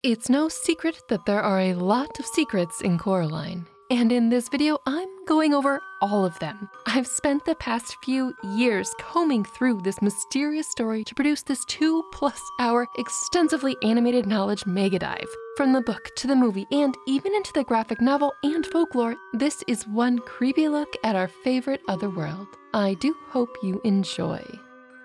It's no secret that there are a lot of secrets in Coraline, and in this video I'm going over all of them. I've spent the past few years combing through this mysterious story to produce this 2+ hour extensively animated knowledge mega dive. From the book to the movie and even into the graphic novel and folklore, this is one creepy look at our favorite otherworld. I do hope you enjoy.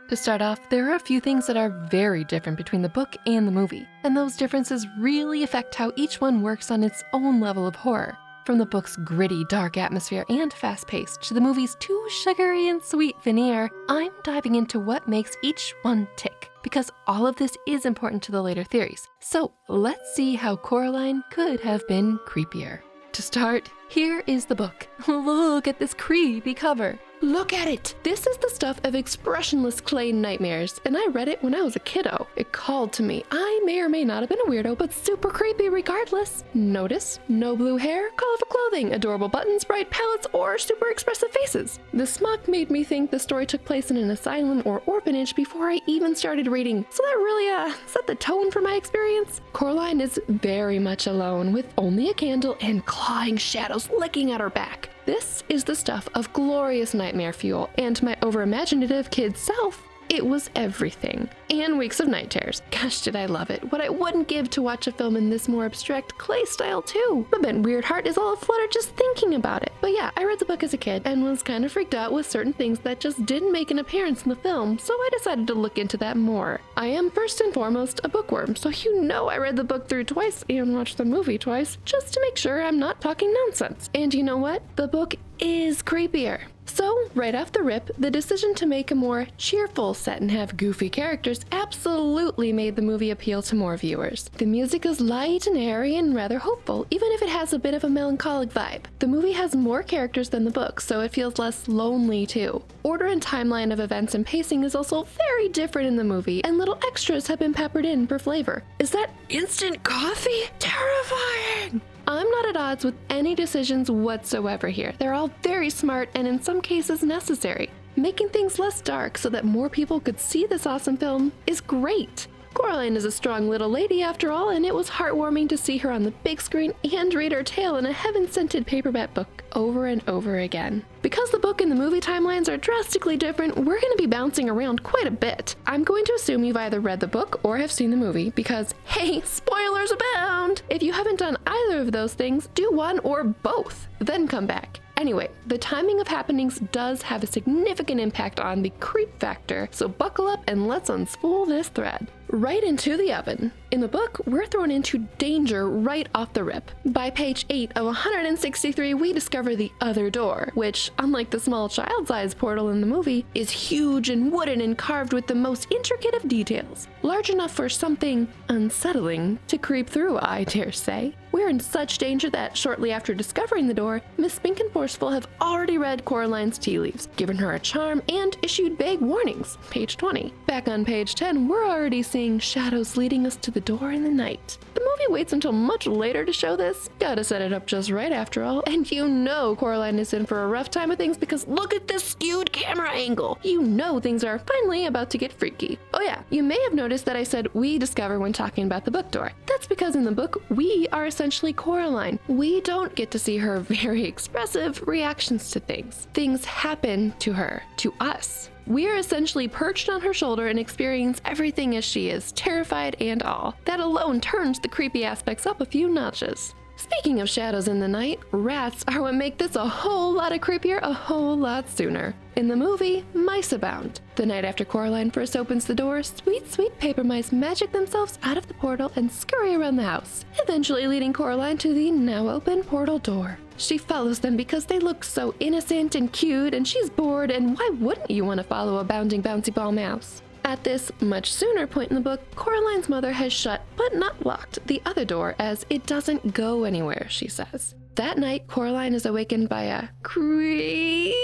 To start off, there are a few things that are very different between the book and the movie, and those differences really affect how each one works on its own level of horror. From the book's gritty, dark atmosphere and fast-paced to the movie's too sugary and sweet veneer, I'm diving into what makes each one tick, because all of this is important to the later theories. So let's see how Coraline could have been creepier. To start, here is the book. Look at this creepy cover. Look at it! This is the stuff of expressionless clay nightmares, and I read it when I was a kiddo. It called to me. I may or may not have been a weirdo, but super creepy regardless. Notice, no blue hair, colorful clothing, adorable buttons, bright palettes, or super expressive faces. The smock made me think the story took place in an asylum or orphanage before I even started reading, so that really set the tone for my experience. Coraline is very much alone, with only a candle and clawing shadows licking at her back. This is the stuff of glorious nightmare fuel, and my over-imaginative kid self, it was everything. And weeks of night terrors. Gosh, did I love it. What I wouldn't give to watch a film in this more abstract clay style too. My bent weird heart is all aflutter just thinking about it. But yeah, I read the book as a kid and was kind of freaked out with certain things that just didn't make an appearance in the film, so I decided to look into that more. I am first and foremost a bookworm, so you know I read the book through twice and watched the movie twice, just to make sure I'm not talking nonsense. And you know what? The book is creepier. So, right off the rip, the decision to make a more cheerful set and have goofy characters absolutely made the movie appeal to more viewers. The music is light and airy and rather hopeful, even if it has a bit of a melancholic vibe. The movie has more characters than the book, so it feels less lonely too. Order and timeline of events and pacing is also very different in the movie, and little extras have been peppered in for flavor. Is that instant coffee? Terrifying! I'm not at odds with any decisions whatsoever here. They're all very smart and in some cases necessary. Making things less dark so that more people could see this awesome film is great. Coraline is a strong little lady after all, and it was heartwarming to see her on the big screen and read her tale in a heaven-scented paperback book over and over again. Because the book and the movie timelines are drastically different, we're going to be bouncing around quite a bit. I'm going to assume you've either read the book or have seen the movie because, hey, spoilers abound! If you haven't done either of those things, do one or both, then come back. Anyway, the timing of happenings does have a significant impact on the creep factor, so buckle up and let's unspool this thread. Right into the oven. In the book, we're thrown into danger right off the rip. By page 8 of 163, we discover the other door, which, unlike the small child-sized portal in the movie, is huge and wooden and carved with the most intricate of details. Large enough for something unsettling to creep through, I dare say. We're in such danger that shortly after discovering the door, Miss Spink and Forceful have already read Coraline's tea leaves, given her a charm, and issued vague warnings, page 20. Back on page 10, we're already seeing shadows leading us to the door in the night. The movie waits until much later to show this. Gotta set it up just right after all, and you know Coraline is in for a rough time of things because look at this skewed camera angle. You know things are finally about to get freaky. Oh yeah, you may have noticed that I said we discover when talking about the book door. That's because in the book, we are essentially Coraline. We don't get to see her very expressive reactions to things. Things happen to her, to us. We are essentially perched on her shoulder and experience everything as she is, terrified and all. That alone turns the creepy aspects up a few notches. Speaking of shadows in the night, rats are what make this a whole lot of creepier a whole lot sooner. In the movie, mice abound. The night after Coraline first opens the door, sweet, sweet paper mice magic themselves out of the portal and scurry around the house, eventually leading Coraline to the now open portal door. She follows them because they look so innocent and cute, and she's bored, and why wouldn't you want to follow a bounding bouncy ball mouse? At this much sooner point in the book, Coraline's mother has shut, but not locked, the other door as it doesn't go anywhere, she says. That night, Coraline is awakened by a creak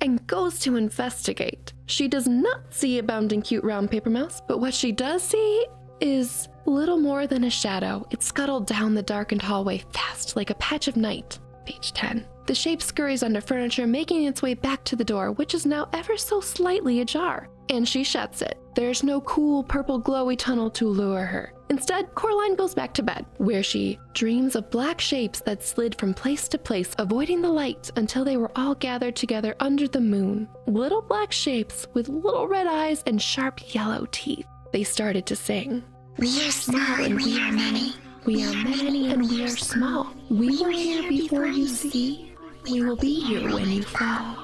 and goes to investigate. She does not see a bounding cute round paper mouse, but what she does see is little more than a shadow. It scuttled down the darkened hallway fast like a patch of night. Page 10. The shape scurries under furniture, making its way back to the door, which is now ever so slightly ajar. And she shuts it. There's no cool purple glowy tunnel to lure her. Instead, Coraline goes back to bed, where she dreams of black shapes that slid from place to place, avoiding the light until they were all gathered together under the moon. Little black shapes with little red eyes and sharp yellow teeth. They started to sing. We are small and we are many. We are many and we are small. We were here before you see. We will be here when you fall.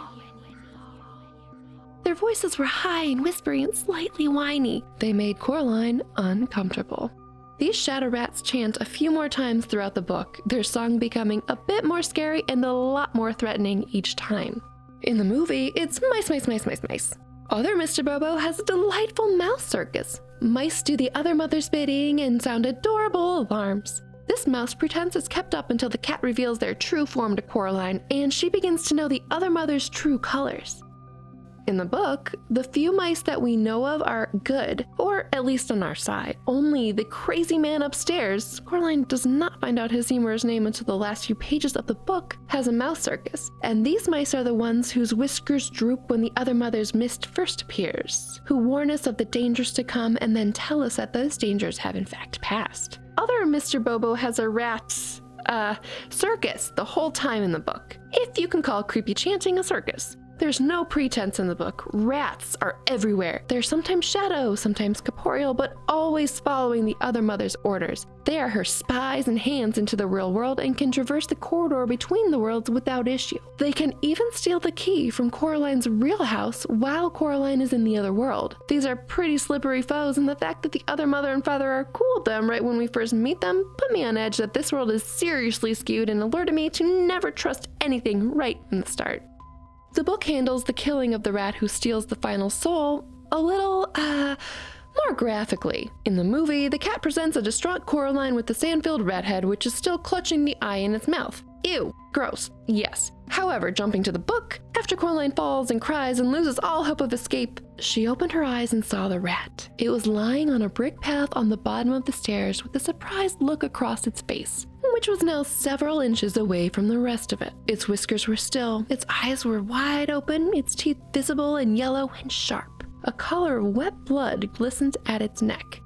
Their voices were high and whispery and slightly whiny. They made Coraline uncomfortable. These shadow rats chant a few more times throughout the book, their song becoming a bit more scary and a lot more threatening each time. In the movie, it's mice, mice, mice, mice, mice. Other Mr. Bobo has a delightful mouse circus. Mice do the other mother's bidding and sound adorable alarms. This mouse pretense is kept up until the cat reveals their true form to Coraline, and she begins to know the other mother's true colors. In the book, the few mice that we know of are good, or at least on our side. Only the crazy man upstairs, Coraline does not find out his humorous name until the last few pages of the book, has a mouse circus. And these mice are the ones whose whiskers droop when the other mother's Myst first appears, who warn us of the dangers to come and then tell us that those dangers have in fact passed. Other Mr. Bobo has a rat circus the whole time in the book, if you can call creepy chanting a circus. There's no pretense in the book. Rats are everywhere. They're sometimes shadow, sometimes corporeal, but always following the other mother's orders. They are her spies and hands into the real world and can traverse the corridor between the worlds without issue. They can even steal the key from Coraline's real house while Coraline is in the other world. These are pretty slippery foes, and the fact that the other mother and father are cool with them right when we first meet them put me on edge that this world is seriously skewed and alerted me to never trust anything right from the start. The book handles the killing of the rat who steals the final soul a little, more graphically. In the movie, the cat presents a distraught Coraline with the sand-filled rat head, which is still clutching the eye in its mouth. Ew, gross, yes. However, jumping to the book, after Coraline falls and cries and loses all hope of escape, she opened her eyes and saw the rat. It was lying on a brick path on the bottom of the stairs with a surprised look across its face, which was now several inches away from the rest of it. Its whiskers were still, its eyes were wide open, its teeth visible and yellow and sharp. A collar of wet blood glistened at its neck.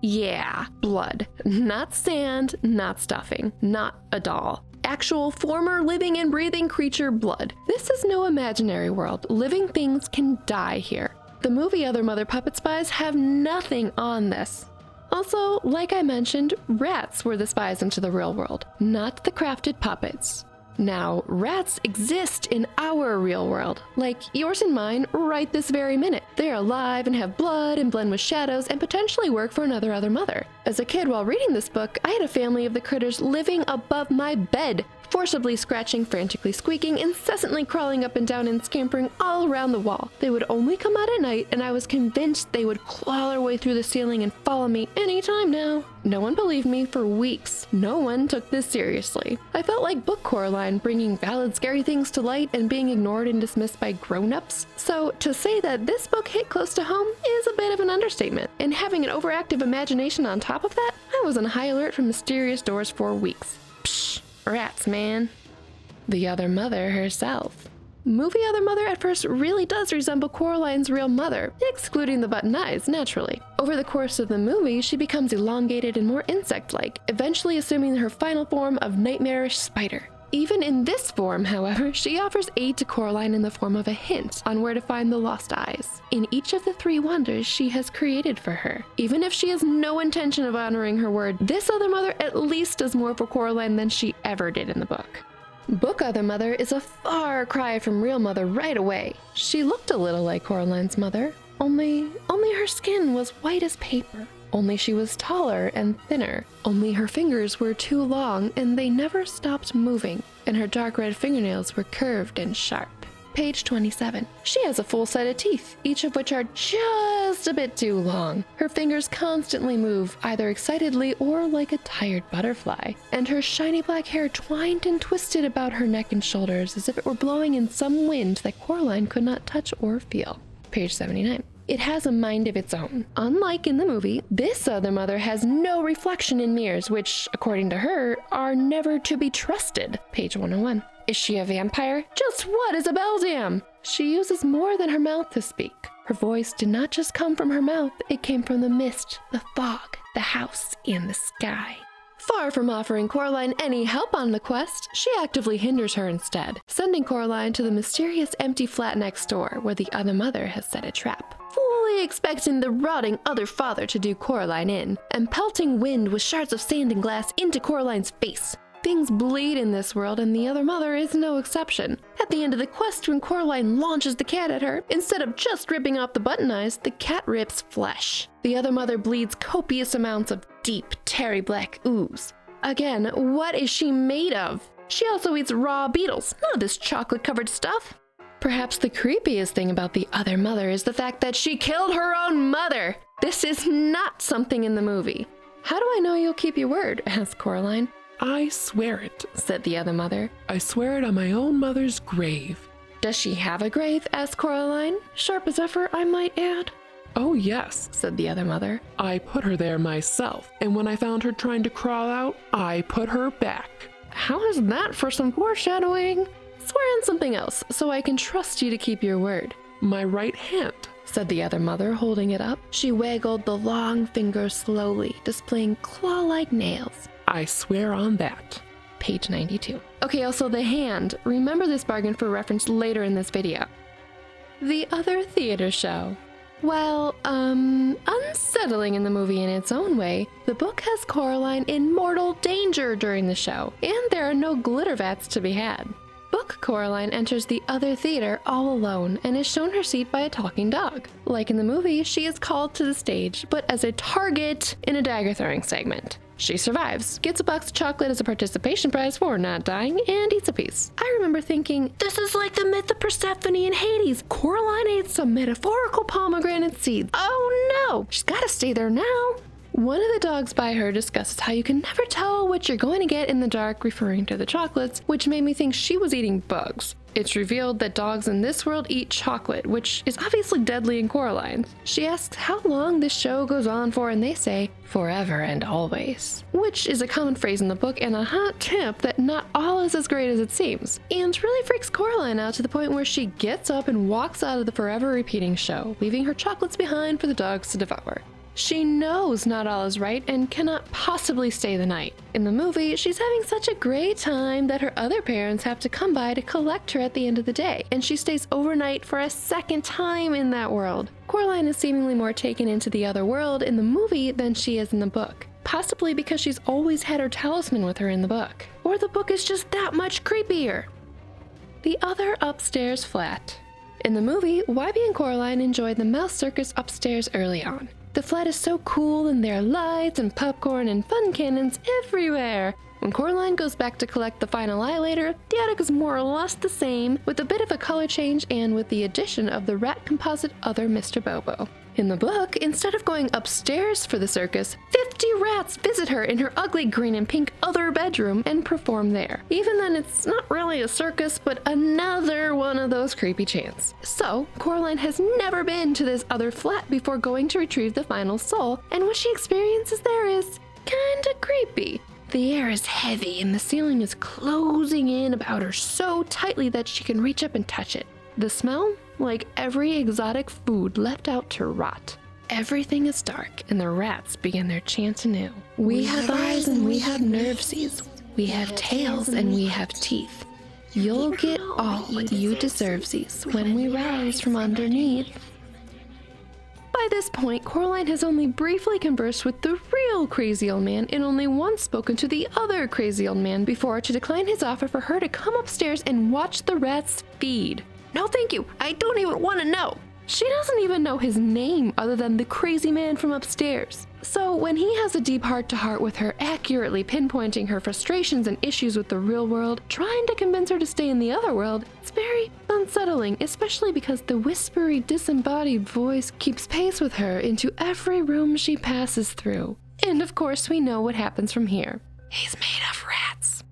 Yeah, blood. Not sand, not stuffing, not a doll. Actual former living and breathing creature blood. This is no imaginary world. Living things can die here. The movie Other Mother Puppet Spies have nothing on this. Also, like I mentioned, rats were the spies into the real world, not the crafted puppets. Now, rats exist in our real world, like yours and mine right this very minute. They are alive and have blood and blend with shadows and potentially work for another other mother. As a kid, while reading this book, I had a family of the critters living above my bed, forcibly scratching, frantically squeaking, incessantly crawling up and down and scampering all around the wall. They would only come out at night, and I was convinced they would claw their way through the ceiling and follow me anytime now. No one believed me for weeks. No one took this seriously. I felt like book Coraline, bringing valid scary things to light and being ignored and dismissed by grown-ups. So to say that this book hit close to home is a bit of an understatement. And having an overactive imagination on top of that, I was on high alert for mysterious doors for weeks. Psh. Rats, man. The other mother herself. Movie Other Mother at first really does resemble Coraline's real mother, excluding the button eyes, naturally. Over the course of the movie, she becomes elongated and more insect-like, eventually assuming her final form of nightmarish spider. Even in this form, however, she offers aid to Coraline in the form of a hint on where to find the lost eyes in each of the 3 wonders she has created for her. Even if she has no intention of honoring her word, this other mother at least does more for Coraline than she ever did in the book. Book Other Mother is a far cry from real mother right away. She looked a little like Coraline's mother, only her skin was white as paper. Only she was taller and thinner. Only her fingers were too long and they never stopped moving, and her dark red fingernails were curved and sharp. Page 27. She has a full set of teeth, each of which are just a bit too long. Her fingers constantly move, either excitedly or like a tired butterfly, and her shiny black hair twined and twisted about her neck and shoulders as if it were blowing in some wind that Coraline could not touch or feel. Page 79. It has a mind of its own. Unlike in the movie, this other mother has no reflection in mirrors, which, according to her, are never to be trusted. Page 101. Is she a vampire? Just what is a beldam? She uses more than her mouth to speak. Her voice did not just come from her mouth, it came from the mist, the fog, the house and the sky. Far from offering Coraline any help on the quest, she actively hinders her instead, sending Coraline to the mysterious empty flat next door where the other mother has set a trap, fully expecting the rotting other father to do Coraline in, and pelting wind with shards of sand and glass into Coraline's face. Things bleed in this world, and the other mother is no exception. At the end of the quest, when Coraline launches the cat at her, instead of just ripping off the button eyes, the cat rips flesh. The other mother bleeds copious amounts of deep, tarry black ooze. Again, what is she made of? She also eats raw beetles, none of this chocolate-covered stuff. Perhaps the creepiest thing about the other mother is the fact that she killed her own mother. This is not something in the movie. How do I know you'll keep your word? Asked Coraline. I swear it, said the other mother. I swear it on my own mother's grave. Does she have a grave? Asked Coraline. Sharp as ever, I might add. Oh yes, said the other mother. I put her there myself, and when I found her trying to crawl out, I put her back. How is that for some foreshadowing? Swear on something else, so I can trust you to keep your word. My right hand, said the other mother, holding it up. She waggled the long fingers slowly, displaying claw-like nails. I swear on that. Page 92. Okay, also the hand. Remember this bargain for reference later in this video. The other theater show. While, unsettling in the movie in its own way, the book has Coraline in mortal danger during the show, and there are no glitter vats to be had. Book Coraline enters the other theater all alone and is shown her seat by a talking dog. Like in the movie, she is called to the stage, but as a target in a dagger-throwing segment. She survives, gets a box of chocolate as a participation prize for not dying, and eats a piece. I remember thinking, this is like the myth of Persephone and Hades. Coraline ate some metaphorical pomegranate seeds. Oh no, she's gotta stay there now. One of the dogs by her discusses how you can never tell what you're going to get in the dark, referring to the chocolates, which made me think she was eating bugs. It's revealed that dogs in this world eat chocolate, which is obviously deadly in Coraline's. She asks how long this show goes on for, and they say, forever and always. Which is a common phrase in the book and a hot tip that not all is as great as it seems. And really freaks Coraline out to the point where she gets up and walks out of the forever repeating show, leaving her chocolates behind for the dogs to devour. She knows not all is right and cannot possibly stay the night. In the movie, she's having such a great time that her other parents have to come by to collect her at the end of the day, and she stays overnight for a second time in that world. Coraline is seemingly more taken into the other world in the movie than she is in the book, possibly because she's always had her talisman with her in the book. Or the book is just that much creepier. The other upstairs flat. In the movie, Wybie and Coraline enjoy the mouse circus upstairs early on. The flat is so cool, and there are lights and popcorn and fun cannons everywhere. When Coraline goes back to collect the final eye later, the attic is more or less the same, with a bit of a color change and with the addition of the rat composite other Mr. Bobo. In the book, instead of going upstairs for the circus, 50 rats visit her in her ugly green and pink other bedroom and perform there. Even then, it's not really a circus, but another one of those creepy chants. So, Coraline has never been to this other flat before going to retrieve the final soul, and what she experiences there is kinda creepy. The air is heavy and the ceiling is closing in about her so tightly that she can reach up and touch it. The smell? Like every exotic food left out to rot. Everything is dark, and the rats begin their chant anew. We have eyes and we have nervesies. We have tails and we have teeth. You'll get all what you deservesies when we rise from underneath. By this point, Coraline has only briefly conversed with the real crazy old man and only once spoken to the other crazy old man before to decline his offer for her to come upstairs and watch the rats feed. No thank you, I don't even want to know. She doesn't even know his name other than the crazy man from upstairs. So when he has a deep heart-to-heart with her, accurately pinpointing her frustrations and issues with the real world, trying to convince her to stay in the other world, it's very unsettling, especially because the whispery, disembodied voice keeps pace with her into every room she passes through. And of course we know what happens from here. He's made of rats.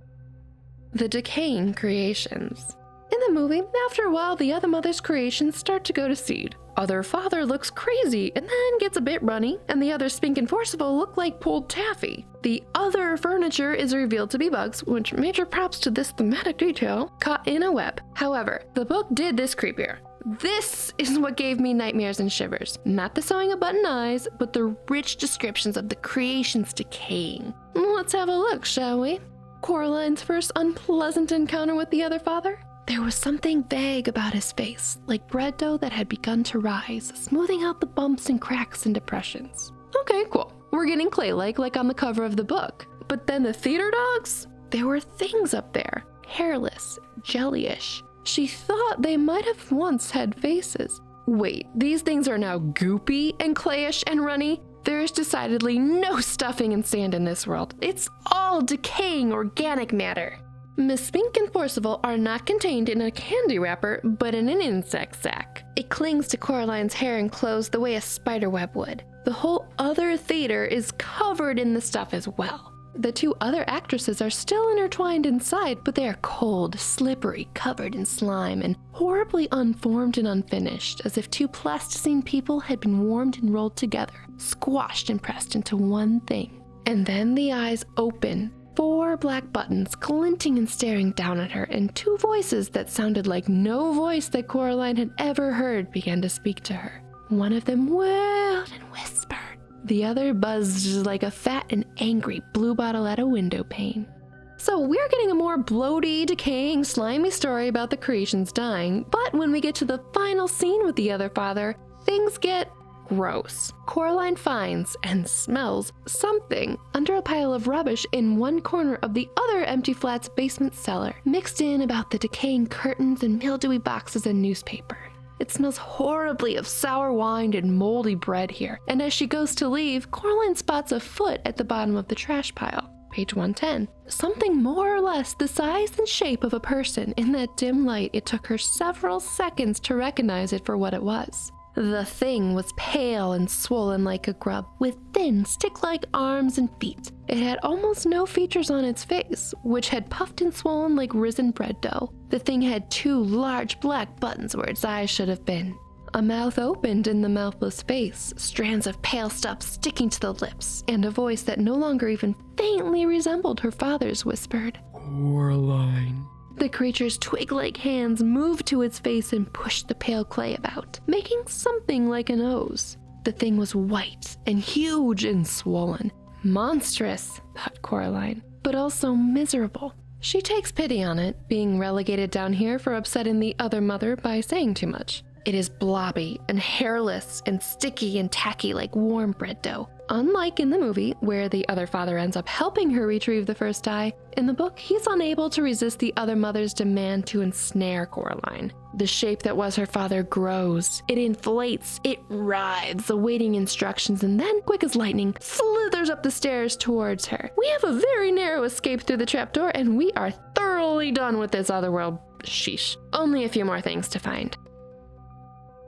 The decaying creations. In the movie, after a while, the other mother's creations start to go to seed. Other father looks crazy and then gets a bit runny, and the other spink and forcible look like pulled taffy. The other furniture is revealed to be bugs, which major props to this thematic detail, caught in a web. However, the book did this creepier. This is what gave me nightmares and shivers. Not the sewing of button eyes, but the rich descriptions of the creations decaying. Let's have a look, shall we? Coraline's first unpleasant encounter with the other father? There was something vague about his face, like bread dough that had begun to rise, smoothing out the bumps and cracks and depressions. Okay, cool. We're getting clay-like on the cover of the book. But then the theater dogs? There were things up there, hairless, jellyish. She thought they might have once had faces. Wait, these things are now goopy and clayish and runny? There's decidedly no stuffing and sand in this world. It's all decaying organic matter. Miss Spink and Forcival are not contained in a candy wrapper, but in an insect sack. It clings to Coraline's hair and clothes the way a spider web would. The whole other theater is covered in the stuff as well. The two other actresses are still intertwined inside, but they are cold, slippery, covered in slime, and horribly unformed and unfinished, as if two plasticine people had been warmed and rolled together, squashed and pressed into one thing. And then the eyes open, 4 black buttons glinting and staring down at her, and 2 voices that sounded like no voice that Coraline had ever heard began to speak to her. One of them wailed and whispered. The other buzzed like a fat and angry blue bottle at a window pane. So we're getting a more bloaty, decaying, slimy story about the creations dying, but when we get to the final scene with the other father, things get gross. Coraline finds and smells something under a pile of rubbish in one corner of the other empty flat's basement cellar, mixed in about the decaying curtains and mildewy boxes and newspaper. It smells horribly of sour wine and moldy bread here, and as she goes to leave, Coraline spots a foot at the bottom of the trash pile. Page 110. Something more or less the size and shape of a person. In that dim light, it took her several seconds to recognize it for what it was. The thing was pale and swollen like a grub, with thin, stick-like arms and feet. It had almost no features on its face, which had puffed and swollen like risen bread dough. The thing had 2 large black buttons where its eyes should have been. A mouth opened in the mouthless face, strands of pale stuff sticking to the lips, and a voice that no longer even faintly resembled her father's whispered, Coraline. The creature's twig-like hands moved to its face and pushed the pale clay about, making something like a nose. The thing was white and huge and swollen. Monstrous, thought Coraline, but also miserable. She takes pity on it, being relegated down here for upsetting the other mother by saying too much. It is blobby and hairless and sticky and tacky like warm bread dough. Unlike in the movie, where the other father ends up helping her retrieve the first eye, in the book, he's unable to resist the other mother's demand to ensnare Coraline. The shape that was her father grows. It inflates, it writhes, awaiting instructions, and then, quick as lightning, slithers up the stairs towards her. We have a very narrow escape through the trapdoor, and we are thoroughly done with this otherworld. Sheesh. Only a few more things to find.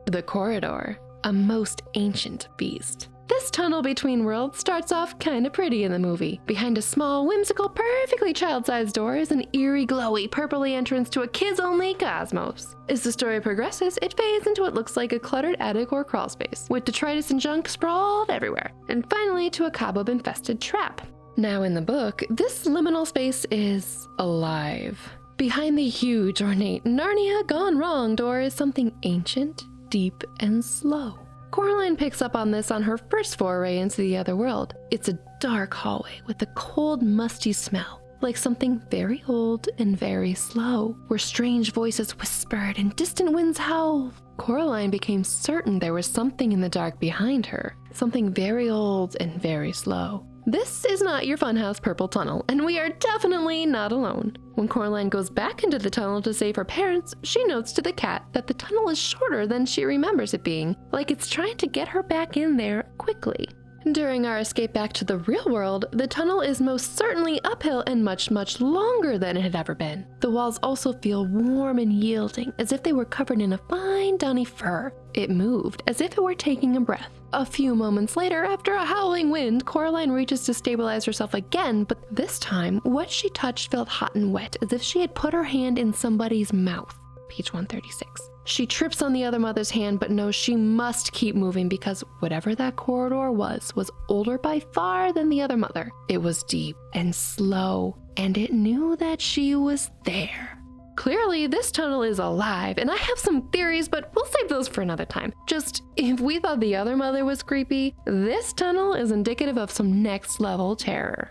The corridor, a most ancient beast. This tunnel between worlds starts off kinda pretty in the movie. Behind a small, whimsical, perfectly child-sized door is an eerie, glowy, purpley entrance to a kids-only cosmos. As the story progresses, it fades into what looks like a cluttered attic or crawl space, with detritus and junk sprawled everywhere, and finally to a cobweb-infested trap. Now in the book, this liminal space is alive. Behind the huge, ornate, Narnia gone wrong door is something ancient, deep, and slow. Coraline picks up on this on her first foray into the other world. It's a dark hallway with a cold, musty smell, like something very old and very slow, where strange voices whispered and distant winds howled. Coraline became certain there was something in the dark behind her, something very old and very slow. This is not your funhouse purple tunnel, and we are definitely not alone. When Coraline goes back into the tunnel to save her parents, she notes to the cat that the tunnel is shorter than she remembers it being, like it's trying to get her back in there quickly. During our escape back to the real world, the tunnel is most certainly uphill and much, much longer than it had ever been. The walls also feel warm and yielding, as if they were covered in a fine, downy fur. It moved, as if it were taking a breath. A few moments later, after a howling wind, Coraline reaches to stabilize herself again, but this time, what she touched felt hot and wet, as if she had put her hand in somebody's mouth. Page 136. She trips on the other mother's hand, but knows she must keep moving because whatever that corridor was older by far than the other mother. It was deep and slow, and it knew that she was there. Clearly, this tunnel is alive, and I have some theories, but we'll save those for another time. Just, if we thought the other mother was creepy, this tunnel is indicative of some next-level terror.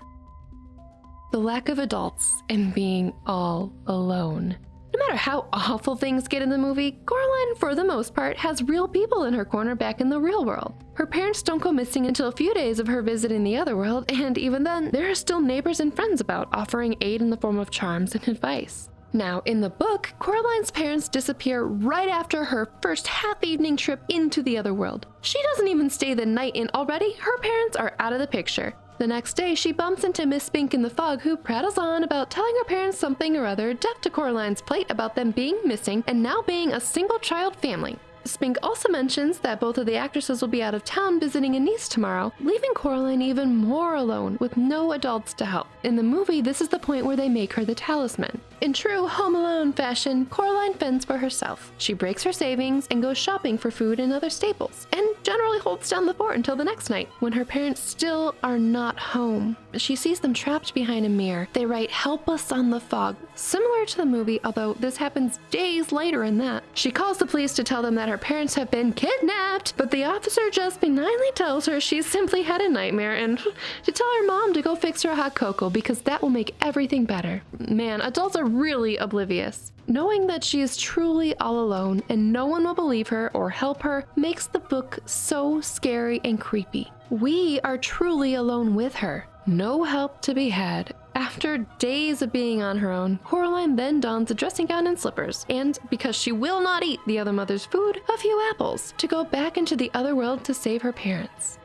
The lack of adults and being all alone. No matter how awful things get in the movie, Coraline, for the most part, has real people in her corner back in the real world. Her parents don't go missing until a few days of her visiting the other world, and even then, there are still neighbors and friends about, offering aid in the form of charms and advice. Now, in the book, Coraline's parents disappear right after her first half-evening trip into the other world. She doesn't even stay the night, and already her parents are out of the picture. The next day, she bumps into Miss Spink in the fog, who prattles on about telling her parents something or other, deaf to Coraline's plate about them being missing and now being a single-child family. Spink also mentions that both of the actresses will be out of town visiting a niece tomorrow, leaving Coraline even more alone with no adults to help. In the movie, this is the point where they make her the talisman. In true Home Alone fashion, Coraline fends for herself. She breaks her savings and goes shopping for food and other staples, and generally holds down the fort until the next night, when her parents still are not home. She sees them trapped behind a mirror. They write "Help us" on the fog, similar to the movie, although this happens days later in that. She calls the police to tell them that her parents have been kidnapped, but the officer just benignly tells her she's simply had a nightmare and to tell her mom to go fix her a hot cocoa because that will make everything better. Man, adults are really oblivious. Knowing that she is truly all alone and no one will believe her or help her makes the book so scary and creepy. We are truly alone with her. No help to be had. After days of being on her own, Coraline then dons a dressing gown and slippers, and because she will not eat the other mother's food, a few apples, to go back into the other world to save her parents.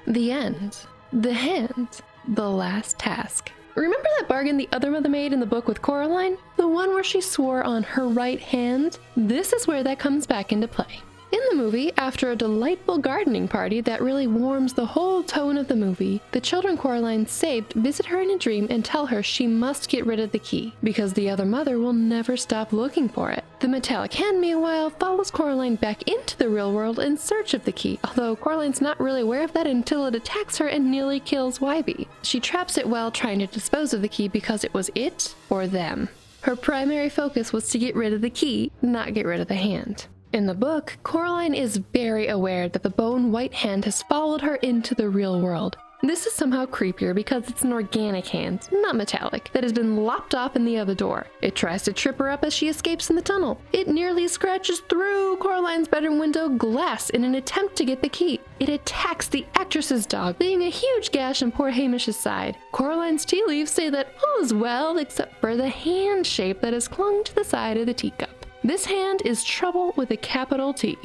The end. The hand. The last task. Remember that bargain the other mother made in the book with Coraline? The one where she swore on her right hand? This is where that comes back into play. In the movie, after a delightful gardening party that really warms the whole tone of the movie, the children Coraline saved visit her in a dream and tell her she must get rid of the key, because the other mother will never stop looking for it. The metallic hand, meanwhile, follows Coraline back into the real world in search of the key, although Coraline's not really aware of that until it attacks her and nearly kills Wybie. She traps it while trying to dispose of the key because it was it or them. Her primary focus was to get rid of the key, not get rid of the hand. In the book, Coraline is very aware that the bone white hand has followed her into the real world. This is somehow creepier because it's an organic hand, not metallic, that has been lopped off in the other door. It tries to trip her up as she escapes in the tunnel. It nearly scratches through Coraline's bedroom window glass in an attempt to get the key. It attacks the actress's dog, leaving a huge gash in poor Hamish's side. Coraline's tea leaves say that all is well except for the hand shape that has clung to the side of the teacup. This hand is trouble with a capital T.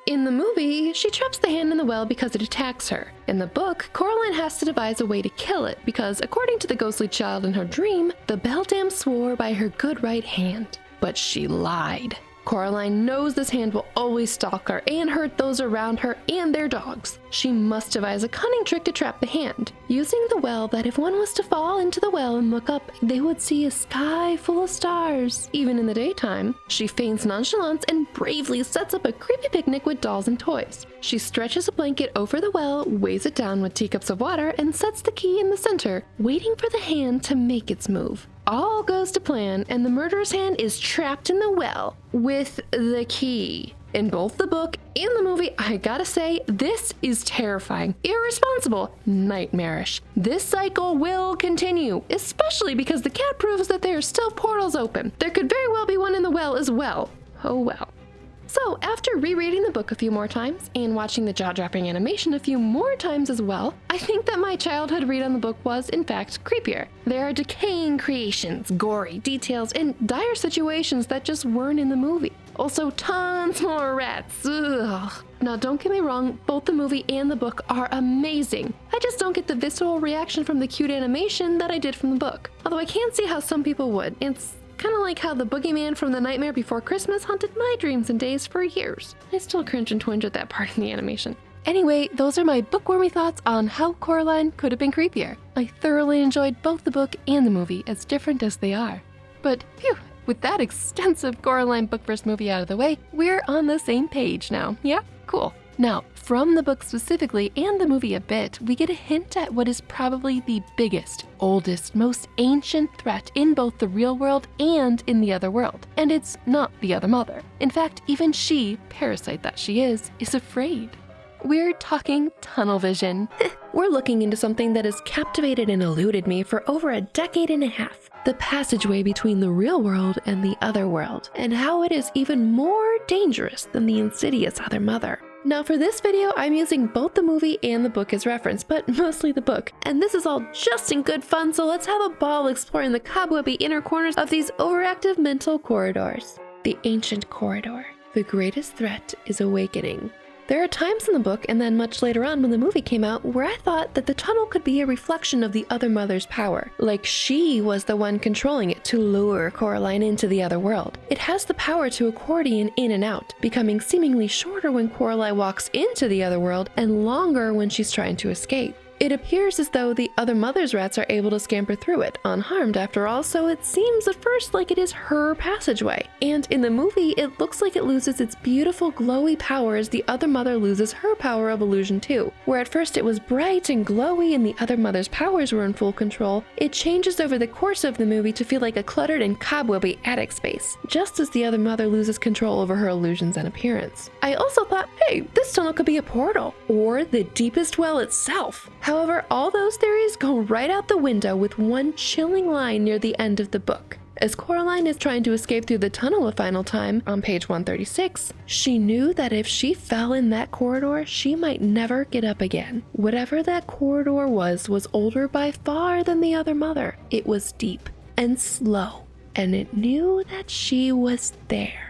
In the movie, she traps the hand in the well because it attacks her. In the book, Coraline has to devise a way to kill it because, according to the ghostly child in her dream, the beldam swore by her good right hand. But she lied. Coraline knows this hand will always stalk her and hurt those around her and their dogs. She must devise a cunning trick to trap the hand, using the well that if one was to fall into the well and look up, they would see a sky full of stars. Even in the daytime, she feigns nonchalance and bravely sets up a creepy picnic with dolls and toys. She stretches a blanket over the well, weighs it down with teacups of water, and sets the key in the center, waiting for the hand to make its move. All goes to plan, and the murderer's hand is trapped in the well with the key. In both the book and the movie, I gotta say, this is terrifying, irresponsible, nightmarish. This cycle will continue, especially because the cat proves that there are still portals open. There could very well be one in the well as well. Oh well. So, after rereading the book a few more times and watching the jaw-dropping animation a few more times as well, I think that my childhood read on the book was, in fact, creepier. There are decaying creations, gory details, and dire situations that just weren't in the movie. Also, tons more rats. Ugh. Now, don't get me wrong, both the movie and the book are amazing. I just don't get the visceral reaction from the cute animation that I did from the book. Although I can see how some people would. It's kind of like how the boogeyman from The Nightmare Before Christmas haunted my dreams and days for years. I still cringe and twinge at that part in the animation. Anyway, those are my bookwormy thoughts on how Coraline could have been creepier. I thoroughly enjoyed both the book and the movie, as different as they are. But, phew, with that extensive Coraline book versus movie out of the way, we're on the same page now. Yeah? Cool. Now, From the book specifically, and the movie a bit, we get a hint at what is probably the biggest, oldest, most ancient threat in both the real world and in the other world. And it's not the other mother. In fact, even she, parasite that she is afraid. We're talking tunnel vision. We're looking into something that has captivated and eluded me for over a decade and a half. The passageway between the real world and the other world, and how it is even more dangerous than the insidious other mother. Now for this video, I'm using both the movie and the book as reference, but mostly the book. And this is all just in good fun, so let's have a ball exploring the cobwebby inner corners of these overactive mental corridors. The ancient corridor. The greatest threat is awakening. There are times in the book, and then much later on when the movie came out, where I thought that the tunnel could be a reflection of the other mother's power. Like she was the one controlling it to lure Coraline into the other world. It has the power to accordion in and out, becoming seemingly shorter when Coraline walks into the other world and longer when she's trying to escape. It appears as though the other mother's rats are able to scamper through it, unharmed after all, so it seems at first like it is her passageway. And in the movie, it looks like it loses its beautiful glowy power as the other mother loses her power of illusion too. Where at first it was bright and glowy and the other mother's powers were in full control, it changes over the course of the movie to feel like a cluttered and cobwebby attic space, just as the other mother loses control over her illusions and appearance. I also thought, hey, this tunnel could be a portal, or the deepest well itself. However, all those theories go right out the window with one chilling line near the end of the book. As Coraline is trying to escape through the tunnel a final time, on page 136, she knew that if she fell in that corridor, she might never get up again. Whatever that corridor was older by far than the other mother. It was deep and slow, and it knew that she was there.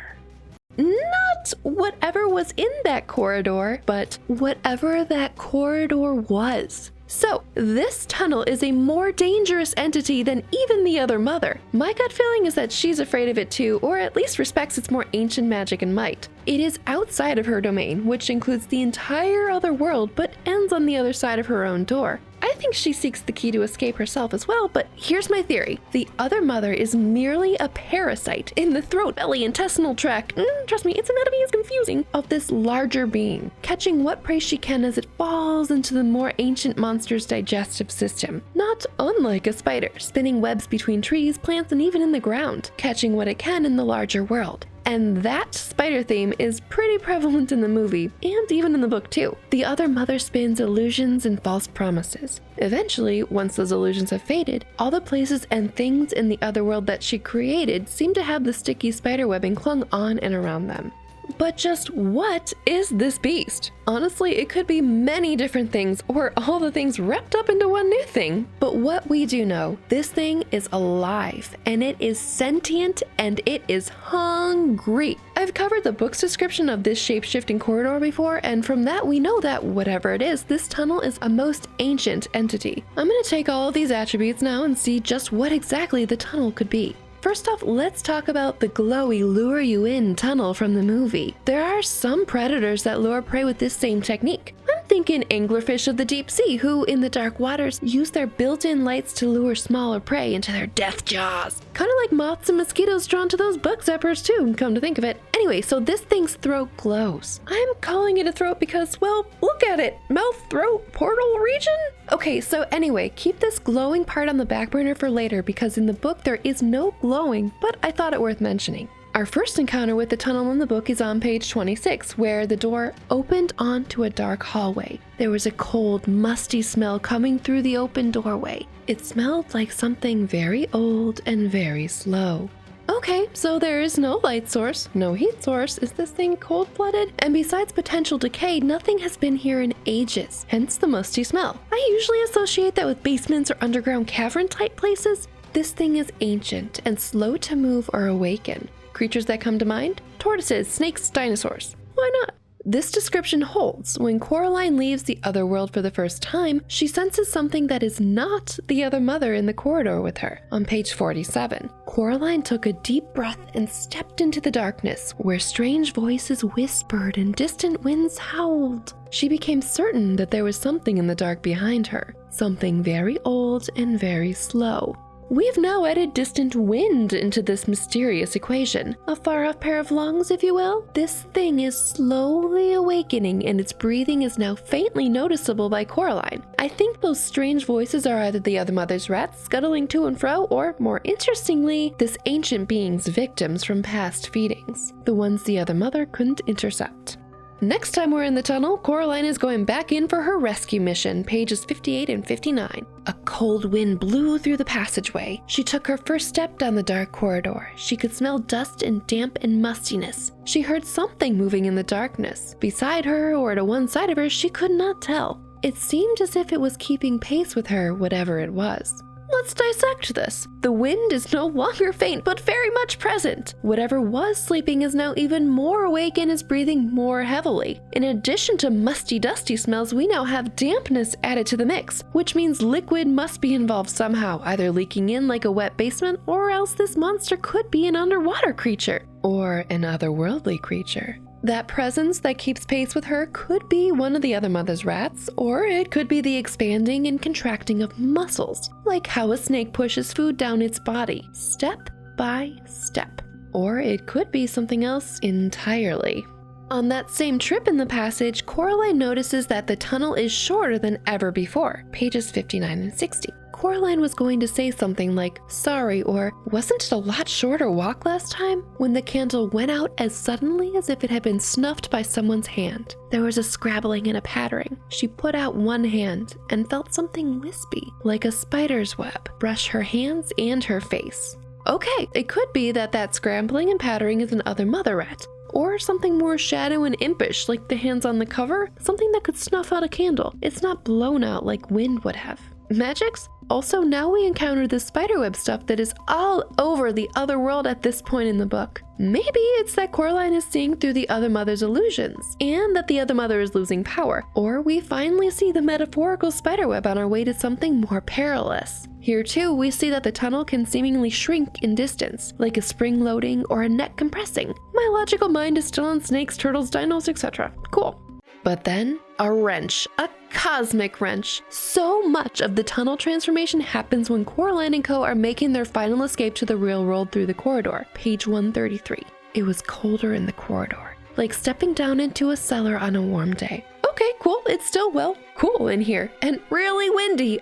Not whatever was in that corridor, but whatever that corridor was. So, this tunnel is a more dangerous entity than even the other mother. My gut feeling is that she's afraid of it too, or at least respects its more ancient magic and might. It is outside of her domain, which includes the entire other world, but ends on the other side of her own door. I think she seeks the key to escape herself as well, but here's my theory. The other mother is merely a parasite in the throat, belly, intestinal tract, trust me, its anatomy is confusing, of this larger being, catching what prey she can as it falls into the more ancient monster's digestive system. Not unlike a spider, spinning webs between trees, plants, and even in the ground, catching what it can in the larger world. And that spider theme is pretty prevalent in the movie, and even in the book too. The other mother spins illusions and false promises. Eventually, once those illusions have faded, all the places and things in the other world that she created seem to have the sticky spider webbing clung on and around them. But just what is this beast? Honestly, it could be many different things, or all the things wrapped up into one new thing. But what we do know, this thing is alive, and it is sentient, and it is hungry. I've covered the book's description of this shape-shifting corridor before, and from that we know that whatever it is, this tunnel is a most ancient entity. I'm going to take all of these attributes now and see just what exactly the tunnel could be. First off, let's talk about the glowy lure you in tunnel from the movie. There are some predators that lure prey with this same technique. I'm thinking anglerfish of the deep sea who, in the dark waters, use their built-in lights to lure smaller prey into their death jaws. Kind of like moths and mosquitoes drawn to those bug zappers too, come to think of it. Anyway, so this thing's throat glows. I'm calling it a throat because, well, look at it. Mouth, throat, portal region? Okay, so anyway, keep this glowing part on the back burner for later because in the book there is no glowing, but I thought it worth mentioning. Our first encounter with the tunnel in the book is on page 26, where the door opened onto a dark hallway. There was a cold, musty smell coming through the open doorway. It smelled like something very old and very slow. Okay, so there is no light source, no heat source. Is this thing cold-blooded? And besides potential decay, nothing has been here in ages, hence the musty smell. I usually associate that with basements or underground cavern-type places. This thing is ancient and slow to move or awaken. Creatures that come to mind? Tortoises, snakes, dinosaurs. Why not? This description holds. When Coraline leaves the other world for the first time, she senses something that is not the other mother in the corridor with her. On page 47, Coraline took a deep breath and stepped into the darkness, where strange voices whispered and distant winds howled. She became certain that there was something in the dark behind her, something very old and very slow. We've now added distant wind into this mysterious equation. A far-off pair of lungs, if you will. This thing is slowly awakening, and its breathing is now faintly noticeable by Coraline. I think those strange voices are either the other mother's rats scuttling to and fro, or, more interestingly, this ancient being's victims from past feedings. The ones the other mother couldn't intercept. Next time we're in the tunnel, Coraline is going back in for her rescue mission, pages 58 and 59. A cold wind blew through the passageway. She took her first step down the dark corridor. She could smell dust and damp and mustiness. She heard something moving in the darkness. Beside her or to one side of her, she could not tell. It seemed as if it was keeping pace with her, whatever it was. Let's dissect this. The wind is no longer faint, but very much present. Whatever was sleeping is now even more awake and is breathing more heavily. In addition to musty, dusty smells, we now have dampness added to the mix, which means liquid must be involved somehow, either leaking in like a wet basement, or else this monster could be an underwater creature, or an otherworldly creature. That presence that keeps pace with her could be one of the other mother's rats, or it could be the expanding and contracting of muscles, like how a snake pushes food down its body, step by step. Or it could be something else entirely. On that same trip in the passage, Coraline notices that the tunnel is shorter than ever before, pages 59 and 60. Coraline was going to say something like, sorry, or wasn't it a lot shorter walk last time? When the candle went out as suddenly as if it had been snuffed by someone's hand. There was a scrabbling and a pattering. She put out one hand and felt something wispy, like a spider's web, brush her hands and her face. Okay, it could be that scrambling and pattering is an other mother rat. Or something more shadow and impish, like the hands on the cover, something that could snuff out a candle. It's not blown out like wind would have. Magics? Also, now we encounter this spiderweb stuff that is all over the other world at this point in the book. Maybe it's that Coraline is seeing through the other mother's illusions, and that the other mother is losing power. Or we finally see the metaphorical spiderweb on our way to something more perilous. Here too, we see that the tunnel can seemingly shrink in distance, like a spring loading or a net compressing. My logical mind is still on snakes, turtles, dinos, etc. Cool. But then, a wrench, a cosmic wrench. So much of the tunnel transformation happens when Coraline and co are making their final escape to the real world through the corridor, page 133. It was colder in the corridor, like stepping down into a cellar on a warm day. Okay, cool, it's still, well, cool in here, and really windy,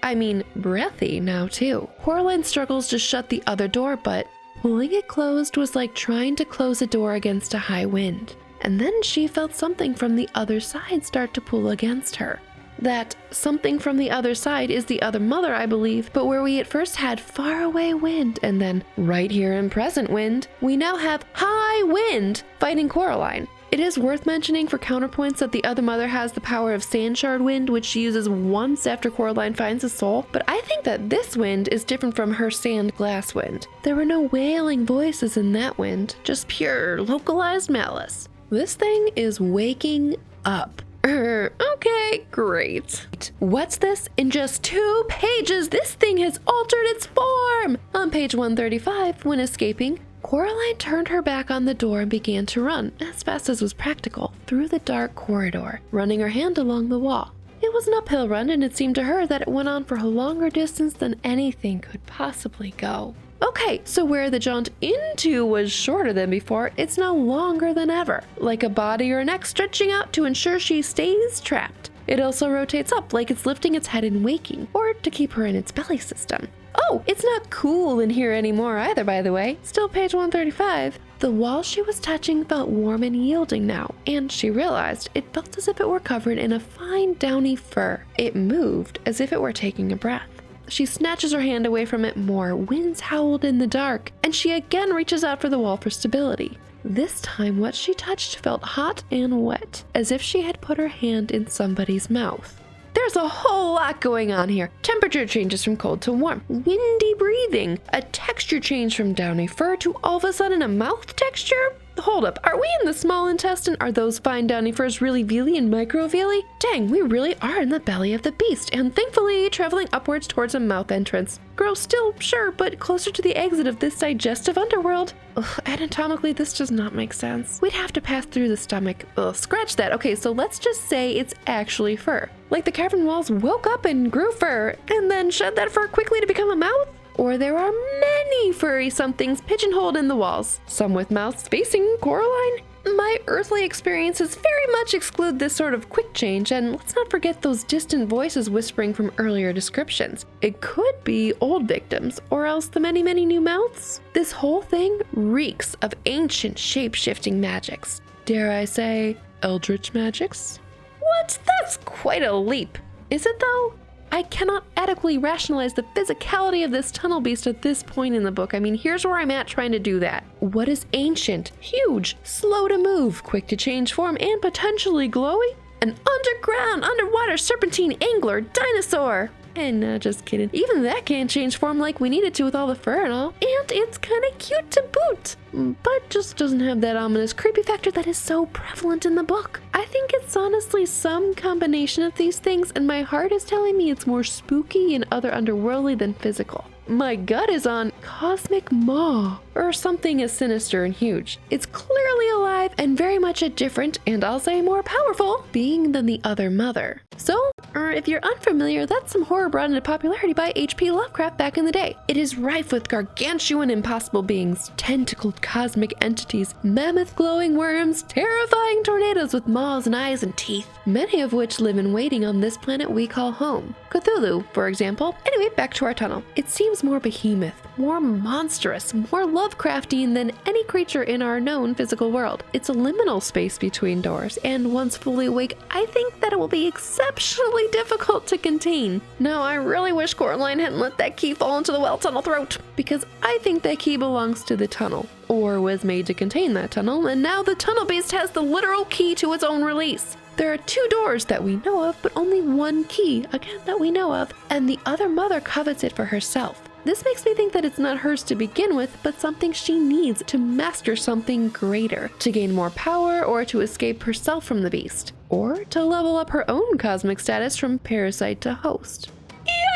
breathy now too. Coraline struggles to shut the other door, but pulling it closed was like trying to close a door against a high wind. And then she felt something from the other side start to pull against her. That something from the other side is the other mother, I believe, but where we at first had far away wind and then right here in present wind, we now have high wind fighting Coraline. It is worth mentioning for counterpoints that the other mother has the power of sand shard wind, which she uses once after Coraline finds a soul, but I think that this wind is different from her sand glass wind. There were no wailing voices in that wind, just pure localized malice. This thing is waking up. Okay, great. What's this? In just 2 pages, this thing has altered its form! On page 135, when escaping, Coraline turned her back on the door and began to run, as fast as was practical, through the dark corridor, running her hand along the wall. It was an uphill run, and it seemed to her that it went on for a longer distance than anything could possibly go. Okay, so where the jaunt into was shorter than before, it's now longer than ever, like a body or neck stretching out to ensure she stays trapped. It also rotates up like it's lifting its head and waking, or to keep her in its belly system. Oh, it's not cool in here anymore either, by the way. Still page 135. The wall she was touching felt warm and yielding now, and she realized it felt as if it were covered in a fine downy fur. It moved as if it were taking a breath. She snatches her hand away from it more, winds howled in the dark, and she again reaches out for the wall for stability. This time what she touched felt hot and wet, as if she had put her hand in somebody's mouth. There's a whole lot going on here. Temperature changes from cold to warm, windy breathing, a texture change from downy fur to all of a sudden a mouth texture? Hold up, are we in the small intestine? Are those fine downy furs really veely and microveely? Dang, we really are in the belly of the beast, and thankfully traveling upwards towards a mouth entrance. Gross still, sure, but closer to the exit of this digestive underworld. Ugh, anatomically, this does not make sense. We'd have to pass through the stomach. Ugh, scratch that. Okay, so let's just say it's actually fur. Like the cavern walls woke up and grew fur, and then shed that fur quickly to become a mouth? Or there are many furry somethings pigeonholed in the walls, some with mouths facing Coraline. My earthly experiences very much exclude this sort of quick change, and let's not forget those distant voices whispering from earlier descriptions. It could be old victims, or else the many, many new mouths. This whole thing reeks of ancient shape-shifting magics. Dare I say, eldritch magics? What? That's quite a leap. Is it though? I cannot adequately rationalize the physicality of this tunnel beast at this point in the book. I mean, here's where I'm at trying to do that. What is ancient, huge, slow to move, quick to change form, and potentially glowy? An underground, underwater serpentine angler dinosaur! And just kidding. Even that can't change form like we need it to with all the fur and all. And it's kind of cute to boot. But just doesn't have that ominous creepy factor that is so prevalent in the book. I think it's honestly some combination of these things, and my heart is telling me it's more spooky and other underworldly than physical. My gut is on cosmic maw, or something as sinister and huge. It's clearly alive and very much a different, and I'll say more powerful, being than the other mother. So, if you're unfamiliar, that's some horror brought into popularity by H.P. Lovecraft back in the day. It is rife with gargantuan impossible beings, tentacled cosmic entities, mammoth glowing worms, terrifying tornadoes with maws and eyes and teeth, many of which live in waiting on this planet we call home. Cthulhu, for example. Anyway, back to our tunnel. It seems more behemoth, more monstrous, more Lovecraftian than any creature in our known physical world. It's a liminal space between doors, and once fully awake, I think that it will be exceptionally difficult to contain. Now, I really wish Coraline hadn't let that key fall into the well tunnel throat, because I think that key belongs to the tunnel, or was made to contain that tunnel, and now the tunnel beast has the literal key to its own release. There are 2 doors that we know of, but only 1 key, again, that we know of, and the other mother covets it for herself. This makes me think that it's not hers to begin with, but something she needs to master something greater, to gain more power, or to escape herself from the beast, or to level up her own cosmic status from parasite to host.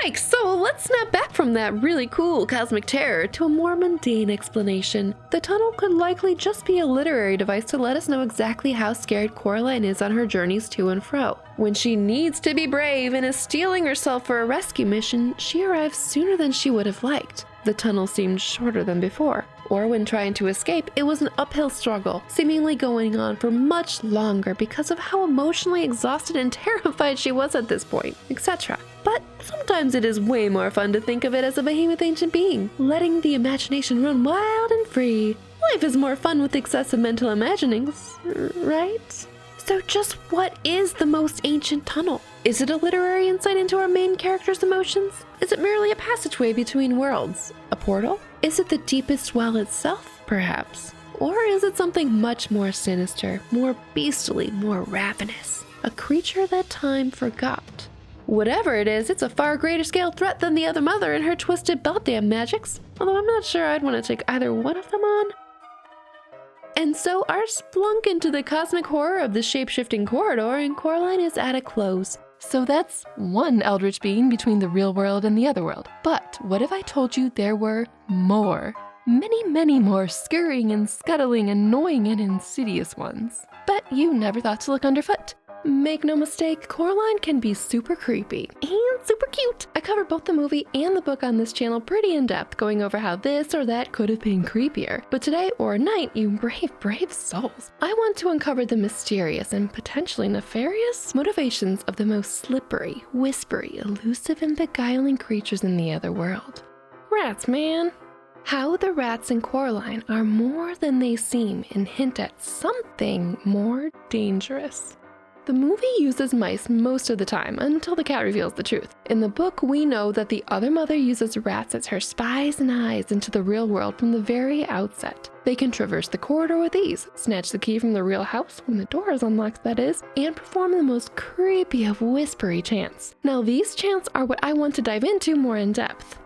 Yikes! So let's snap back from that really cool cosmic terror to a more mundane explanation. The tunnel could likely just be a literary device to let us know exactly how scared Coraline is on her journeys to and fro. When she needs to be brave and is steeling herself for a rescue mission, she arrives sooner than she would have liked. The tunnel seemed shorter than before. Or when trying to escape, it was an uphill struggle, seemingly going on for much longer because of how emotionally exhausted and terrified she was at this point, etc. But sometimes it is way more fun to think of it as a behemoth ancient being, letting the imagination run wild and free. Life is more fun with excessive mental imaginings, right? So just what is the most ancient tunnel? Is it a literary insight into our main character's emotions? Is it merely a passageway between worlds? A portal? Is it the deepest well itself, perhaps? Or is it something much more sinister, more beastly, more ravenous? A creature that time forgot? Whatever it is, it's a far greater scale threat than the other mother and her twisted beltdam magics, although I'm not sure I'd want to take either one of them on. And so our splunk into the cosmic horror of the shape-shifting corridor in Coraline is at a close. So that's one eldritch being between the real world and the other world. But what if I told you there were more? Many, many more scurrying and scuttling, annoying and insidious ones. But you never thought to look underfoot. Make no mistake, Coraline can be super creepy and super cute. I cover both the movie and the book on this channel pretty in depth, going over how this or that could have been creepier. But today, or night, you brave souls, I want to uncover the mysterious and potentially nefarious motivations of the most slippery, whispery, elusive, and beguiling creatures in the other world. Rats, man. How the rats in Coraline are more than they seem and hint at something more dangerous. The movie uses mice most of the time until the cat reveals the truth. In the book, we know that the other mother uses rats as her spies and eyes into the real world from the very outset. They can traverse the corridor with ease, snatch the key from the real house when the door is unlocked, that is, and perform the most creepy of whispery chants. Now, these chants are what I want to dive into more in depth.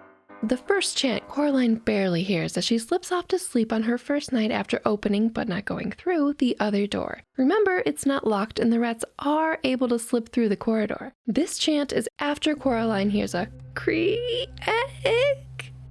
The first chant Coraline barely hears as she slips off to sleep on her first night after opening, but not going through, the other door. Remember, it's not locked and the rats are able to slip through the corridor. This chant is after Coraline hears a creak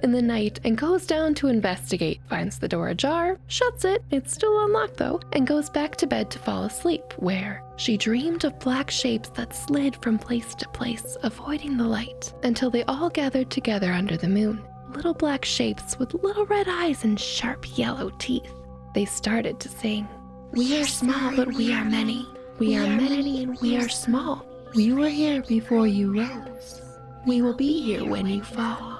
in the night and goes down to investigate, finds the door ajar, shuts it, it's still unlocked though, and goes back to bed to fall asleep, where she dreamed of black shapes that slid from place to place, avoiding the light, until they all gathered together under the moon. little black shapes with little red eyes and sharp yellow teeth. They started to sing. We are small, but we are many. We are many and we are small. We were here before you rose. We will be here when you fall.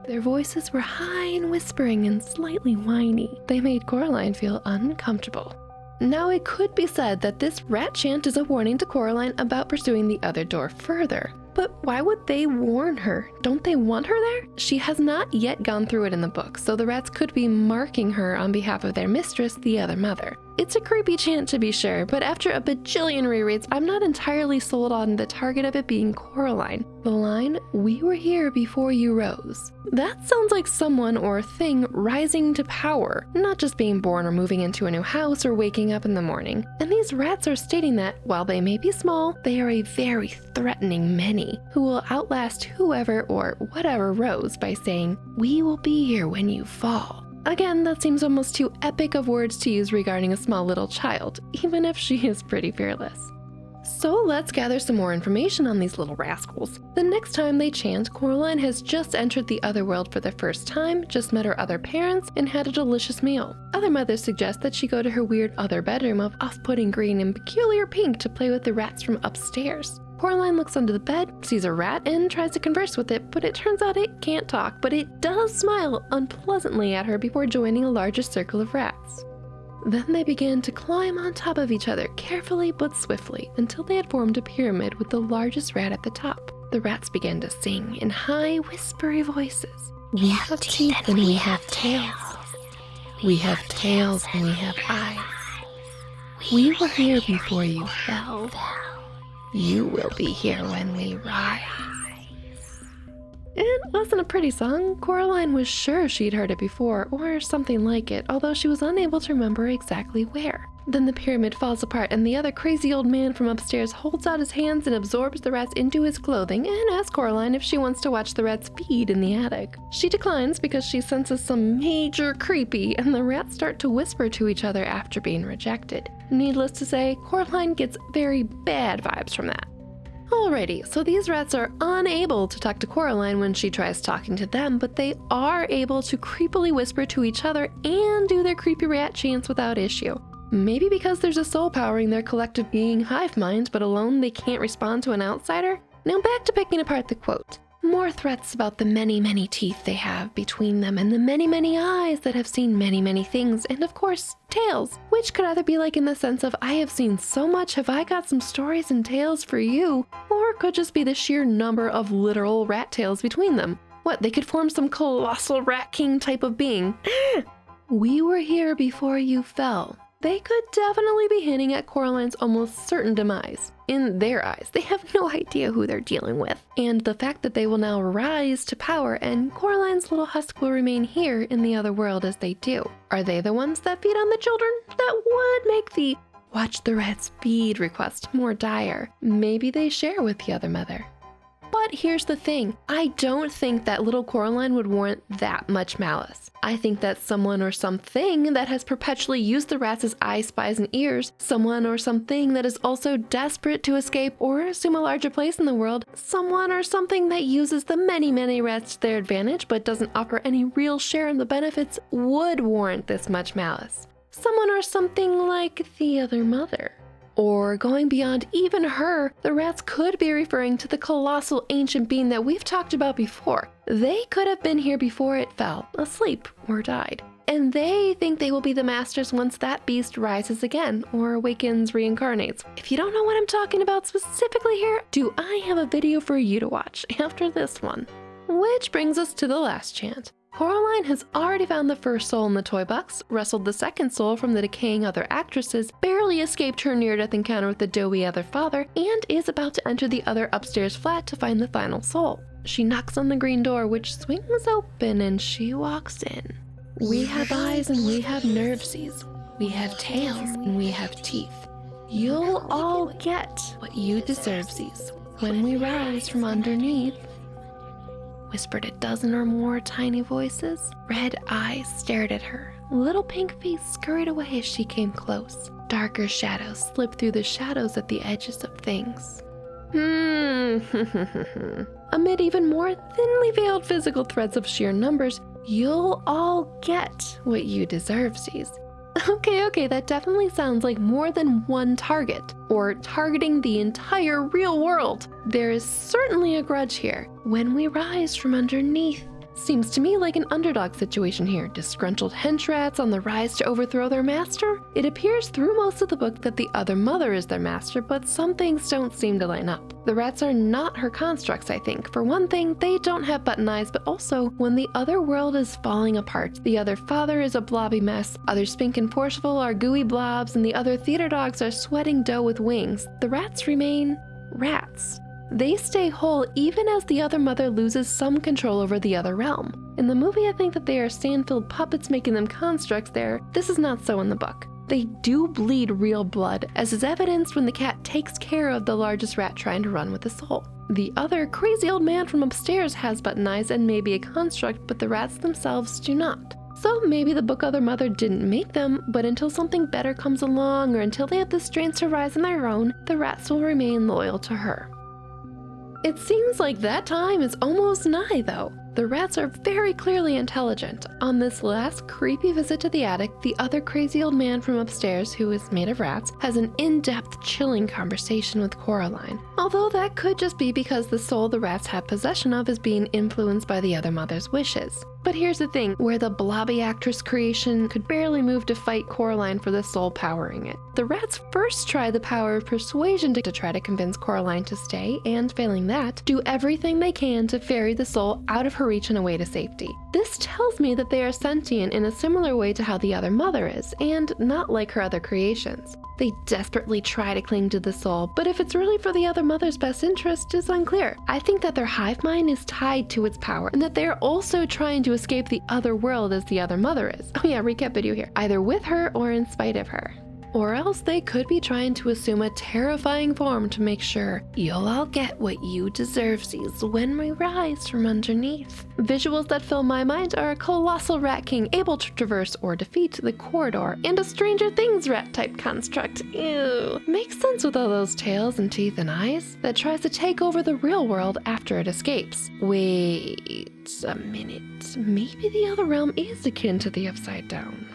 Their voices were high and whispering and slightly whiny. They made Coraline feel uncomfortable. Now it could be said that this rat chant is a warning to Coraline about pursuing the other door further. But why would they warn her? Don't they want her there? She has not yet gone through it in the book, so the rats could be marking her on behalf of their mistress, the other mother. It's a creepy chant to be sure, but after a bajillion rereads, I'm not entirely sold on the target of it being Coraline. The line, "We were here before you rose." That sounds like someone or thing rising to power, not just being born or moving into a new house or waking up in the morning. And these rats are stating that, while they may be small, they are a very threatening many, who will outlast whoever or whatever rose by saying, "We will be here when you fall." Again, that seems almost too epic of words to use regarding a small little child, even if she is pretty fearless. So let's gather some more information on these little rascals. The next time they chant, Coraline has just entered the other world for the first time, just met her other parents, and had a delicious meal. Other mothers suggest that she go to her weird other bedroom of off-putting green and peculiar pink to play with the rats from upstairs. Coraline looks under the bed, sees a rat, and tries to converse with it, but it turns out it can't talk, but it does smile unpleasantly at her before joining a larger circle of rats. Then they began to climb on top of each other, carefully but swiftly, until they had formed a pyramid with the largest rat at the top. The rats began to sing in high, whispery voices. We have teeth and we have tails. We have tails and we have eyes. We were here before you fell. You will be here when we rise. It wasn't a pretty song. Coraline was sure she'd heard it before, or something like it, although she was unable to remember exactly where. Then the pyramid falls apart and the other crazy old man from upstairs holds out his hands and absorbs the rats into his clothing and asks Coraline if she wants to watch the rats feed in the attic. She declines because she senses some major creepy, and the rats start to whisper to each other after being rejected. Needless to say, Coraline gets very bad vibes from that. Alrighty, so these rats are unable to talk to Coraline when she tries talking to them, but they are able to creepily whisper to each other and do their creepy rat chants without issue. Maybe because there's a soul powering their collective being hive mind, but alone they can't respond to an outsider? Now back to picking apart the quote. More threats about the many, many teeth they have between them and the many, many eyes that have seen many, many things, and of course, tails, which could either be like in the sense of I have seen so much, have I got some stories and tales for you, or it could just be the sheer number of literal rat tails between them. What, they could form some colossal rat king type of being. We were here before you fell. They could definitely be hinting at Coraline's almost certain demise. In their eyes, they have no idea who they're dealing with. And the fact that they will now rise to power and Coraline's little husk will remain here in the other world as they do. Are they the ones that feed on the children? That would make the watch the rats feed request more dire. Maybe they share with the other mother. But here's the thing, I don't think that little Coraline would warrant that much malice. I think that someone or something that has perpetually used the rats as eyes, spies, and ears, someone or something that is also desperate to escape or assume a larger place in the world, someone or something that uses the many, many rats to their advantage but doesn't offer any real share in the benefits would warrant this much malice. Someone or something like the other mother. Or going beyond even her, the rats could be referring to the colossal ancient being that we've talked about before. They could have been here before it fell, asleep, or died. And they think they will be the masters once that beast rises again, or awakens, reincarnates. If you don't know what I'm talking about specifically here, do I have a video for you to watch after this one? Which brings us to the last chant. Coraline has already found the first soul in the toy box, wrestled the second soul from the decaying other actresses, barely escaped her near-death encounter with the doughy other father, and is about to enter the other upstairs flat to find the final soul. She knocks on the green door, which swings open, and she walks in. We have eyes and we have nervesies. We have tails and we have teeth. You'll all get what you deservesies when we rise from underneath. Whispered a dozen or more tiny voices. Red eyes stared at her. Little pink face scurried away as she came close. Darker shadows slipped through the shadows at the edges of things. amid even more thinly veiled physical threats of sheer numbers, you'll all get what you deserve, sees. Okay, that definitely sounds like more than one target, or targeting the entire real world. There is certainly a grudge here. When we rise from underneath. Seems to me like an underdog situation here. Disgruntled hench rats on the rise to overthrow their master? It appears through most of the book that the other mother is their master, but some things don't seem to line up. The rats are not her constructs, I think. For one thing, they don't have button eyes, but also, when the other world is falling apart, the other father is a blobby mess, other Spink and Forceful are gooey blobs, and the other theater dogs are sweating dough with wings, the rats remain rats. They stay whole even as the other mother loses some control over the other realm. In the movie, I think that they are sand-filled puppets making them constructs there. This is not so in the book. They do bleed real blood, as is evidenced when the cat takes care of the largest rat trying to run with the soul. The other crazy old man from upstairs has button eyes and may be a construct, but the rats themselves do not. So maybe the book other mother didn't make them, but until something better comes along or until they have the strength to rise on their own, the rats will remain loyal to her. It seems like that time is almost nigh, though. The rats are very clearly intelligent. On this last creepy visit to the attic, the other crazy old man from upstairs, who is made of rats, has an in-depth, chilling conversation with Coraline. Although that could just be because the soul the rats have possession of is being influenced by the other mother's wishes. But here's the thing, where the blobby actress creation could barely move to fight Coraline for the soul powering it. The rats first try the power of persuasion to try to convince Coraline to stay, and failing that, do everything they can to ferry the soul out of her reach and away to safety. This tells me that they are sentient in a similar way to how the other mother is, and not like her other creations. They desperately try to cling to the soul, but if it's really for the other mother's best interest is unclear. I think that their hive mind is tied to its power, and that they are also trying to escape the other world as the other mother is. Oh yeah, recap video here. Either with her or in spite of her. Or else they could be trying to assume a terrifying form to make sure you'll all get what you deserve, sees, when we rise from underneath. Visuals that fill my mind are a colossal rat king able to traverse or defeat the corridor, and a Stranger Things rat type construct. Ew. Makes sense with all those tails and teeth and eyes that tries to take over the real world after it escapes. Wait a minute. Maybe the other realm is akin to the Upside Down.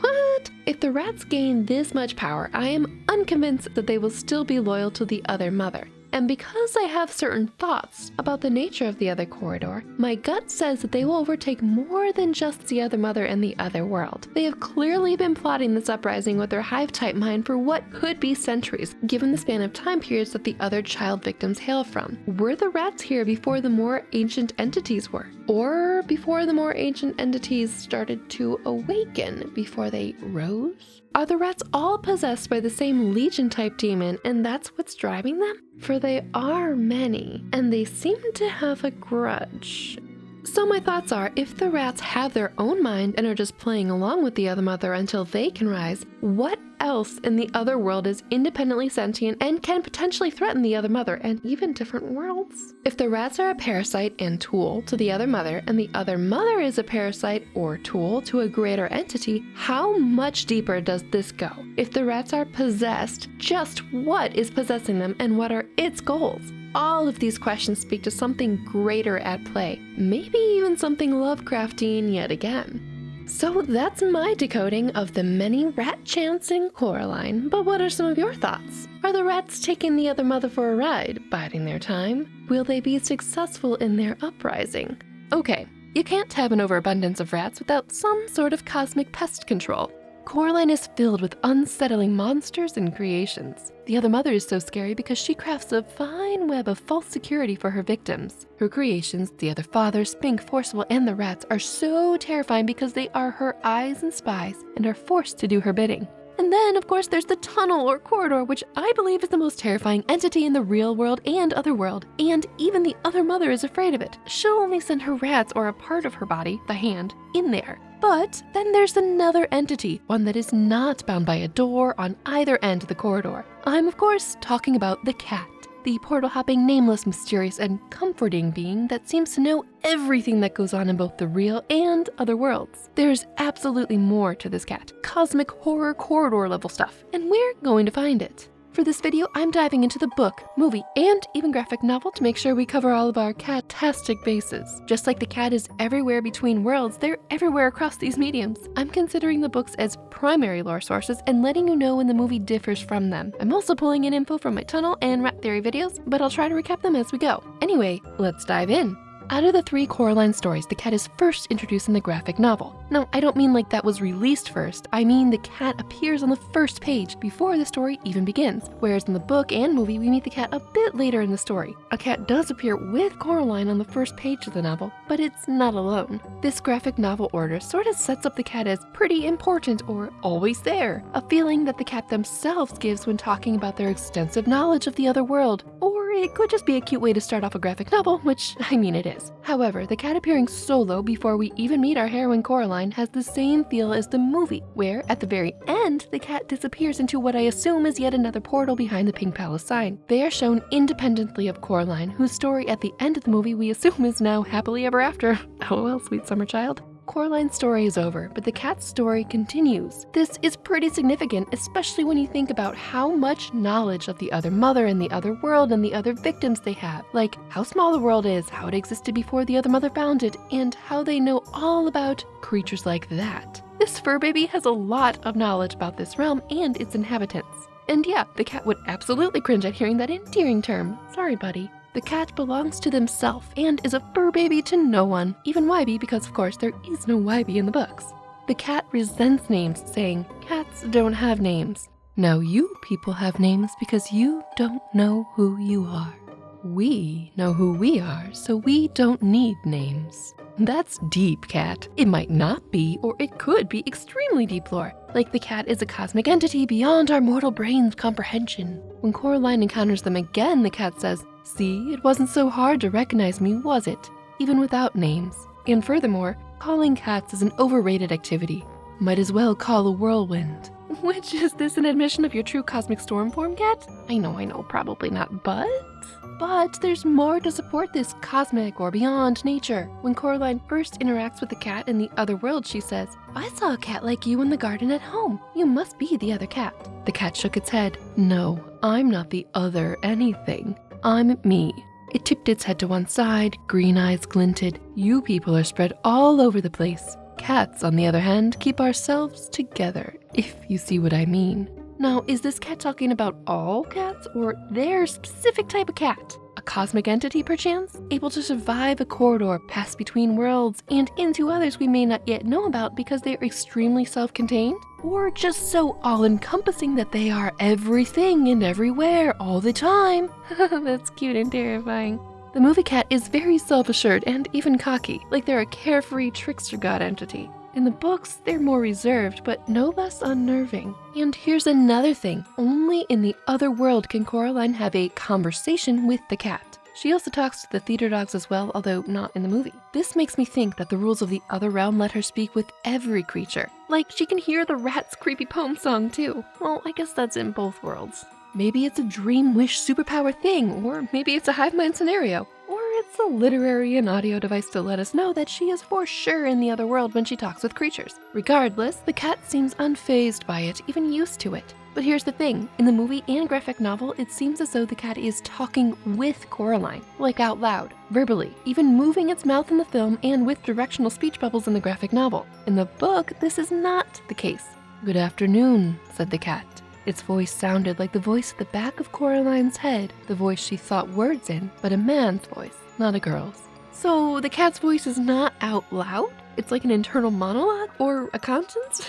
What? If the rats gain this much power, I am unconvinced that they will still be loyal to the other mother. And because I have certain thoughts about the nature of the other corridor, my gut says that they will overtake more than just the other mother and the other world. They have clearly been plotting this uprising with their hive-type mind for what could be centuries, given the span of time periods that the other child victims hail from. Were the rats here before the more ancient entities were? Or before the more ancient entities started to awaken, before they rose? Are the rats all possessed by the same Legion-type demon, and that's what's driving them? For they are many, and they seem to have a grudge. So my thoughts are, if the rats have their own mind and are just playing along with the other mother until they can rise, what else in the other world is independently sentient and can potentially threaten the other mother and even different worlds? If the rats are a parasite and tool to the other mother, and the other mother is a parasite or tool to a greater entity, how much deeper does this go? If the rats are possessed, just what is possessing them and what are its goals? All of these questions speak to something greater at play, maybe even something Lovecraftian yet again. So that's my decoding of the many rat chants in Coraline, but what are some of your thoughts? Are the rats taking the other mother for a ride, biding their time? Will they be successful in their uprising? Okay, you can't have an overabundance of rats without some sort of cosmic pest control. Coraline is filled with unsettling monsters and creations. The other mother is so scary because she crafts a fine web of false security for her victims. Her creations, the other father, Spink, Forceful, and the rats, are so terrifying because they are her eyes and spies and are forced to do her bidding. And then, of course, there's the tunnel or corridor, which I believe is the most terrifying entity in the real world and other world, and even the other mother is afraid of it. She'll only send her rats or a part of her body, the hand, in there. But then there's another entity, one that is not bound by a door on either end of the corridor. I'm, of course, talking about the cat, the portal-hopping, nameless, mysterious, and comforting being that seems to know everything that goes on in both the real and other worlds. There's absolutely more to this cat, cosmic horror corridor level stuff, and we're going to find it. For this video, I'm diving into the book, movie, and even graphic novel to make sure we cover all of our cat-tastic bases. Just like the cat is everywhere between worlds, they're everywhere across these mediums. I'm considering the books as primary lore sources and letting you know when the movie differs from them. I'm also pulling in info from my tunnel and rat theory videos, but I'll try to recap them as we go. Anyway, let's dive in. Out of the 3 Coraline stories, the cat is first introduced in the graphic novel. Now, I don't mean like that was released first. I mean the cat appears on the first page before the story even begins, whereas in the book and movie, we meet the cat a bit later in the story. A cat does appear with Coraline on the first page of the novel, but it's not alone. This graphic novel order sort of sets up the cat as pretty important or always there, a feeling that the cat themselves gives when talking about their extensive knowledge of the other world. Or it could just be a cute way to start off a graphic novel, which I mean it is. However, the cat appearing solo before we even meet our heroine Coraline has the same feel as the movie, where at the very end, the cat disappears into what I assume is yet another portal behind the Pink Palace sign. They are shown independently of Coraline, whose story at the end of the movie we assume is now happily ever after. LOL, sweet summer child. Coraline's story is over, but the cat's story continues. This is pretty significant, especially when you think about how much knowledge of the other mother and the other world and the other victims they have. Like how small the world is, how it existed before the other mother found it, and how they know all about creatures like that. This fur baby has a lot of knowledge about this realm and its inhabitants. And yeah, the cat would absolutely cringe at hearing that endearing term. Sorry, buddy. The cat belongs to themselves and is a fur baby to no one, even Wybie, because of course there is no Wybie in the books. The cat resents names, saying, "Cats don't have names." Now you people have names because you don't know who you are. We know who we are, so we don't need names. That's deep, cat. It might not be, or it could be extremely deep lore. Like the cat is a cosmic entity beyond our mortal brain's comprehension. When Coraline encounters them again, the cat says, "See, it wasn't so hard to recognize me, was it? Even without names." And furthermore, calling cats is an overrated activity. Might as well call a whirlwind. Which, is this an admission of your true cosmic storm form, cat? I know, probably not, but there's more to support this cosmic or beyond nature. When Coraline first interacts with the cat in the other world, she says, "I saw a cat like you in the garden at home. You must be the other cat." The cat shook its head. "No, I'm not the other anything. I'm me." It tipped its head to one side, green eyes glinted. "You people are spread all over the place. Cats, on the other hand, keep ourselves together, if you see what I mean." Now, is this cat talking about all cats or their specific type of cat? A cosmic entity, perchance? Able to survive a corridor, pass between worlds, and into others we may not yet know about because they are extremely self-contained? Or just so all-encompassing that they are everything and everywhere all the time? That's cute and terrifying. The movie cat is very self-assured and even cocky, like they're a carefree trickster god entity. In the books, they're more reserved, but no less unnerving. And here's another thing. Only in the other world can Coraline have a conversation with the cat. She also talks to the theater dogs as well, although not in the movie. This makes me think that the rules of the other realm let her speak with every creature. Like, she can hear the rat's creepy poem song too. Well, I guess that's in both worlds. Maybe it's a dream wish superpower thing, or maybe it's a hive mind scenario. Or it's a literary and audio device to let us know that she is for sure in the other world when she talks with creatures. Regardless, the cat seems unfazed by it, even used to it. But here's the thing, in the movie and graphic novel, it seems as though the cat is talking with Coraline, like out loud, verbally, even moving its mouth in the film and with directional speech bubbles in the graphic novel. In the book, this is not the case. "Good afternoon," said the cat. Its voice sounded like the voice at the back of Coraline's head, the voice she thought words in, but a man's voice, not a girl's. So the cat's voice is not out loud? It's like an internal monologue or a conscience?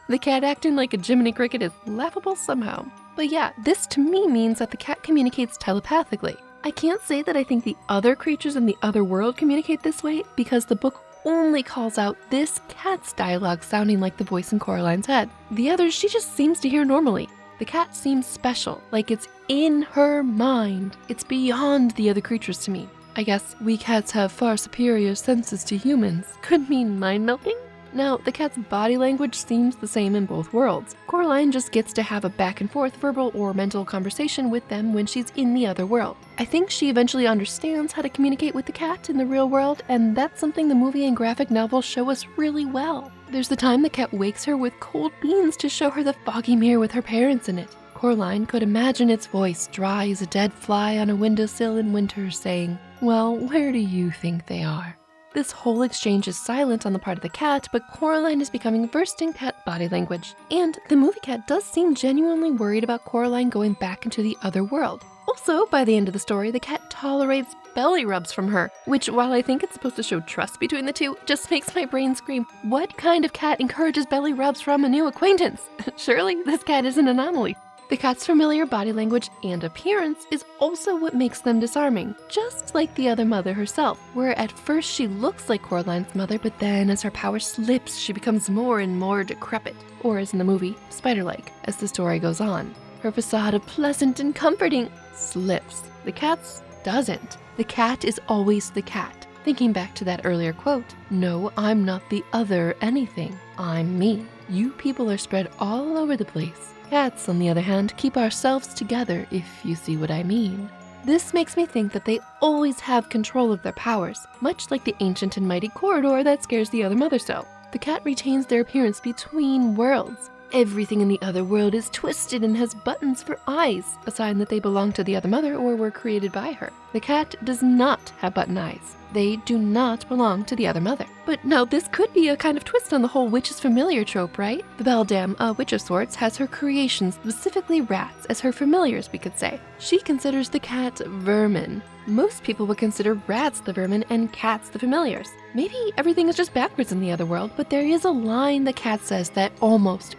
The cat acting like a Jiminy Cricket is laughable somehow. But yeah, this to me means that the cat communicates telepathically. I can't say that I think the other creatures in the other world communicate this way because the book only calls out this cat's dialogue sounding like the voice in Coraline's head. The others she just seems to hear normally. The cat seems special, like it's in her mind. It's beyond the other creatures to me. I guess we cats have far superior senses to humans. Could mean mind melting? Now, the cat's body language seems the same in both worlds. Coraline just gets to have a back and forth verbal or mental conversation with them when she's in the other world. I think she eventually understands how to communicate with the cat in the real world, and that's something the movie and graphic novel show us really well. There's the time the cat wakes her with cold beans to show her the foggy mirror with her parents in it. Coraline could imagine its voice dry as a dead fly on a windowsill in winter saying, "Well, where do you think they are?" This whole exchange is silent on the part of the cat, but Coraline is becoming versed in cat body language. And the movie cat does seem genuinely worried about Coraline going back into the other world. Also, by the end of the story, the cat tolerates belly rubs from her, which, while I think it's supposed to show trust between the two, just makes my brain scream, what kind of cat encourages belly rubs from a new acquaintance? Surely this cat is an anomaly. The cat's familiar body language and appearance is also what makes them disarming, just like the other mother herself, where at first she looks like Coraline's mother, but then as her power slips, she becomes more and more decrepit, or as in the movie, spider-like, as the story goes on. Her facade of pleasant and comforting slips. The cat's doesn't. The cat is always the cat. Thinking back to that earlier quote, "No, I'm not the other anything. I'm me. You people are spread all over the place. Cats, on the other hand, keep ourselves together, if you see what I mean." This makes me think that they always have control of their powers, much like the ancient and mighty corridor that scares the other mother so. The cat retains their appearance between worlds. Everything in the other world is twisted and has buttons for eyes, a sign that they belong to the other mother or were created by her. The cat does not have button eyes. They do not belong to the other mother. But now this could be a kind of twist on the whole witch's familiar trope, right? The beldam, a witch of sorts, has her creations, specifically rats, as her familiars, we could say. She considers the cat vermin. Most people would consider rats the vermin and cats the familiars. Maybe everything is just backwards in the other world, but there is a line the cat says that almost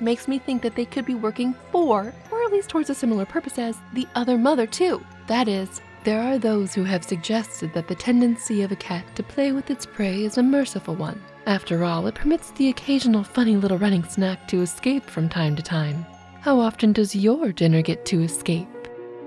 makes me think that they could be working for, or at least towards a similar purpose as, the other mother too. That is, there are those who have suggested that the tendency of a cat to play with its prey is a merciful one. After all, it permits the occasional funny little running snack to escape from time to time. How often does your dinner get to escape?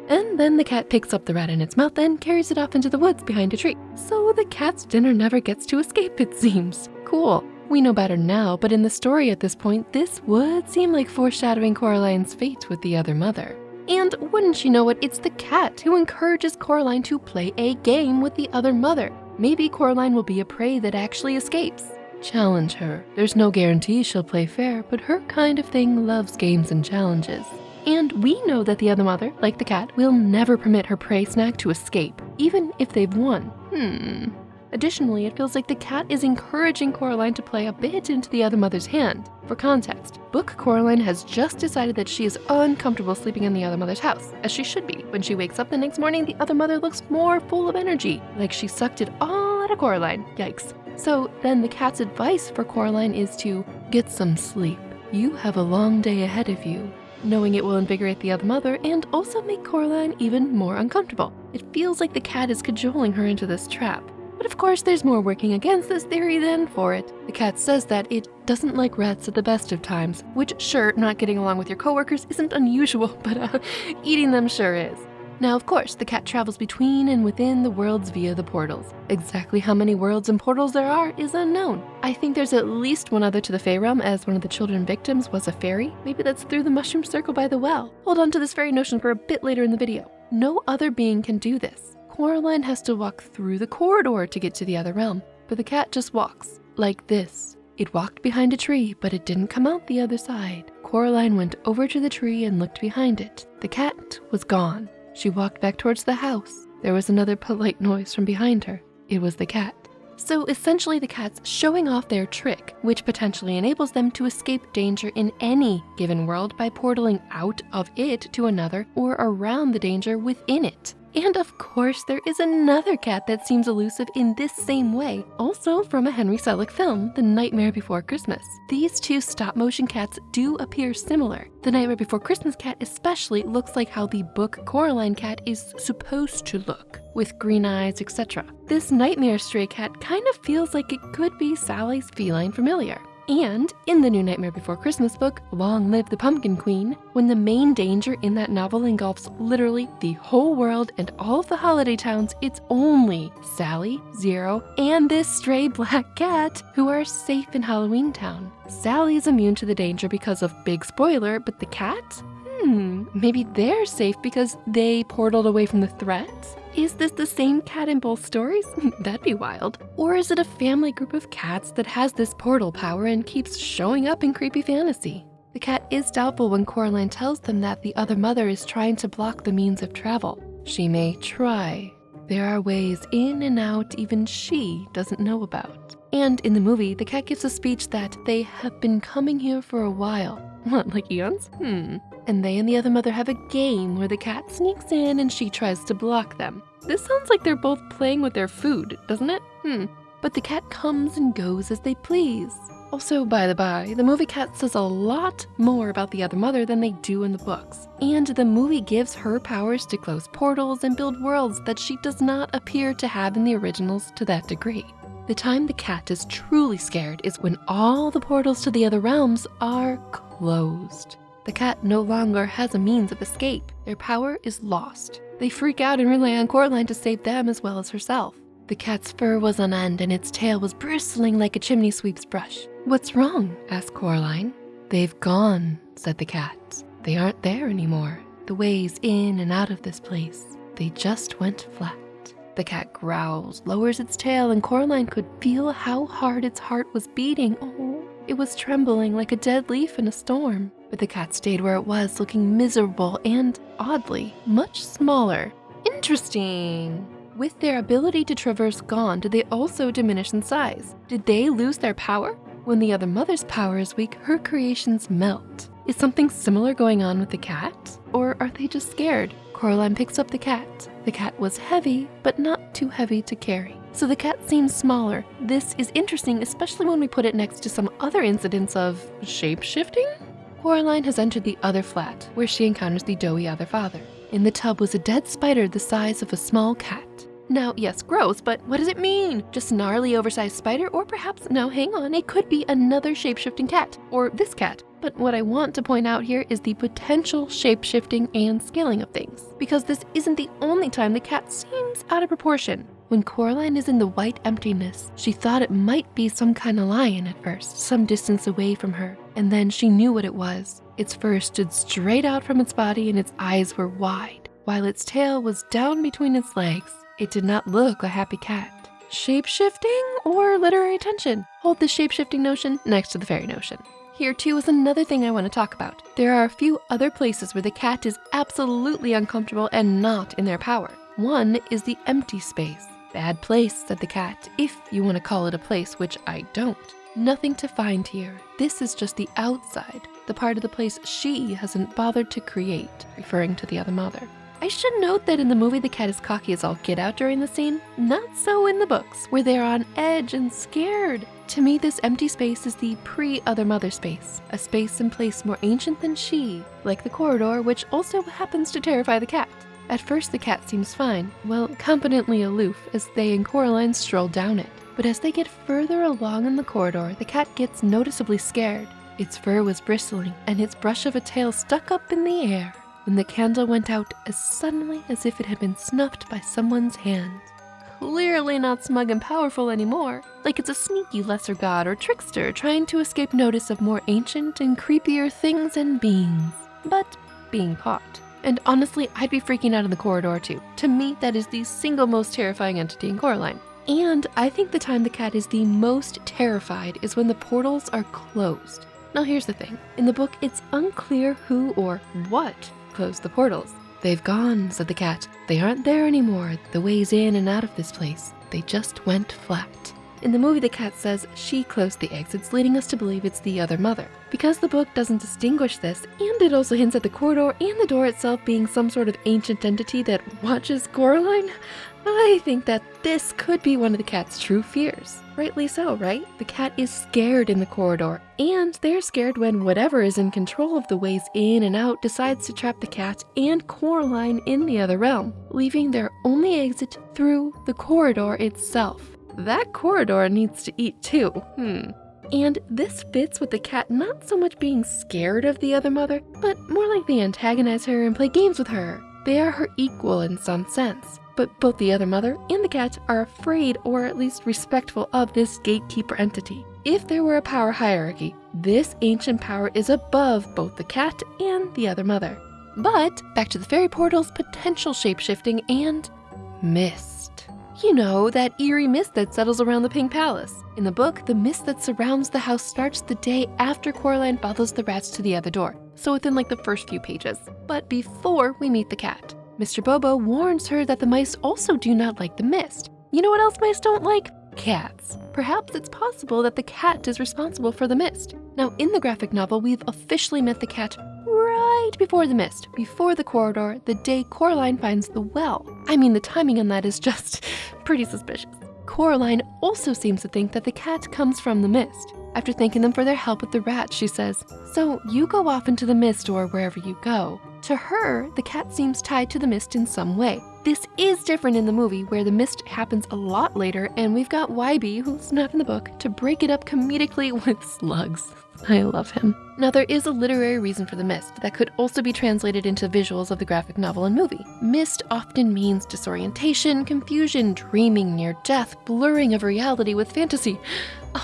And then the cat picks up the rat in its mouth and carries it off into the woods behind a tree. So the cat's dinner never gets to escape, it seems. Cool. We know better now, but in the story at this point, this would seem like foreshadowing Coraline's fate with the other mother. And wouldn't you know it, it's the cat who encourages Coraline to play a game with the other mother. Maybe Coraline will be a prey that actually escapes. Challenge her. There's no guarantee she'll play fair, but her kind of thing loves games and challenges. And we know that the other mother, like the cat, will never permit her prey snack to escape, even if they've won. Additionally, it feels like the cat is encouraging Coraline to play a bit into the other mother's hand. For context, Book Coraline has just decided that she is uncomfortable sleeping in the other mother's house, as she should be. When she wakes up the next morning, the other mother looks more full of energy, like she sucked it all out of Coraline. Yikes. So then the cat's advice for Coraline is to get some sleep. You have a long day ahead of you, knowing it will invigorate the other mother and also make Coraline even more uncomfortable. It feels like the cat is cajoling her into this trap. But of course, there's more working against this theory than for it. The cat says that it doesn't like rats at the best of times, which sure, not getting along with your coworkers isn't unusual, but eating them sure is. Now, of course, the cat travels between and within the worlds via the portals. Exactly how many worlds and portals there are is unknown. I think there's at least one other to the Fey realm, as one of the children victims was a fairy. Maybe that's through the mushroom circle by the well. Hold on to this fairy notion for a bit later in the video. No other being can do this. Coraline has to walk through the corridor to get to the other realm, but the cat just walks, like this. It walked behind a tree, but it didn't come out the other side. Coraline went over to the tree and looked behind it. The cat was gone. She walked back towards the house. There was another polite noise from behind her. It was the cat. So essentially the cat's showing off their trick, which potentially enables them to escape danger in any given world by portaling out of it to another or around the danger within it. And of course, there is another cat that seems elusive in this same way, also from a Henry Selick film, The Nightmare Before Christmas. These two stop-motion cats do appear similar. The Nightmare Before Christmas cat especially looks like how the book Coraline cat is supposed to look, with green eyes, etc. This nightmare stray cat kind of feels like it could be Sally's feline familiar. And in the new Nightmare Before Christmas book, Long Live the Pumpkin Queen, when the main danger in that novel engulfs literally the whole world and all of the holiday towns, it's only Sally, Zero, and this stray black cat who are safe in Halloween Town. Sally is immune to the danger because of big spoiler, but the cat? Maybe they're safe because they portaled away from the threat? Is this the same cat in both stories? That'd be wild. Or is it a family group of cats that has this portal power and keeps showing up in creepy fantasy? The cat is doubtful when Coraline tells them that the other mother is trying to block the means of travel. She may try. There are ways in and out even she doesn't know about. And in the movie, the cat gives a speech that they have been coming here for a while. What, like eons? And they and the other mother have a game where the cat sneaks in and she tries to block them. This sounds like they're both playing with their food, doesn't it? But the cat comes and goes as they please. Also, by the by, the movie cat says a lot more about the other mother than they do in the books. And the movie gives her powers to close portals and build worlds that she does not appear to have in the originals to that degree. The time the cat is truly scared is when all the portals to the other realms are closed. The cat no longer has a means of escape. Their power is lost. They freak out and rely on Coraline to save them as well as herself. The cat's fur was on end and its tail was bristling like a chimney sweep's brush. "What's wrong?" asked Coraline. "They've gone," said the cat. "They aren't there anymore. The ways in and out of this place, they just went flat." The cat growls, lowers its tail, and Coraline could feel how hard its heart was beating. Oh, it was trembling like a dead leaf in a storm. But the cat stayed where it was, looking miserable and, oddly, much smaller. Interesting. With their ability to traverse gone, did they also diminish in size? Did they lose their power? When the other mother's power is weak, her creations melt. Is something similar going on with the cat? Or are they just scared? Coraline picks up the cat. The cat was heavy, but not too heavy to carry. So the cat seems smaller. This is interesting, especially when we put it next to some other incidents of shape-shifting? Coraline has entered the other flat, where she encounters the doughy other father. In the tub was a dead spider the size of a small cat. Now, yes, gross, but what does it mean? Just a gnarly, oversized spider? Or perhaps, no, hang on, it could be another shape-shifting cat. Or this cat. But what I want to point out here is the potential shape-shifting and scaling of things. Because this isn't the only time the cat seems out of proportion. When Coraline is in the white emptiness, she thought it might be some kind of lion at first, some distance away from her. And then she knew what it was. Its fur stood straight out from its body and its eyes were wide, while its tail was down between its legs. It did not look a happy cat. Shape-shifting or literary tension? Hold the shape-shifting notion next to the fairy notion. Here too is another thing I want to talk about. There are a few other places where the cat is absolutely uncomfortable and not in their power. One is the empty space. Bad place, said the cat, if you want to call it a place, which I don't. Nothing to find here. This is just the outside, the part of the place she hasn't bothered to create, referring to the other mother. I should note that in the movie the cat is cocky as all get out during the scene. Not so in the books, where they're on edge and scared. To me, this empty space is the pre-other mother space, a space and place more ancient than she, like the corridor, which also happens to terrify the cat. At first the cat seems fine, well, confidently aloof as they and Coraline stroll down it. But as they get further along in the corridor, the cat gets noticeably scared. Its fur was bristling, and its brush of a tail stuck up in the air when the candle went out as suddenly as if it had been snuffed by someone's hand. Clearly not smug and powerful anymore, like it's a sneaky lesser god or trickster trying to escape notice of more ancient and creepier things and beings, but being caught. And honestly, I'd be freaking out in the corridor too. To me, that is the single most terrifying entity in Coraline. And I think the time the cat is the most terrified is when the portals are closed. Now here's the thing. In the book, it's unclear who or what closed the portals. They've gone, said the cat. They aren't there anymore. The ways in and out of this place, they just went flat. In the movie, the cat says she closed the exits, leading us to believe it's the other mother. Because the book doesn't distinguish this, and it also hints at the corridor and the door itself being some sort of ancient entity that watches Coraline, I think that this could be one of the cat's true fears. Rightly so, right? The cat is scared in the corridor, and they're scared when whatever is in control of the ways in and out decides to trap the cat and Coraline in the other realm, leaving their only exit through the corridor itself. That corridor needs to eat too. And this fits with the cat not so much being scared of the other mother, but more like they antagonize her and play games with her. They are her equal in some sense. But both the other mother and the cat are afraid or at least respectful of this gatekeeper entity. If there were a power hierarchy, this ancient power is above both the cat and the other mother. But back to the fairy portal's potential shapeshifting and Myst. You know, that eerie mist that settles around the Pink Palace. In the book, the mist that surrounds the house starts the day after Coraline follows the rats to the other door, so within like the first few pages, but before we meet the cat. Mr. Bobo warns her that the mice also do not like the mist. You know what else mice don't like? Cats. Perhaps it's possible that the cat is responsible for the mist. Now, in the graphic novel, we've officially met the cat right before the mist, before the corridor, the day Coraline finds the well. I mean, the timing on that is just pretty suspicious. Coraline also seems to think that the cat comes from the mist. After thanking them for their help with the rat, she says, "So you go off into the mist or wherever you go." To her, the cat seems tied to the mist in some way. This is different in the movie, where the mist happens a lot later, and we've got Wybie, who's not in the book, to break it up comedically with slugs. I love him. Now, there is a literary reason for the mist that could also be translated into visuals of the graphic novel and movie. Mist often means disorientation, confusion, dreaming near death, blurring of reality with fantasy,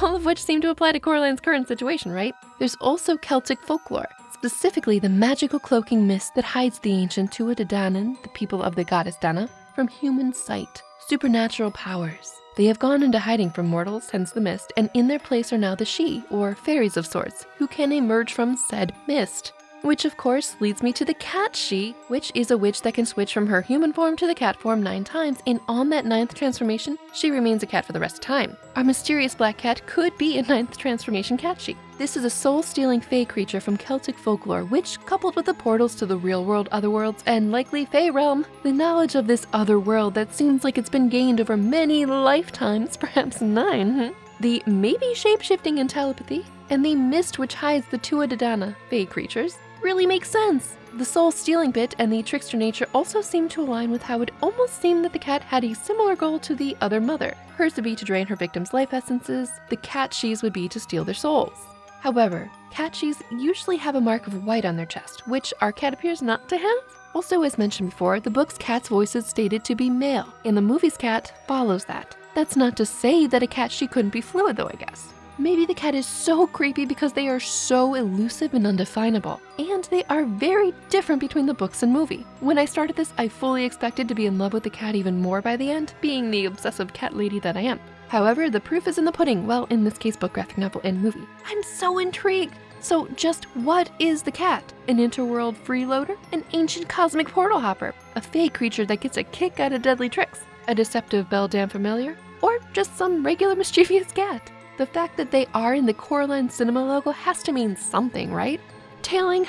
all of which seem to apply to Coraline's current situation, right? There's also Celtic folklore, specifically the magical cloaking mist that hides the ancient Tuatha De Danann, the people of the goddess Dana, from human sight. Supernatural powers. They have gone into hiding from mortals, hence the mist, and in their place are now the Sidhe, or fairies of sorts, who can emerge from said mist. Which of course leads me to the cat Sidhe, which is a witch that can switch from her human form to the cat form 9 times, and on that 9th transformation, she remains a cat for the rest of time. Our mysterious black cat could be a 9th transformation cat Sidhe. This is a soul-stealing fae creature from Celtic folklore, which, coupled with the portals to the real-world otherworlds and likely fae realm, the knowledge of this other world that seems like it's been gained over many lifetimes, perhaps 9, the maybe shape-shifting and telepathy, and the mist which hides the Tuatha De Danann fae creatures, really makes sense. The soul-stealing bit and the trickster nature also seem to align with how it almost seemed that the cat had a similar goal to the other mother. Hers would be to drain her victims' life essences, the cat Sidhe's would be to steal their souls. However, cat Sidhes usually have a mark of white on their chest, which our cat appears not to have. Also, as mentioned before, the book's cat's voice is stated to be male, and the movie's cat follows that. That's not to say that a cat Sidhe couldn't be fluid though, I guess. Maybe the cat is so creepy because they are so elusive and undefinable, and they are very different between the books and movie. When I started this, I fully expected to be in love with the cat even more by the end, being the obsessive cat lady that I am. However, the proof is in the pudding, well, in this case, book, graphic novel, and movie. I'm so intrigued! So just what is the cat? An interworld freeloader? An ancient cosmic portal hopper? A fae creature that gets a kick out of deadly tricks? A deceptive beldam familiar? Or just some regular mischievous cat? The fact that they are in the Coraline cinema logo has to mean something, right? Tailing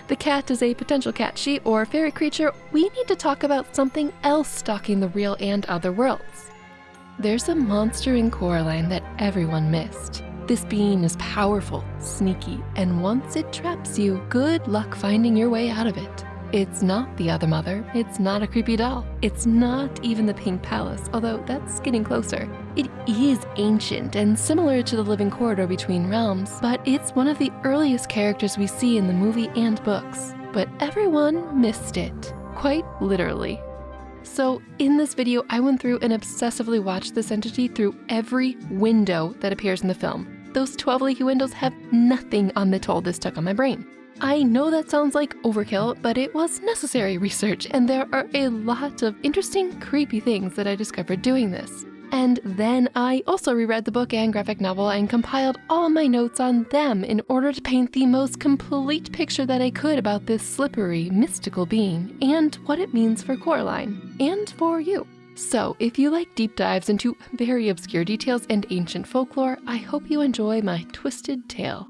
the cat as a potential cat Sidhe or fairy creature, we need to talk about something else stalking the real and other worlds. There's a monster in Coraline that everyone missed. This being is powerful, sneaky, and once it traps you, good luck finding your way out of it. It's not the other mother, it's not a creepy doll, it's not even the Pink Palace, although that's getting closer. It is ancient and similar to the living corridor between realms, but it's one of the earliest characters we see in the movie and books. But everyone missed it, quite literally. So in this video, I went through and obsessively watched this entity through every window that appears in the film. Those 12 leaky windows have nothing on the toll this took on my brain. I know that sounds like overkill, but it was necessary research, and there are a lot of interesting, creepy things that I discovered doing this. And then I also reread the book and graphic novel and compiled all my notes on them in order to paint the most complete picture that I could about this slippery, mystical being and what it means for Coraline and for you. So if you like deep dives into very obscure details and ancient folklore, I hope you enjoy my twisted tale.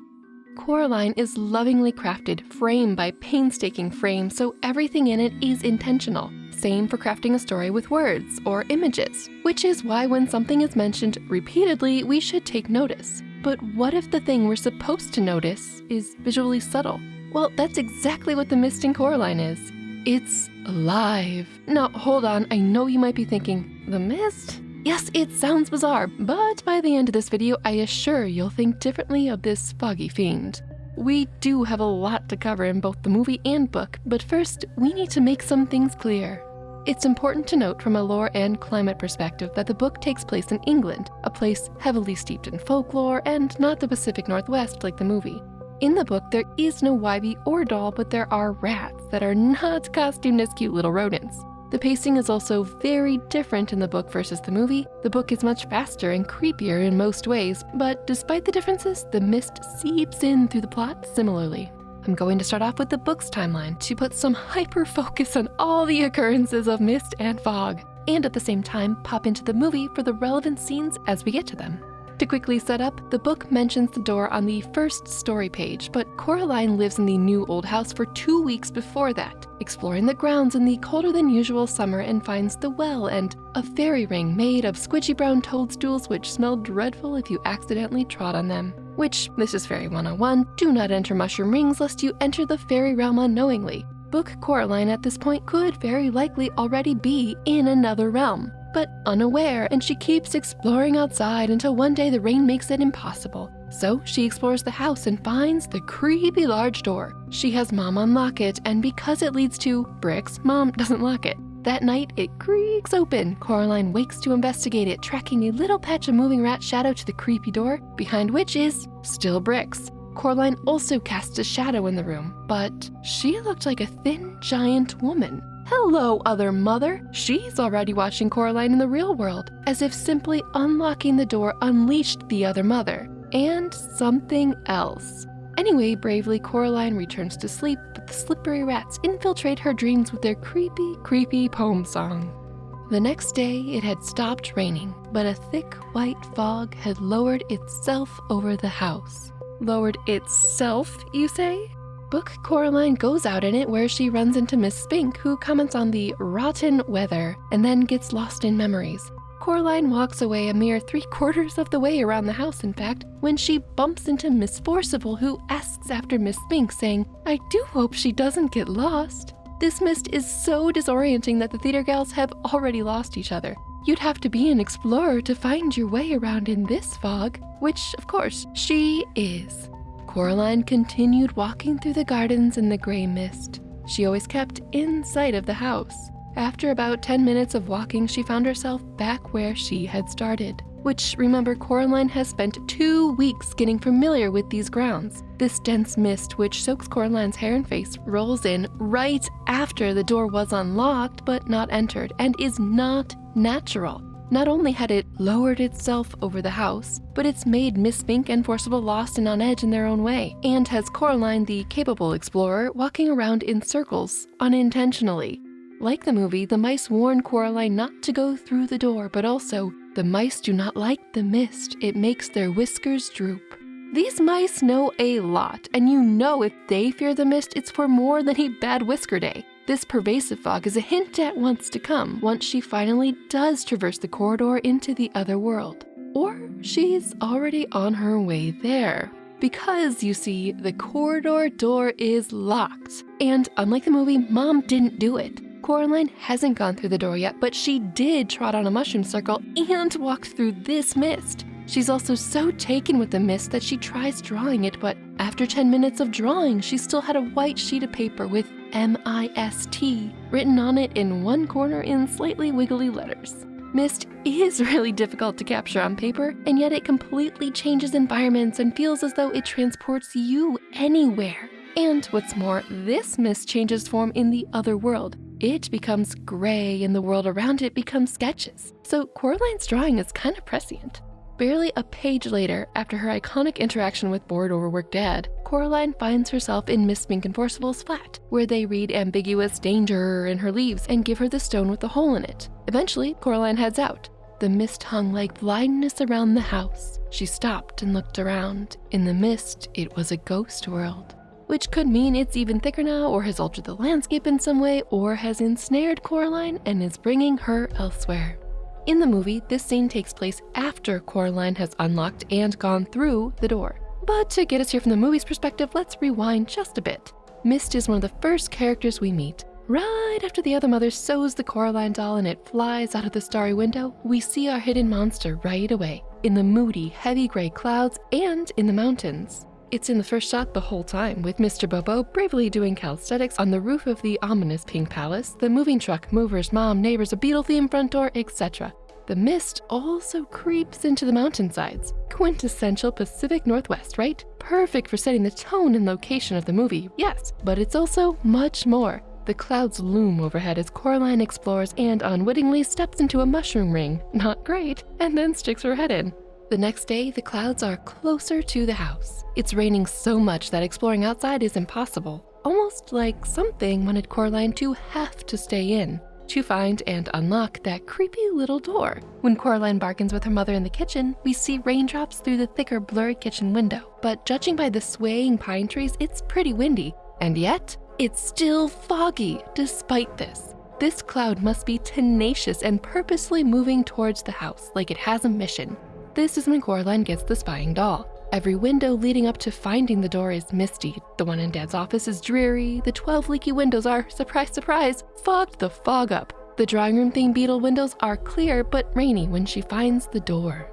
Coraline is lovingly crafted frame by painstaking frame, so everything in it is intentional. Same for crafting a story with words or images, which is why when something is mentioned repeatedly, we should take notice. But what if the thing we're supposed to notice is visually subtle? Well, that's exactly what the mist in Coraline is. It's alive. Now, hold on, I know you might be thinking, the mist? Yes, it sounds bizarre, but by the end of this video, I assure you'll think differently of this foggy fiend. We do have a lot to cover in both the movie and book, but first, we need to make some things clear. It's important to note from a lore and climate perspective that the book takes place in England, a place heavily steeped in folklore and not the Pacific Northwest like the movie. In the book, there is no Wybie or doll, but there are rats that are not costumed as cute little rodents. The pacing is also very different in the book versus the movie. The book is much faster and creepier in most ways, but despite the differences, the mist seeps in through the plot similarly. I'm going to start off with the book's timeline to put some hyper-focus on all the occurrences of mist and fog, and at the same time pop into the movie for the relevant scenes as we get to them. To quickly set up, the book mentions the door on the first story page, but Coraline lives in the new old house for 2 weeks before that, exploring the grounds in the colder than usual summer, and finds the well and a fairy ring made of squidgy brown toadstools which smell dreadful if you accidentally trod on them. Which, this is Fairy 101, do not enter mushroom rings lest you enter the fairy realm unknowingly. Book Coraline at this point could very likely already be in another realm, but unaware, and she keeps exploring outside until one day the rain makes it impossible. So she explores the house and finds the creepy large door. She has Mom unlock it, and because it leads to bricks, Mom doesn't lock it. That night, it creaks open. Coraline wakes to investigate it, tracking a little patch of moving rat shadow to the creepy door, behind which is still bricks. Coraline also casts a shadow in the room, but she looked like a thin, giant woman. Hello, other mother! She's already watching Coraline in the real world, as if simply unlocking the door unleashed the other mother. And something else. Anyway, bravely, Coraline returns to sleep, but the slippery rats infiltrate her dreams with their creepy, creepy poem song. The next day, it had stopped raining, but a thick white fog had lowered itself over the house. Lowered itself, you say? Book Coraline goes out in it, where she runs into Miss Spink, who comments on the rotten weather and then gets lost in memories. Coraline walks away a mere 3/4 of the way around the house, in fact, when she bumps into Miss Forcible, who asks after Miss Spink, saying, "I do hope she doesn't get lost." This mist is so disorienting that the theater gals have already lost each other. You'd have to be an explorer to find your way around in this fog, which, of course, she is. Coraline continued walking through the gardens in the gray mist. She always kept in sight of the house. After about 10 minutes of walking, she found herself back where she had started. Which, remember, Coraline has spent 2 weeks getting familiar with these grounds. This dense mist, which soaks Coraline's hair and face, rolls in right after the door was unlocked but not entered, and is not natural. Not only had it lowered itself over the house, but it's made Miss Spink and Forcible lost and on edge in their own way, and has Coraline, the capable explorer, walking around in circles, unintentionally. Like the movie, the mice warn Coraline not to go through the door, but also, the mice do not like the mist. It makes their whiskers droop. These mice know a lot, and you know if they fear the mist, it's for more than a bad whisker day. This pervasive fog is a hint at what's to come once she finally does traverse the corridor into the other world. Or she's already on her way there. Because, you see, the corridor door is locked. And unlike the movie, Mom didn't do it. Coraline hasn't gone through the door yet, but she did trot on a mushroom circle and walk through this mist. She's also so taken with the mist that she tries drawing it, but after 10 minutes of drawing, she still had a white sheet of paper with M-I-S-T written on it in one corner in slightly wiggly letters. Mist is really difficult to capture on paper, and yet it completely changes environments and feels as though it transports you anywhere. And what's more, this mist changes form in the other world. It becomes gray and the world around it becomes sketches. So Coraline's drawing is kind of prescient. Barely a page later, after her iconic interaction with bored, overworked Dad, Coraline finds herself in Miss Spink and Forcible's flat, where they read ambiguous danger in her leaves and give her the stone with the hole in it. Eventually, Coraline heads out. The mist hung like blindness around the house. She stopped and looked around. In the mist, it was a ghost world. Which could mean it's even thicker now, or has altered the landscape in some way, or has ensnared Coraline and is bringing her elsewhere. In the movie, this scene takes place after Coraline has unlocked and gone through the door. But to get us here from the movie's perspective, let's rewind just a bit. Myst is one of the first characters we meet. Right after the other mother sews the Coraline doll and it flies out of the starry window, we see our hidden monster right away, in the moody, heavy gray clouds and in the mountains. It's in the first shot the whole time, with Mr. Bobo bravely doing calisthenics on the roof of the ominous Pink Palace, the moving truck, movers, mom, neighbors, a beetle-themed front door, etc. The mist also creeps into the mountainsides. Quintessential Pacific Northwest, right? Perfect for setting the tone and location of the movie, yes, but it's also much more. The clouds loom overhead as Coraline explores and unwittingly steps into a mushroom ring, not great, and then sticks her head in. The next day, the clouds are closer to the house. It's raining so much that exploring outside is impossible, almost like something wanted Coraline to have to stay in, to find and unlock that creepy little door. When Coraline bargains with her mother in the kitchen, we see raindrops through the thicker, blurred kitchen window. But judging by the swaying pine trees, it's pretty windy. And yet, it's still foggy despite this. This cloud must be tenacious and purposely moving towards the house like it has a mission. This is when Coraline gets the spying doll. Every window leading up to finding the door is misty. The one in Dad's office is dreary. The 12 leaky windows are, surprise, surprise, fogged the fog up. The drawing room themed beetle windows are clear but rainy when she finds the door.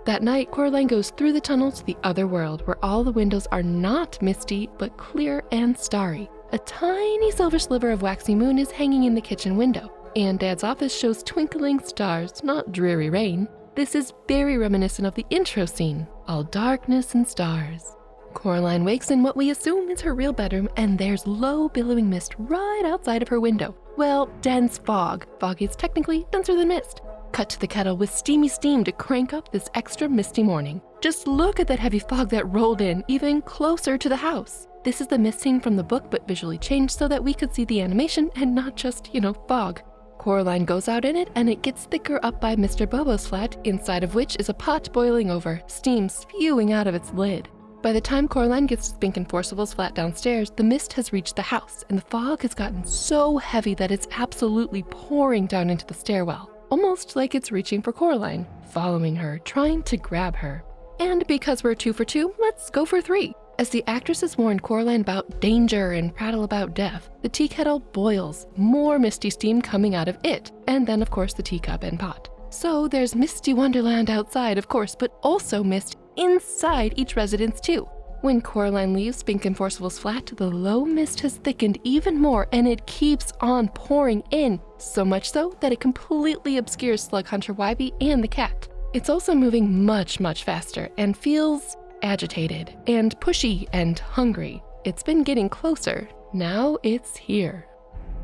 That night, Coraline goes through the tunnel to the other world where all the windows are not misty but clear and starry. A tiny silver sliver of waxy moon is hanging in the kitchen window, and Dad's office shows twinkling stars, not dreary rain. This is very reminiscent of the intro scene, all darkness and stars. Coraline wakes in what we assume is her real bedroom, and there's low billowing mist right outside of her window. Well, dense fog. Fog is technically denser than mist. Cut to the kettle with steamy steam to crank up this extra misty morning. Just look at that heavy fog that rolled in even closer to the house. This is the mist scene from the book, but visually changed so that we could see the animation and not just, fog. Coraline goes out in it, and it gets thicker up by Mr. Bobo's flat, inside of which is a pot boiling over, steam spewing out of its lid. By the time Coraline gets to Spink and Forcible's flat downstairs, the mist has reached the house, and the fog has gotten so heavy that it's absolutely pouring down into the stairwell, almost like it's reaching for Coraline, following her, trying to grab her. And because we're 2 for 2, let's go for 3. As the actresses warn Coraline about danger and prattle about death, the tea kettle boils, more misty steam coming out of it, and then of course the teacup and pot. So there's misty wonderland outside, of course, but also mist inside each residence too. When Coraline leaves Spink and Forcible's flat, the low mist has thickened even more, and it keeps on pouring in, so much so that it completely obscures Slug Hunter Wybie and the cat. It's also moving much, much faster and feels agitated and pushy and hungry. It's been getting closer. Now it's here.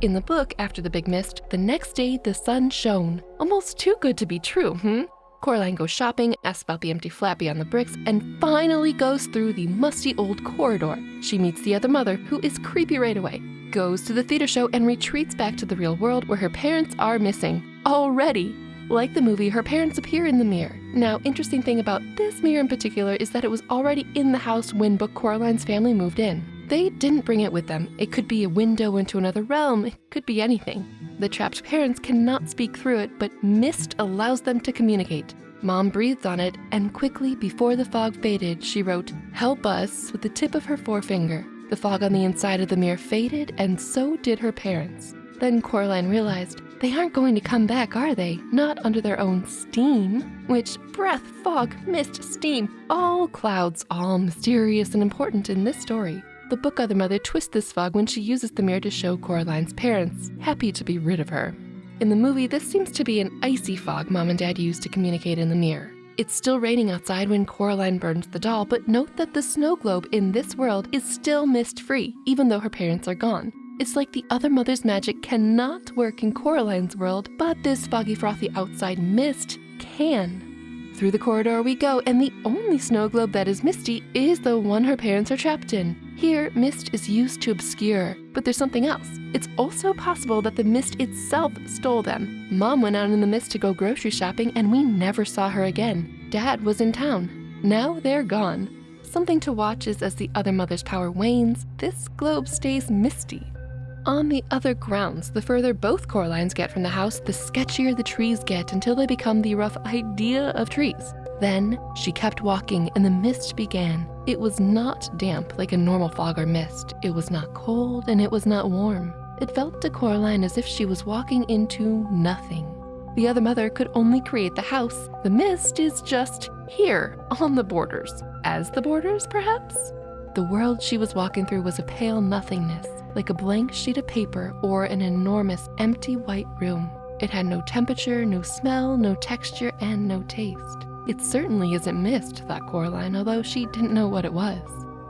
In the book, after the big mist, the next day the sun shone. Almost too good to be true, Coraline goes shopping, asks about the empty flat beyond the bricks, and finally goes through the musty old corridor. She meets the other mother, who is creepy right away, goes to the theater show, and retreats back to the real world where her parents are missing. Already! Like the movie, her parents appear in the mirror. Now, interesting thing about this mirror in particular is that it was already in the house when Book Coraline's family moved in. They didn't bring it with them. It could be a window into another realm. It could be anything. The trapped parents cannot speak through it, but Myst allows them to communicate. Mom breathed on it, and quickly, before the fog faded, she wrote, "Help us," with the tip of her forefinger. The fog on the inside of the mirror faded, and so did her parents. Then Coraline realized, they aren't going to come back, are they? Not under their own steam. Which, breath, fog, mist, steam, all clouds, all mysterious and important in this story. The book Other Mother twists this fog when she uses the mirror to show Coraline's parents, happy to be rid of her. In the movie, this seems to be an icy fog Mom and Dad used to communicate in the mirror. It's still raining outside when Coraline burns the doll, but note that the snow globe in this world is still mist-free, even though her parents are gone. It's like the Other Mother's magic cannot work in Coraline's world, but this foggy, frothy outside mist can. Through the corridor we go, and the only snow globe that is misty is the one her parents are trapped in. Here, mist is used to obscure, but there's something else. It's also possible that the mist itself stole them. Mom went out in the mist to go grocery shopping, and we never saw her again. Dad was in town. Now they're gone. Something to watch is as the Other Mother's power wanes, this globe stays misty. On the other grounds, the further both Coralines get from the house, the sketchier the trees get until they become the rough idea of trees. Then she kept walking and the mist began. It was not damp like a normal fog or mist. It was not cold and it was not warm. It felt to Coraline as if she was walking into nothing. The Other Mother could only create the house. The mist is just here, on the borders. As the borders, perhaps? The world she was walking through was a pale nothingness, like a blank sheet of paper or an enormous empty white room. It had no temperature, no smell, no texture, and no taste. It certainly isn't mist, thought Coraline, although she didn't know what it was.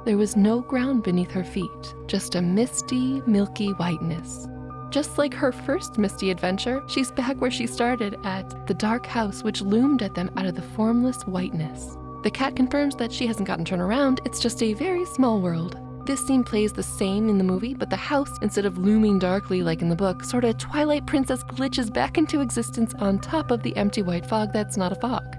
There was no ground beneath her feet, just a misty, milky whiteness. Just like her first Misty adventure, she's back where she started, at the dark house which loomed at them out of the formless whiteness. The cat confirms that she hasn't gotten turned around, it's just a very small world. This scene plays the same in the movie, but the house, instead of looming darkly like in the book, sort of Twilight Princess glitches back into existence on top of the empty white fog that's not a fog.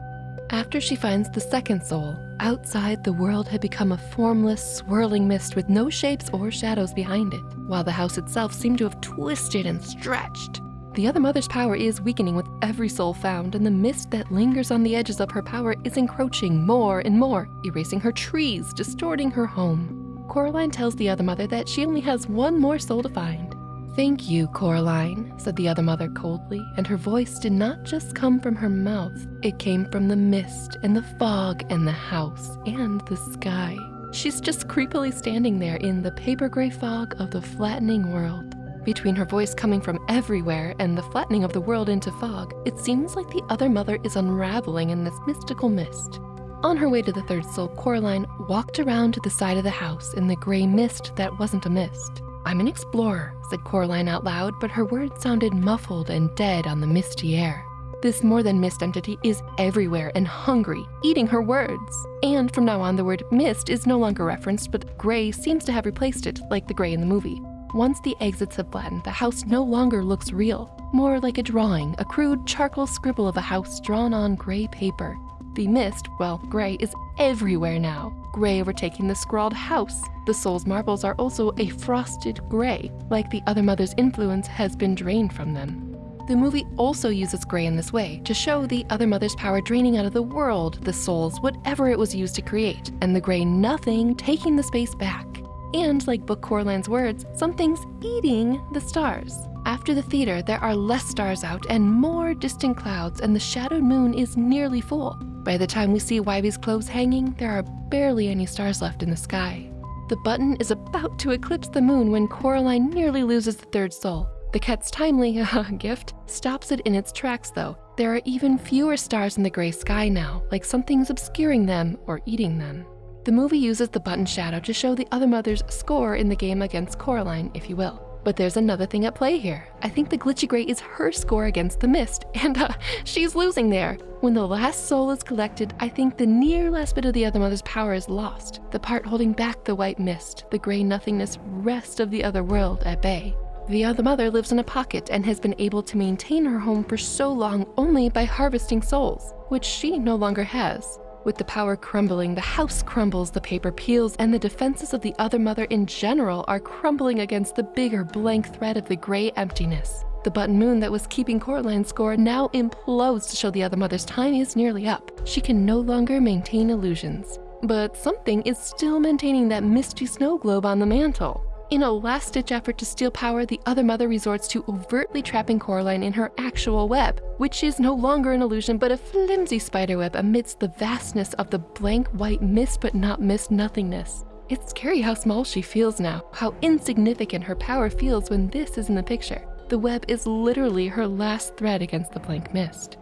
After she finds the second soul, outside the world had become a formless, swirling mist with no shapes or shadows behind it, while the house itself seemed to have twisted and stretched. The other mother's power is weakening with every soul found, and the mist that lingers on the edges of her power is encroaching more and more, erasing her trees, distorting her home. Coraline tells the other mother that she only has one more soul to find. "Thank you, Coraline," said the other mother coldly, and her voice did not just come from her mouth. It came from the mist and the fog and the house and the sky. She's just creepily standing there in the paper gray fog of the flattening world. Between her voice coming from everywhere and the flattening of the world into fog, it seems like the other mother is unraveling in this mystical mist. On her way to the third soul, Coraline walked around to the side of the house in the gray mist that wasn't a mist. "I'm an explorer," said Coraline out loud, but her words sounded muffled and dead on the misty air. This more than mist entity is everywhere and hungry, eating her words. And from now on, the word mist is no longer referenced, but gray seems to have replaced it, like the gray in the movie. Once the exits have flattened, the house no longer looks real, more like a drawing, a crude charcoal scribble of a house drawn on gray paper. The mist, well, gray, is everywhere now, gray overtaking the scrawled house. The soul's marbles are also a frosted gray, like the other mother's influence has been drained from them. The movie also uses gray in this way to show the other mother's power draining out of the world, the souls, whatever it was used to create, and the gray nothing taking the space back. And like Book Coraline's words, something's eating the stars. After the theater, there are less stars out and more distant clouds, and the shadowed moon is nearly full. By the time we see Wybie's clothes hanging, there are barely any stars left in the sky. The button is about to eclipse the moon when Coraline nearly loses the third soul. The cat's timely gift stops it in its tracks, though. There are even fewer stars in the gray sky now, like something's obscuring them or eating them. The movie uses the button shadow to show the other mother's score in the game against Coraline, if you will. But there's another thing at play here. I think the glitchy gray is her score against the mist, and she's losing there. When the last soul is collected, I think the near last bit of the other mother's power is lost. The part holding back the white mist, the gray nothingness rest of the other world at bay. The other mother lives in a pocket and has been able to maintain her home for so long only by harvesting souls, which she no longer has. With the power crumbling, the house crumbles, the paper peels, and the defenses of the other mother in general are crumbling against the bigger blank thread of the gray emptiness. The button moon that was keeping Coraline's score now implodes to show the other mother's time is nearly up. She can no longer maintain illusions. But something is still maintaining that misty snow globe on the mantle. In a last-ditch effort to steal power, the other mother resorts to overtly trapping Coraline in her actual web, which is no longer an illusion but a flimsy spiderweb amidst the vastness of the blank white mist but not mist nothingness. It's scary how small she feels now, how insignificant her power feels when this is in the picture. The web is literally her last thread against the blank mist.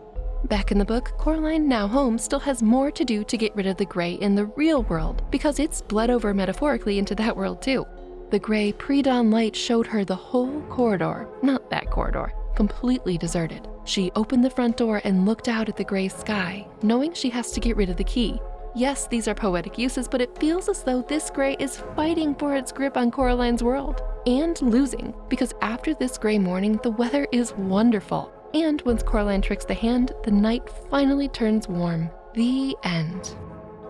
Back in the book, Coraline, now home, still has more to do to get rid of the gray in the real world, because it's bled over metaphorically into that world too. The gray pre-dawn light showed her the whole corridor, not that corridor, completely deserted. She opened the front door and looked out at the gray sky, knowing she has to get rid of the key. Yes, these are poetic uses, but it feels as though this gray is fighting for its grip on Coraline's world, and losing, because after this gray morning, the weather is wonderful. And once Coraline tricks the hand, the night finally turns warm. The end.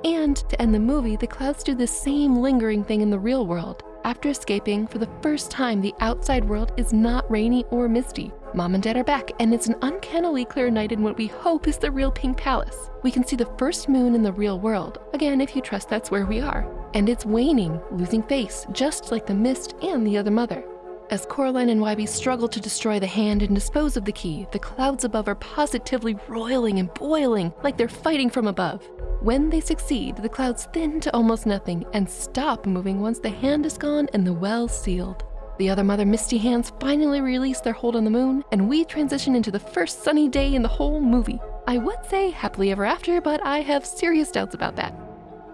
And to end the movie, the clouds do the same lingering thing in the real world. After escaping, for the first time, the outside world is not rainy or misty. Mom and Dad are back, and it's an uncannily clear night in what we hope is the real Pink Palace. We can see the first moon in the real world, again if you trust that's where we are. And it's waning, losing face, just like the mist and the other mother. As Coraline and Wybie struggle to destroy the hand and dispose of the key, the clouds above are positively roiling and boiling like they're fighting from above. When they succeed, the clouds thin to almost nothing and stop moving once the hand is gone and the well sealed. The other mother misty hands finally release their hold on the moon, and we transition into the first sunny day in the whole movie. I would say happily ever after, but I have serious doubts about that.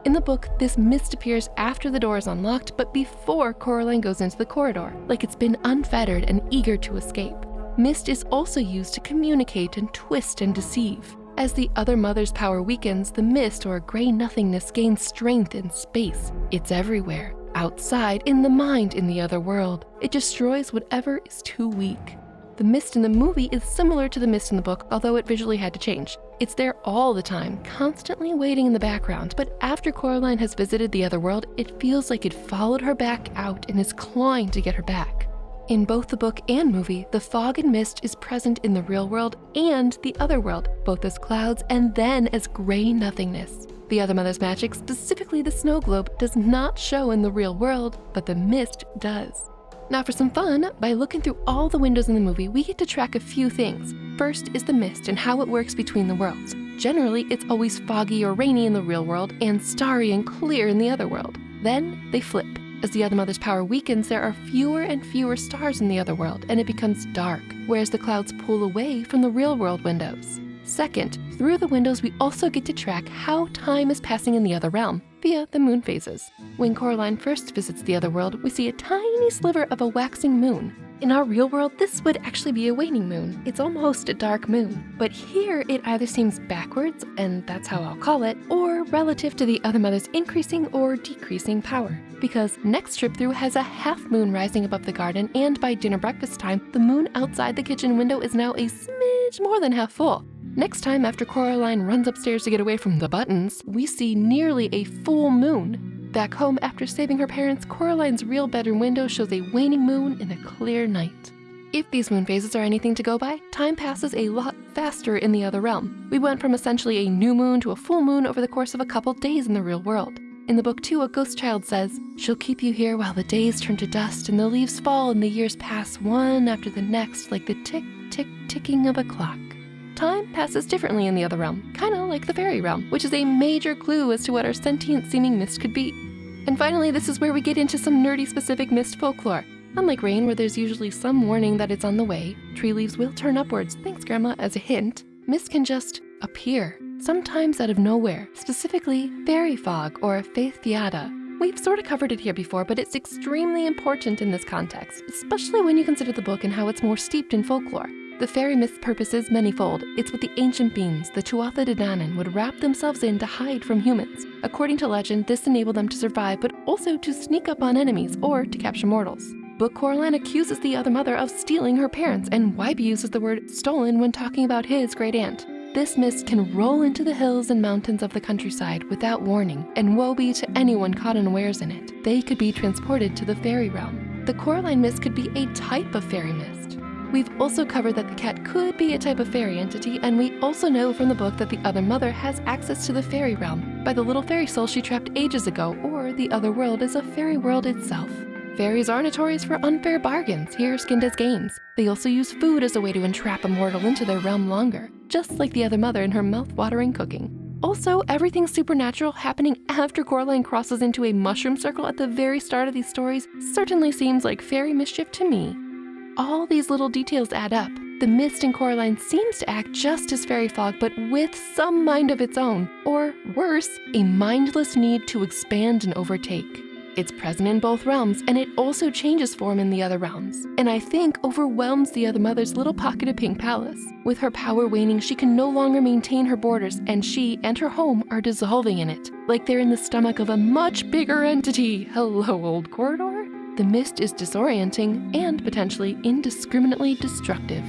In the book, this mist appears after the door is unlocked, but before Coraline goes into the corridor, like it's been unfettered and eager to escape. Myst is also used to communicate and twist and deceive. As the other mother's power weakens, the mist or gray nothingness gains strength in space. It's everywhere, outside, in the mind, in the other world. It destroys whatever is too weak. The mist in the movie is similar to the mist in the book, although it visually had to change. It's there all the time, constantly waiting in the background, but after Coraline has visited the other world, it feels like it followed her back out and is clawing to get her back. In both the book and movie, the fog and mist is present in the real world and the other world, both as clouds and then as gray nothingness. The other mother's magic, specifically the snow globe, does not show in the real world, but the mist does. Now for some fun, by looking through all the windows in the movie, we get to track a few things. First is the mist and how it works between the worlds. Generally, it's always foggy or rainy in the real world and starry and clear in the other world. Then they flip. As the other mother's power weakens, there are fewer and fewer stars in the other world, and it becomes dark, whereas the clouds pull away from the real world windows. Second, through the windows, we also get to track how time is passing in the other realm via the moon phases. When Coraline first visits the other world, we see a tiny sliver of a waxing moon. In our real world, this would actually be a waning moon. It's almost a dark moon. But here, it either seems backwards, and that's how I'll call it, or relative to the other mother's increasing or decreasing power. Because next trip through has a half moon rising above the garden, and by dinner breakfast time, the moon outside the kitchen window is now a smidge more than half full. Next time, after Coraline runs upstairs to get away from the buttons, we see nearly a full moon. Back home, after saving her parents, Coraline's real bedroom window shows a waning moon and a clear night. If these moon phases are anything to go by, time passes a lot faster in the other realm. We went from essentially a new moon to a full moon over the course of a couple days in the real world. In the book too, a ghost child says, "She'll keep you here while the days turn to dust and the leaves fall and the years pass one after the next like the tick, tick, ticking of a clock." Time passes differently in the other realm, kind of like the fairy realm, which is a major clue as to what our sentient-seeming mist could be. And finally, this is where we get into some nerdy-specific mist folklore. Unlike rain, where there's usually some warning that it's on the way, tree leaves will turn upwards, thanks Grandma, as a hint, mist can just appear, sometimes out of nowhere, specifically fairy fog or faith fiata. We've sort of covered it here before, but it's extremely important in this context, especially when you consider the book and how it's more steeped in folklore. The fairy mist's purpose is manifold. It's what the ancient beings, the Tuatha De Danann, would wrap themselves in to hide from humans. According to legend, this enabled them to survive, but also to sneak up on enemies or to capture mortals. Book Coraline accuses the other mother of stealing her parents, and Wybie uses the word stolen when talking about his great aunt. This mist can roll into the hills and mountains of the countryside without warning, and woe be to anyone caught unawares in it. They could be transported to the fairy realm. The Coraline mist could be a type of fairy mist. We've also covered that the cat could be a type of fairy entity, and we also know from the book that the other mother has access to the fairy realm by the little fairy soul she trapped ages ago, or the other world is a fairy world itself. Fairies are notorious for unfair bargains, here skinned as games. They also use food as a way to entrap a mortal into their realm longer, just like the other mother in her mouth-watering cooking. Also, everything supernatural happening after Coraline crosses into a mushroom circle at the very start of these stories certainly seems like fairy mischief to me. All these little details add up. The mist in Coraline seems to act just as fairy fog, but with some mind of its own, or worse, a mindless need to expand and overtake. It's present in both realms, and it also changes form in the other realms, and I think overwhelms the other mother's little pocket of pink palace. With her power waning, she can no longer maintain her borders, and she and her home are dissolving in it, like they're in the stomach of a much bigger entity. Hello, old corridor? The mist is disorienting and potentially indiscriminately destructive.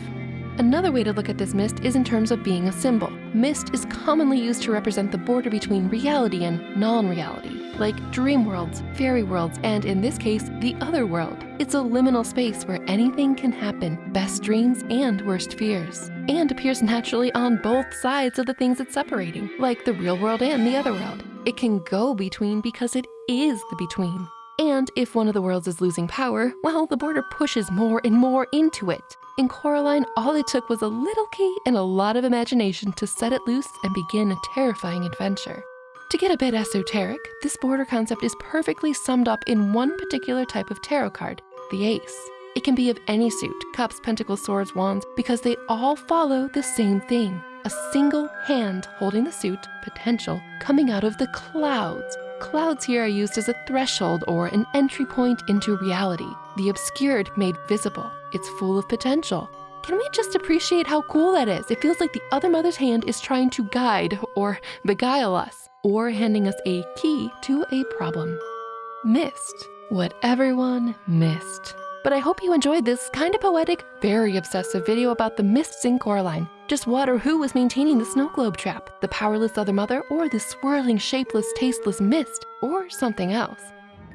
Another way to look at this mist is in terms of being a symbol. Mist is commonly used to represent the border between reality and non-reality, like dream worlds, fairy worlds, and in this case, the other world. It's a liminal space where anything can happen, best dreams and worst fears, and appears naturally on both sides of the things it's separating, like the real world and the other world. It can go between because it is the between. And if one of the worlds is losing power, well, the border pushes more and more into it. In Coraline, all it took was a little key and a lot of imagination to set it loose and begin a terrifying adventure. To get a bit esoteric, this border concept is perfectly summed up in one particular type of tarot card, the ace. It can be of any suit, cups, pentacles, swords, wands, because they all follow the same thing. A single hand holding the suit, potential, coming out of the clouds. clouds here are used as a threshold or an entry point into reality. The obscured made visible. It's full of potential. Can we just appreciate how cool that is? It feels like the other mother's hand is trying to guide or beguile us, or handing us a key to a problem. Myst. What everyone missed. But I hope you enjoyed this kind of poetic, very obsessive video about the mists in Coraline. Just what or who was maintaining the snow globe trap? The powerless other mother, or the swirling, shapeless, tasteless mist, or something else?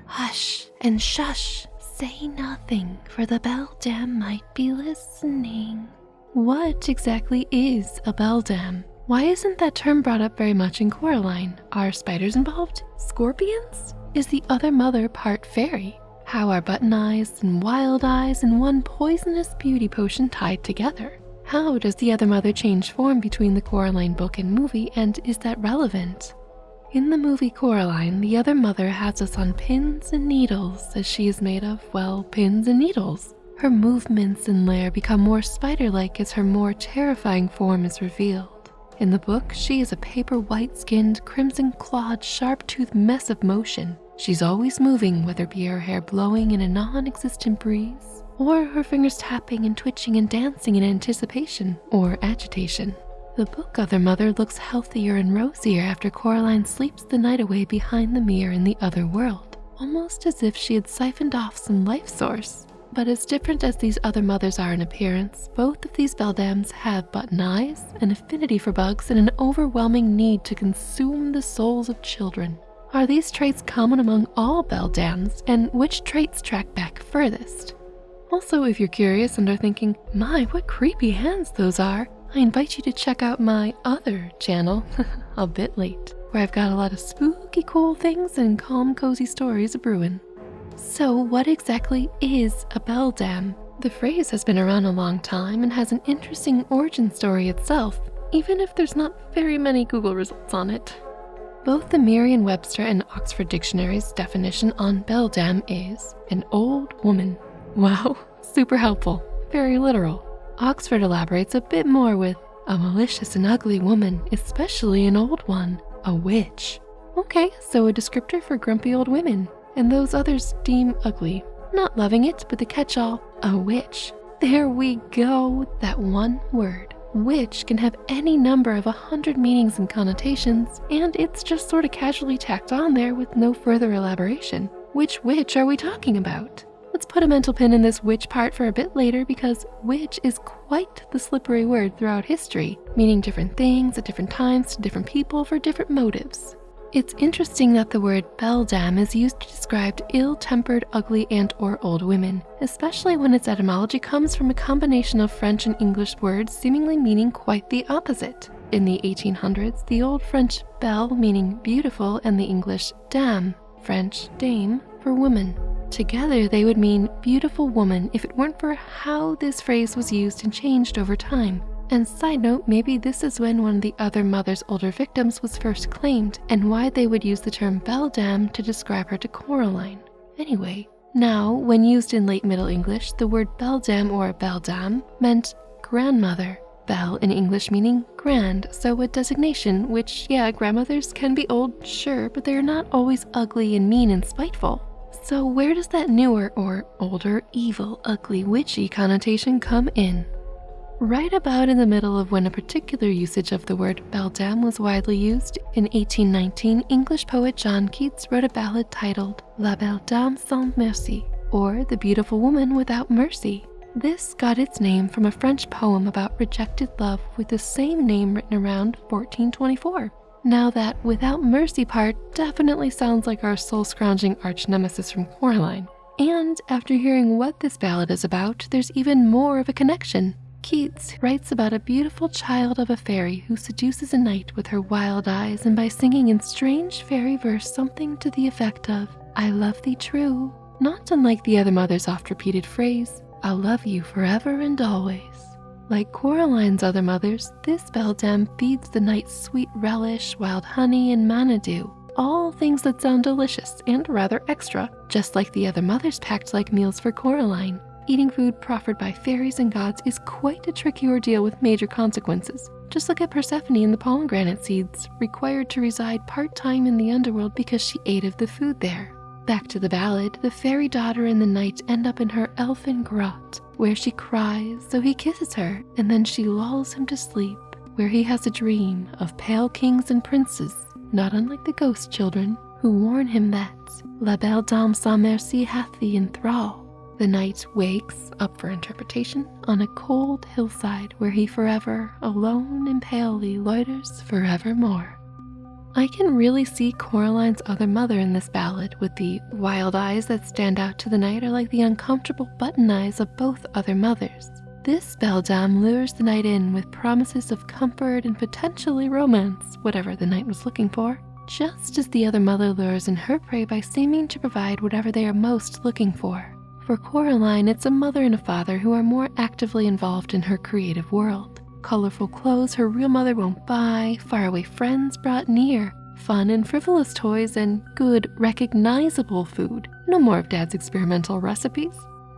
Hush and shush. Say nothing, for the beldam might be listening. What exactly is a beldam? Why isn't that term brought up very much in Coraline? Are spiders involved? Scorpions? Is the other mother part fairy? How are button eyes and wild eyes and one poisonous beauty potion tied together? How does the other mother change form between the Coraline book and movie, and is that relevant? In the movie Coraline, the other mother has us on pins and needles, as she is made of, well, pins and needles. Her movements and lair become more spider-like as her more terrifying form is revealed. In the book, she is a paper white-skinned, crimson-clawed, sharp-toothed mess of motion. She's always moving, whether it be her hair blowing in a non-existent breeze, or her fingers tapping and twitching and dancing in anticipation or agitation. The book Other Mother looks healthier and rosier after Coraline sleeps the night away behind the mirror in the other world, almost as if she had siphoned off some life source. But as different as these other mothers are in appearance, both of these beldams have button eyes, an affinity for bugs, and an overwhelming need to consume the souls of children. Are these traits common among all beldams, and which traits track back furthest? Also, if you're curious and are thinking, my, what creepy hands those are, I invite you to check out my other channel, A Bit Late, where I've got a lot of spooky cool things and calm cozy stories a-brewin'. So what exactly is a beldam? The phrase has been around a long time and has an interesting origin story itself, even if there's not very many Google results on it. Both the Merriam-Webster and Oxford Dictionary's definition on beldam is an old woman. Wow, super helpful, very literal. Oxford elaborates a bit more with a malicious and ugly woman, especially an old one, a witch. Okay, so a descriptor for grumpy old women, and those others deem ugly. Not loving it, but the catch-all, a witch. There we go, that one word. Witch can have any number of 100 meanings and connotations, and it's just sort of casually tacked on there with no further elaboration. Which witch are we talking about? Let's put a mental pin in this witch part for a bit later, because witch is quite the slippery word throughout history, meaning different things at different times to different people for different motives. It's interesting that the word beldam is used to describe ill-tempered, ugly, and/or old women, especially when its etymology comes from a combination of French and English words seemingly meaning quite the opposite. In the 1800s, the Old French belle meaning beautiful and the English dame, French dame, for woman. Together they would mean beautiful woman if it weren't for how this phrase was used and changed over time. And side note, maybe this is when one of the other mother's older victims was first claimed, and why they would use the term beldam to describe her to Coraline. Anyway, now, when used in late Middle English, the word beldam or beldam meant grandmother. Belle in English meaning grand, so a designation which, yeah, grandmothers can be old, sure, but they're not always ugly and mean and spiteful. So where does that newer or older, evil, ugly, witchy connotation come in? Right about in the middle of when a particular usage of the word beldam was widely used, in 1819, English poet John Keats wrote a ballad titled La Belle Dame sans Merci, or The Beautiful Woman Without Mercy. This got its name from a French poem about rejected love with the same name written around 1424. Now that without mercy part definitely sounds like our soul-scrounging arch-nemesis from Coraline. And after hearing what this ballad is about, there's even more of a connection. Keats writes about a beautiful child of a fairy who seduces a knight with her wild eyes, and by singing in strange fairy verse something to the effect of, I love thee true, not unlike the other mother's oft-repeated phrase, I'll love you forever and always. Like Coraline's other mothers, this beldam feeds the knight's sweet relish, wild honey, and manna-dew, all things that sound delicious and rather extra, just like the other mothers packed like meals for Coraline. Eating food proffered by fairies and gods is quite a tricky ordeal with major consequences. Just look at Persephone and the pomegranate seeds, required to reside part-time in the underworld because she ate of the food there. Back to the ballad, the fairy daughter and the knight end up in her elfin grot, where she cries, so he kisses her, and then she lulls him to sleep, where he has a dream of pale kings and princes, not unlike the ghost children, who warn him that La Belle Dame sans Merci hath thee in thrall. The knight wakes, up for interpretation, on a cold hillside where he forever, alone and palely, loiters forevermore. I can really see Coraline's other mother in this ballad, with the wild eyes that stand out to the knight are like the uncomfortable button eyes of both other mothers. This beldame lures the knight in with promises of comfort and potentially romance, whatever the knight was looking for, just as the other mother lures in her prey by seeming to provide whatever they are most looking for. For Coraline, it's a mother and a father who are more actively involved in her creative world. Colorful clothes her real mother won't buy, faraway friends brought near, fun and frivolous toys, and good, recognizable food. No more of Dad's experimental recipes.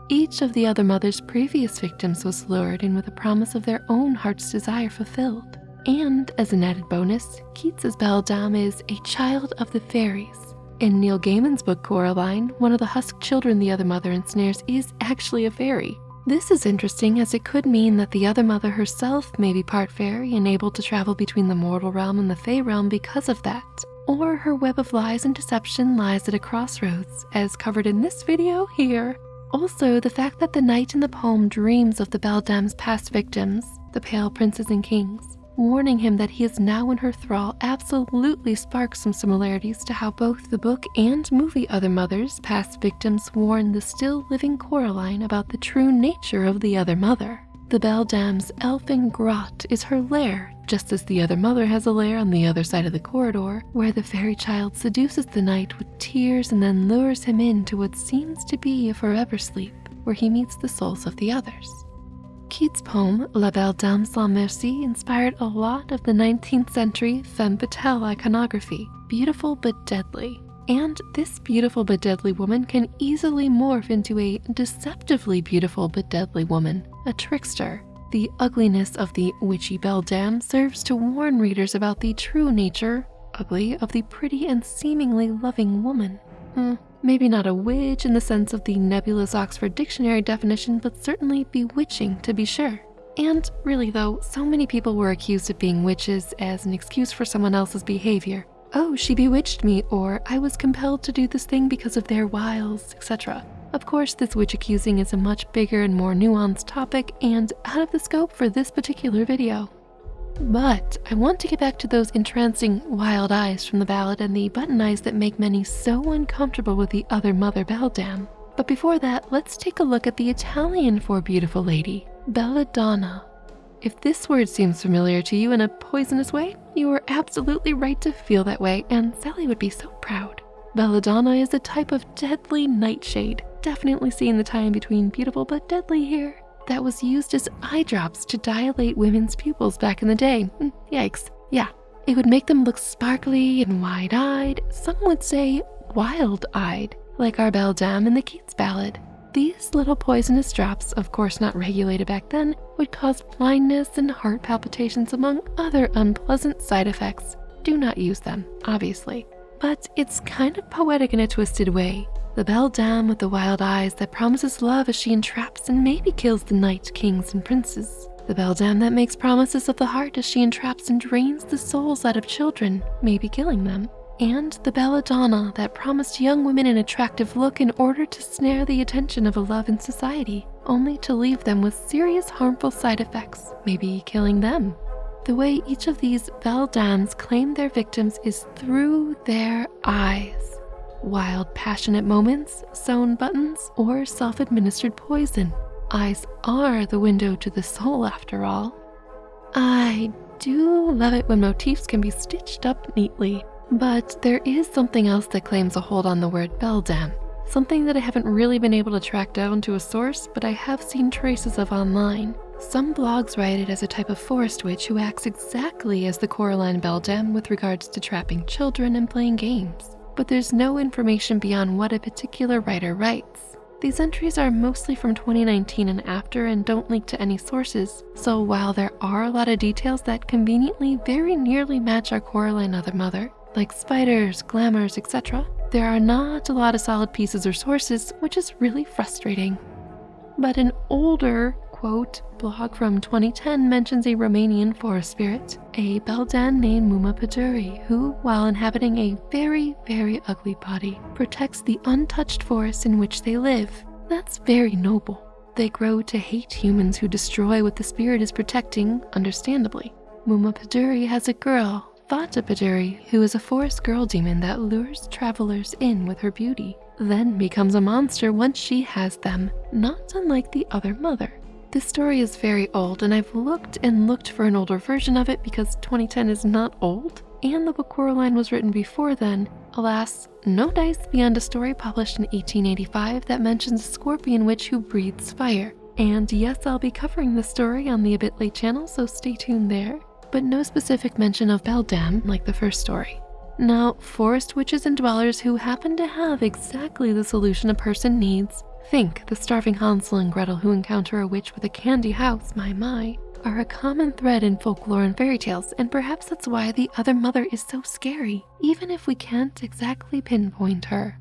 Each of the other mother's previous victims was lured in with a promise of their own heart's desire fulfilled. And, as an added bonus, Keats's beldame is a child of the fairies. In Neil Gaiman's book Coraline, one of the husked children the other mother ensnares is actually a fairy. This is interesting as it could mean that the other mother herself may be part fairy and able to travel between the mortal realm and the fae realm because of that. Or her web of lies and deception lies at a crossroads, as covered in this video here. Also, the fact that the knight in the poem dreams of the beldame's past victims, the pale princes and kings, warning him that he is now in her thrall absolutely sparks some similarities to how both the book and movie Other Mothers' past victims warn the still living Coraline about the true nature of the other mother. The beldame's elfin grot is her lair, just as the other mother has a lair on the other side of the corridor, where the fairy child seduces the knight with tears and then lures him into what seems to be a forever sleep, where he meets the souls of the others. Keats' poem La Belle Dame sans Merci inspired a lot of the 19th century femme fatale iconography, beautiful but deadly. And this beautiful but deadly woman can easily morph into a deceptively beautiful but deadly woman, a trickster. The ugliness of the witchy beldame serves to warn readers about the true nature, ugly, of the pretty and seemingly loving woman. Maybe not a witch in the sense of the nebulous Oxford Dictionary definition, but certainly bewitching to be sure. And really though, so many people were accused of being witches as an excuse for someone else's behavior. Oh, she bewitched me, or I was compelled to do this thing because of their wiles, etc. Of course, this witch accusing is a much bigger and more nuanced topic and out of the scope for this particular video. But I want to get back to those entrancing wild eyes from the ballad and the button eyes that make many so uncomfortable with the other mother beldame. But before that, let's take a look at the Italian for beautiful lady, belladonna. If this word seems familiar to you in a poisonous way, you are absolutely right to feel that way, and Sally would be so proud. Belladonna is a type of deadly nightshade, definitely seeing the tie in between beautiful but deadly here, that was used as eye drops to dilate women's pupils back in the day. Yikes. Yeah, it would make them look sparkly and wide-eyed, some would say wild-eyed, like our beldame in the Keats ballad. These little poisonous drops, of course not regulated back then, would cause blindness and heart palpitations among other unpleasant side effects. Do not use them, obviously. But it's kind of poetic in a twisted way. The beldame with the wild eyes that promises love as she entraps and maybe kills the knight, kings, and princes. The beldame that makes promises of the heart as she entraps and drains the souls out of children, maybe killing them. And the belladonna that promised young women an attractive look in order to snare the attention of a love in society, only to leave them with serious harmful side effects, maybe killing them. The way each of these beldames claim their victims is through their eyes. Wild, passionate moments, sewn buttons, or self-administered poison. Eyes are the window to the soul, after all. I do love it when motifs can be stitched up neatly, but there is something else that claims a hold on the word beldame. Something that I haven't really been able to track down to a source, but I have seen traces of online. Some blogs write it as a type of forest witch who acts exactly as the Coraline beldame with regards to trapping children and playing games. But there's no information beyond what a particular writer writes. These entries are mostly from 2019 and after and don't link to any sources, so while there are a lot of details that conveniently very nearly match our Coraline other mother, like spiders, glamours, etc., there are not a lot of solid pieces or sources, which is really frustrating. But an older, quote, blog from 2010 mentions a Romanian forest spirit, a Beldan named Mumapăduri, who, while inhabiting a very, very ugly body, protects the untouched forests in which they live. That's very noble. They grow to hate humans who destroy what the spirit is protecting, understandably. Mumapăduri has a girl, Vatapăduri, who is a forest girl demon that lures travelers in with her beauty, then becomes a monster once she has them, not unlike the other mother. This story is very old, and I've looked and looked for an older version of it because 2010 is not old, and the book Coraline was written before then. Alas, no dice beyond a story published in 1885 that mentions a scorpion witch who breathes fire. And yes, I'll be covering the story on the A Bit Late channel, so stay tuned there. But no specific mention of Beldam like the first story. Now, forest witches and dwellers who happen to have exactly the solution a person needs, think the starving Hansel and Gretel who encounter a witch with a candy house, my, are a common thread in folklore and fairy tales, and perhaps that's why the other mother is so scary, even if we can't exactly pinpoint her.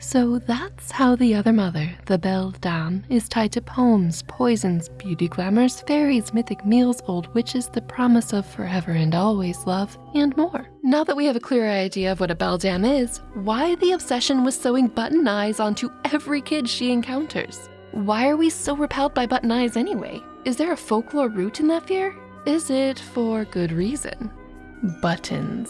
So that's how the other mother, the Belle Dame, is tied to poems, poisons, beauty glamours, fairies, mythic meals, old witches, the promise of forever and always love, and more. Now that we have a clearer idea of what a Belle Dame is, why the obsession with sewing button eyes onto every kid she encounters? Why are we so repelled by button eyes anyway? Is there a folklore root in that fear? Is it for good reason? Buttons.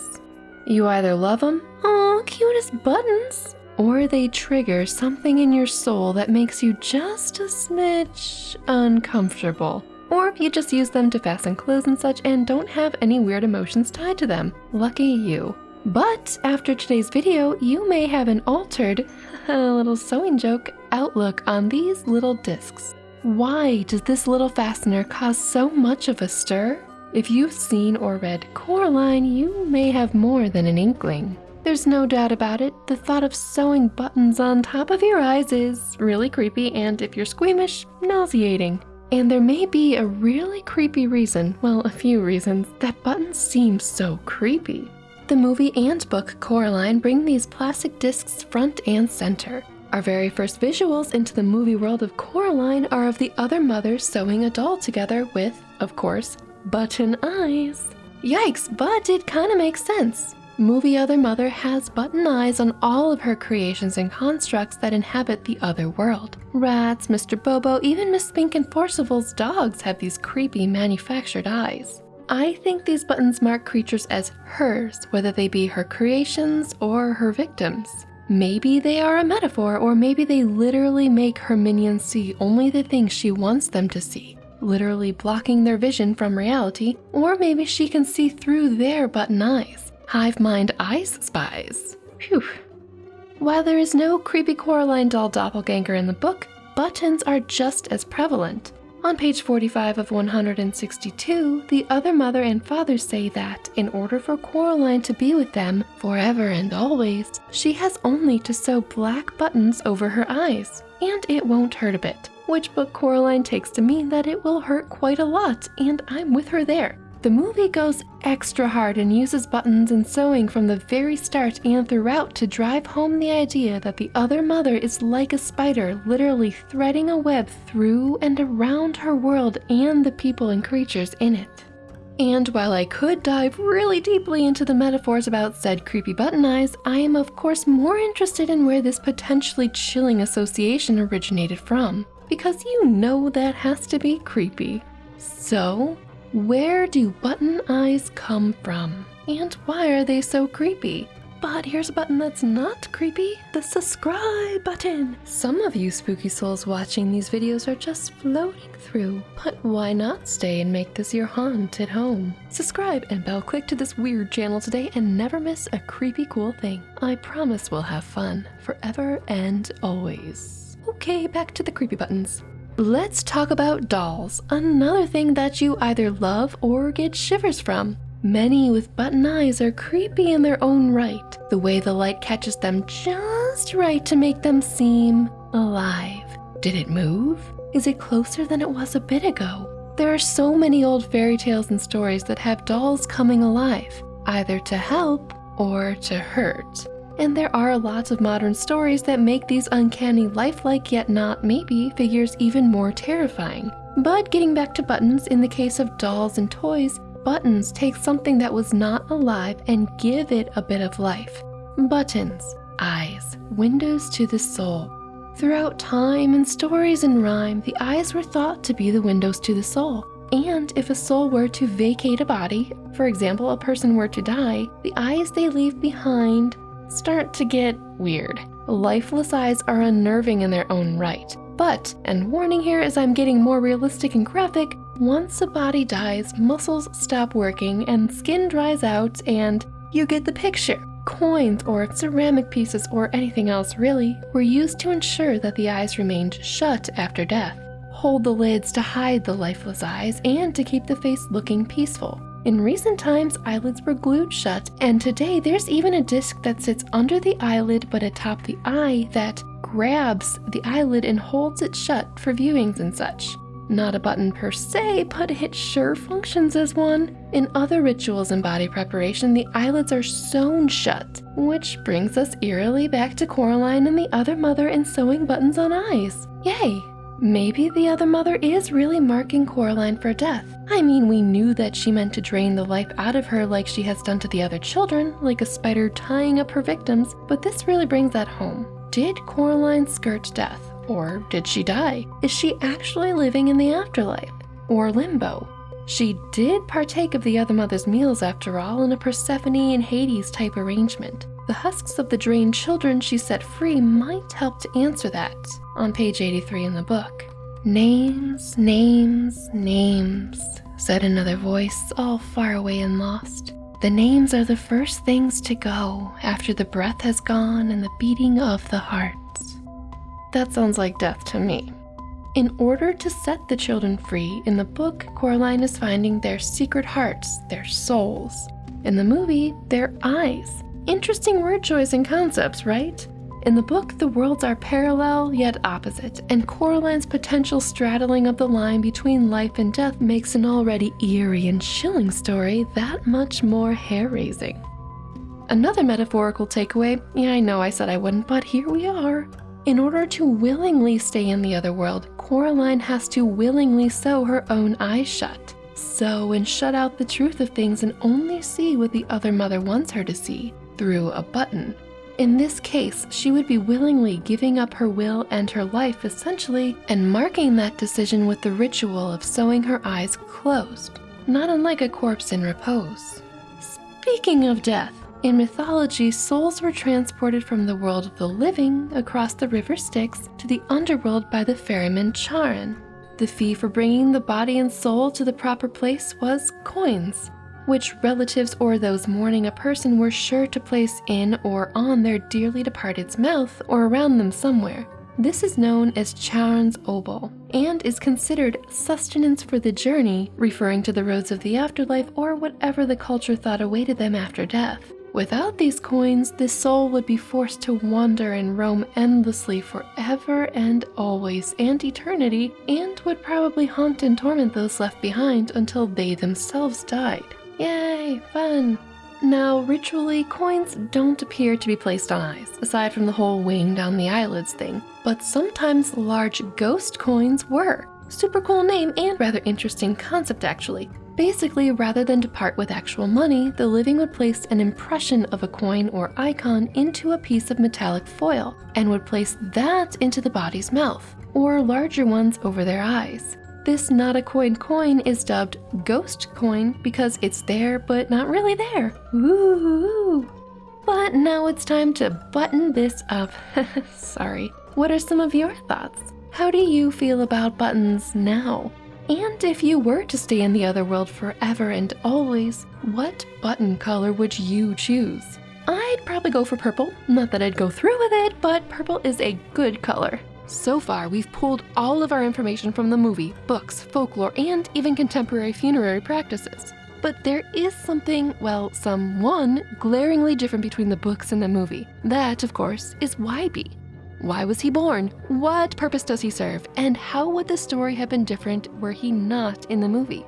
You either love them, aw, cute as buttons, or they trigger something in your soul that makes you just a smidge uncomfortable. Or you just use them to fasten clothes and such and don't have any weird emotions tied to them. Lucky you. But after today's video, you may have an altered, a little sewing joke, outlook on these little discs. Why does this little fastener cause so much of a stir? If you've seen or read Coraline, you may have more than an inkling. There's no doubt about it, the thought of sewing buttons on top of your eyes is really creepy and, if you're squeamish, nauseating. And there may be a really creepy reason, well, a few reasons, that buttons seem so creepy. The movie and book Coraline bring these plastic discs front and center. Our very first visuals into the movie world of Coraline are of the other mother sewing a doll together with, of course, button eyes. Yikes, but it kinda makes sense. Movie Other Mother has button eyes on all of her creations and constructs that inhabit the other world. Rats, Mr. Bobo, even Miss Spink and Forcival's dogs have these creepy manufactured eyes. I think these buttons mark creatures as hers, whether they be her creations or her victims. Maybe they are a metaphor, or maybe they literally make her minions see only the things she wants them to see, literally blocking their vision from reality, or maybe she can see through their button eyes. Hive mind eyes spies. Phew. While there is no creepy Coraline doll doppelganger in the book, buttons are just as prevalent. On page 45 of 162, the other mother and father say that, in order for Coraline to be with them forever and always, she has only to sew black buttons over her eyes, and it won't hurt a bit, which book Coraline takes to mean that it will hurt quite a lot, and I'm with her there. The movie goes extra hard and uses buttons and sewing from the very start and throughout to drive home the idea that the other mother is like a spider, literally threading a web through and around her world and the people and creatures in it. And while I could dive really deeply into the metaphors about said creepy button eyes, I am of course more interested in where this potentially chilling association originated from, because you know that has to be creepy. So, where do button eyes come from? And why are they so creepy? But here's a button that's not creepy, the subscribe button. Some of you spooky souls watching these videos are just floating through, but why not stay and make this your haunted home? Subscribe and bell click to this weird channel today and never miss a creepy cool thing. I promise we'll have fun forever and always. Okay, back to the creepy buttons. Let's talk about dolls, another thing that you either love or get shivers from. Many with button eyes are creepy in their own right. The way the light catches them just right to make them seem alive. Did it move? Is it closer than it was a bit ago? There are so many old fairy tales and stories that have dolls coming alive, either to help or to hurt. And there are lots of modern stories that make these uncanny lifelike yet not maybe figures even more terrifying. But getting back to buttons, in the case of dolls and toys, buttons take something that was not alive and give it a bit of life. Buttons, eyes, windows to the soul. Throughout time and stories and rhyme, the eyes were thought to be the windows to the soul. And if a soul were to vacate a body, for example, a person were to die, the eyes they leave behind start to get weird. Lifeless eyes are unnerving in their own right. But, and warning here as I'm getting more realistic and graphic, once a body dies, muscles stop working and skin dries out and you get the picture. Coins or ceramic pieces or anything else really were used to ensure that the eyes remained shut after death, hold the lids to hide the lifeless eyes, and to keep the face looking peaceful. In recent times, eyelids were glued shut, and today there's even a disc that sits under the eyelid but atop the eye that grabs the eyelid and holds it shut for viewings and such. Not a button per se, but it sure functions as one. In other rituals and body preparation, the eyelids are sewn shut, which brings us eerily back to Coraline and the other mother and sewing buttons on eyes. Yay! Maybe the other mother is really marking Coraline for death. I mean, we knew that she meant to drain the life out of her like she has done to the other children, like a spider tying up her victims, but this really brings that home. Did Coraline skirt death? Or did she die? Is she actually living in the afterlife? Or limbo? She did partake of the other mother's meals after all in a Persephone and Hades type arrangement. The husks of the drained children she set free might help to answer that on page 83 in the book. Names, names, names, said another voice, all far away and lost. The names are the first things to go after the breath has gone and the beating of the heart. That sounds like death to me. In order to set the children free, in the book, Coraline is finding their secret hearts, their souls. In the movie, their eyes. Interesting word choice and concepts, right? In the book, the worlds are parallel yet opposite, and Coraline's potential straddling of the line between life and death makes an already eerie and chilling story that much more hair-raising. Another metaphorical takeaway, yeah, I know I said I wouldn't, but here we are. In order to willingly stay in the other world, Coraline has to willingly sew her own eyes shut. Sew and shut out the truth of things and only see what the other mother wants her to see, through a button. In this case, she would be willingly giving up her will and her life essentially, and marking that decision with the ritual of sewing her eyes closed, not unlike a corpse in repose. Speaking of death, in mythology, souls were transported from the world of the living across the river Styx to the underworld by the ferryman Charon. The fee for bringing the body and soul to the proper place was coins, which relatives or those mourning a person were sure to place in or on their dearly departed's mouth or around them somewhere. This is known as Charon's obol, and is considered sustenance for the journey, referring to the roads of the afterlife or whatever the culture thought awaited them after death. Without these coins, the soul would be forced to wander and roam endlessly forever and always and eternity, and would probably haunt and torment those left behind until they themselves died. Yay, fun! Now, ritually, coins don't appear to be placed on eyes, aside from the whole weighing down the eyelids thing, but sometimes large ghost coins were. Super cool name and rather interesting concept actually. Basically, rather than depart with actual money, the living would place an impression of a coin or icon into a piece of metallic foil, and would place that into the body's mouth, or larger ones over their eyes. This not a coin is dubbed ghost coin because it's there but not really there. Ooh. But now it's time to button this up. Sorry. What are some of your thoughts? How do you feel about buttons now? And if you were to stay in the other world forever and always, what button color would you choose? I'd probably go for purple. Not that I'd go through with it, but purple is a good color. So far, we've pulled all of our information from the movie, books, folklore, and even contemporary funerary practices. But there is something, well, someone glaringly different between the books and the movie. That, of course, is Wybie. Why was he born? What purpose does he serve? And how would the story have been different were he not in the movie?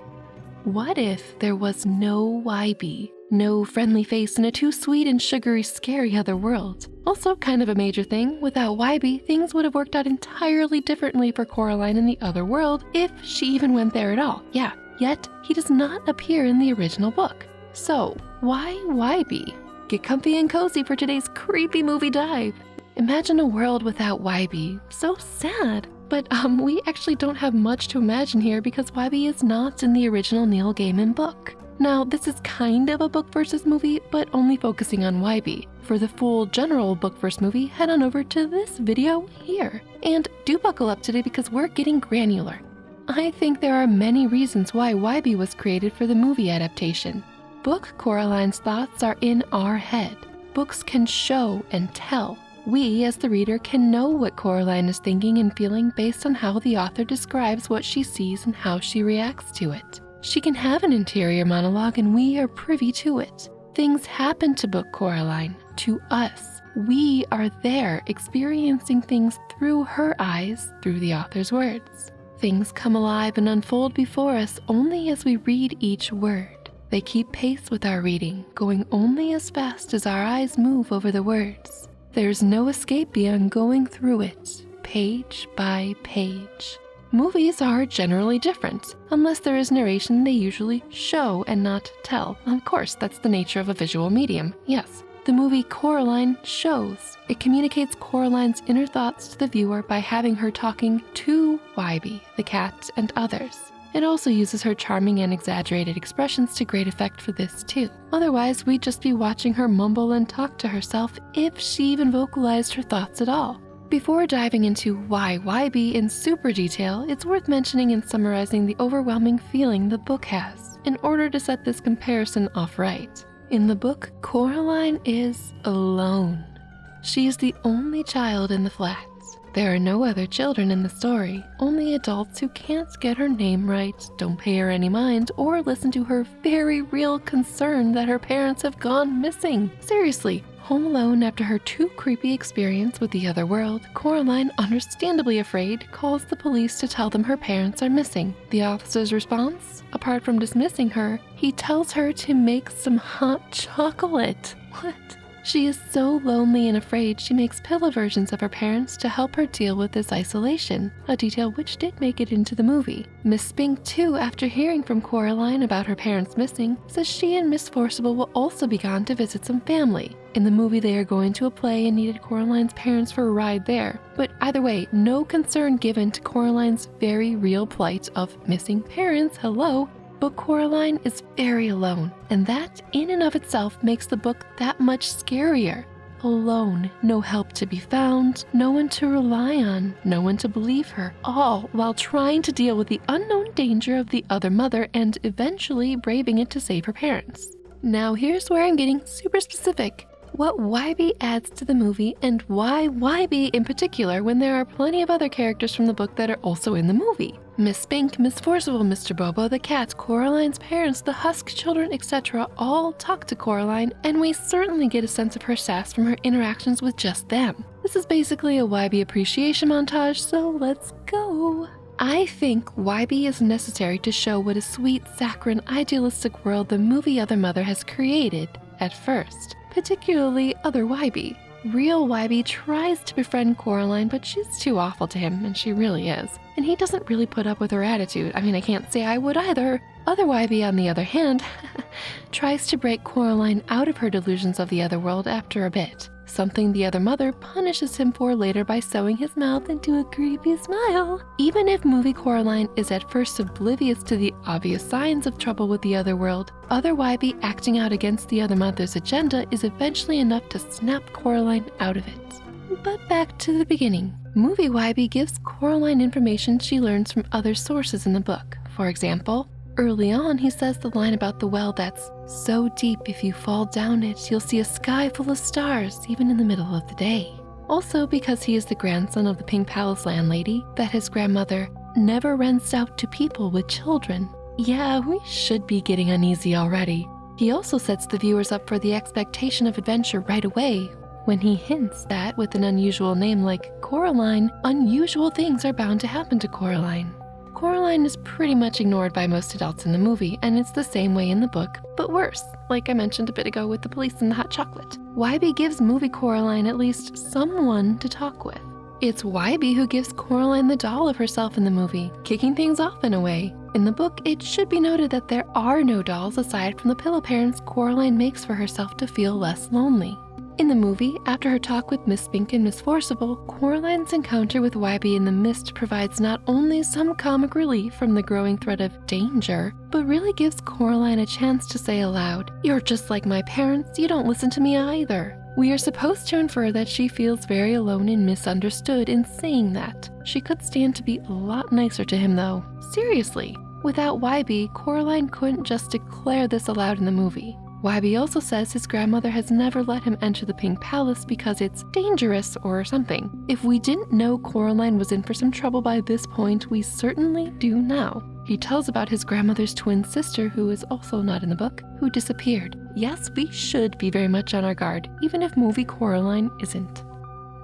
What if there was no Wybie? No friendly face in a too sweet and sugary scary other world. Also kind of a major thing, without Wybie, things would have worked out entirely differently for Coraline in the other world if she even went there at all. Yeah, yet he does not appear in the original book. So, why Wybie? Get comfy and cozy for today's creepy movie dive. Imagine a world without Wybie. So sad. But we actually don't have much to imagine here because Wybie is not in the original Neil Gaiman book. Now, this is kind of a book versus movie, but only focusing on Wybie. For the full general book versus movie, head on over to this video here. And do buckle up today because we're getting granular. I think there are many reasons why Wybie was created for the movie adaptation. Book Coraline's thoughts are in our head. Books can show and tell. We, as the reader, can know what Coraline is thinking and feeling based on how the author describes what she sees and how she reacts to it. She can have an interior monologue and we are privy to it. Things happen to Book Coraline, to us. We are there experiencing things through her eyes, through the author's words. Things come alive and unfold before us only as we read each word. They keep pace with our reading, going only as fast as our eyes move over the words. There's no escape beyond going through it, page by page. Movies are generally different. Unless there is narration, they usually show and not tell. Of course, that's the nature of a visual medium, yes. The movie Coraline shows. It communicates Coraline's inner thoughts to the viewer by having her talking to Wybie, the cat, and others. It also uses her charming and exaggerated expressions to great effect for this too. Otherwise, we'd just be watching her mumble and talk to herself if she even vocalized her thoughts at all. Before diving into why Wybie in super detail, it's worth mentioning and summarizing the overwhelming feeling the book has, in order to set this comparison off right. In the book, Coraline is alone. She is the only child in the flats. There are no other children in the story, only adults who can't get her name right, don't pay her any mind, or listen to her very real concern that her parents have gone missing. Seriously, home alone after her too creepy experience with the other world, Coraline, understandably afraid, calls the police to tell them her parents are missing. The officer's response? Apart from dismissing her, he tells her to make some hot chocolate. What? She is so lonely and afraid she makes pillow versions of her parents to help her deal with this isolation, a detail which did make it into the movie. Miss Spink, too, after hearing from Coraline about her parents missing, says she and Miss Forcible will also be gone to visit some family. In the movie, they are going to a play and needed Coraline's parents for a ride there. But either way, no concern given to Coraline's very real plight of missing parents, hello. But Coraline is very alone, and that in and of itself makes the book that much scarier. Alone, no help to be found, no one to rely on, no one to believe her, all while trying to deal with the unknown danger of the other mother and eventually braving it to save her parents. Now here's where I'm getting super specific. What Wybie adds to the movie and why Wybie in particular when there are plenty of other characters from the book that are also in the movie. Miss Spink, Miss Forcible, Mr. Bobo, the cat, Coraline's parents, the Husk children, etc. all talk to Coraline, and we certainly get a sense of her sass from her interactions with just them. This is basically a Wybie appreciation montage, so let's go. I think Wybie is necessary to show what a sweet, saccharine, idealistic world the movie Other Mother has created at first, particularly Other Wybie. Real Wybie tries to befriend Coraline, but she's too awful to him, and she really is. And he doesn't really put up with her attitude. I mean, I can't say I would either. Other Wybie, on the other hand, tries to break Coraline out of her delusions of the other world after a bit. Something the other mother punishes him for later by sewing his mouth into a creepy smile. Even if movie Coraline is at first oblivious to the obvious signs of trouble with the other world, Other Wybie acting out against the other mother's agenda is eventually enough to snap Coraline out of it. But back to the beginning. Movie Wybie gives Coraline information she learns from other sources in the book. For example, early on he says the line about the well that's so deep if you fall down it, you'll see a sky full of stars even in the middle of the day. Also, because he is the grandson of the Pink Palace landlady, that his grandmother never rents out to people with children. Yeah, we should be getting uneasy already. He also sets the viewers up for the expectation of adventure right away. when he hints that with an unusual name like Coraline, unusual things are bound to happen to Coraline. Coraline is pretty much ignored by most adults in the movie, and it's the same way in the book, but worse, like I mentioned a bit ago with the police and the hot chocolate. Wybie gives movie Coraline at least someone to talk with. It's Wybie who gives Coraline the doll of herself in the movie, kicking things off in a way. In the book, it should be noted that there are no dolls aside from the pillow parents Coraline makes for herself to feel less lonely. In the movie, after her talk with Miss Spink and Miss Forcible, Coraline's encounter with Wybie in the Myst provides not only some comic relief from the growing threat of danger, but really gives Coraline a chance to say aloud, "You're just like my parents, you don't listen to me either." We are supposed to infer that she feels very alone and misunderstood in saying that. She could stand to be a lot nicer to him though. Seriously, without Wybie, Coraline couldn't just declare this aloud in the movie. Wybie also says his grandmother has never let him enter the Pink Palace because it's dangerous or something. If we didn't know Coraline was in for some trouble by this point, we certainly do now. He tells about his grandmother's twin sister, who is also not in the book, who disappeared. Yes, we should be very much on our guard, even if movie Coraline isn't.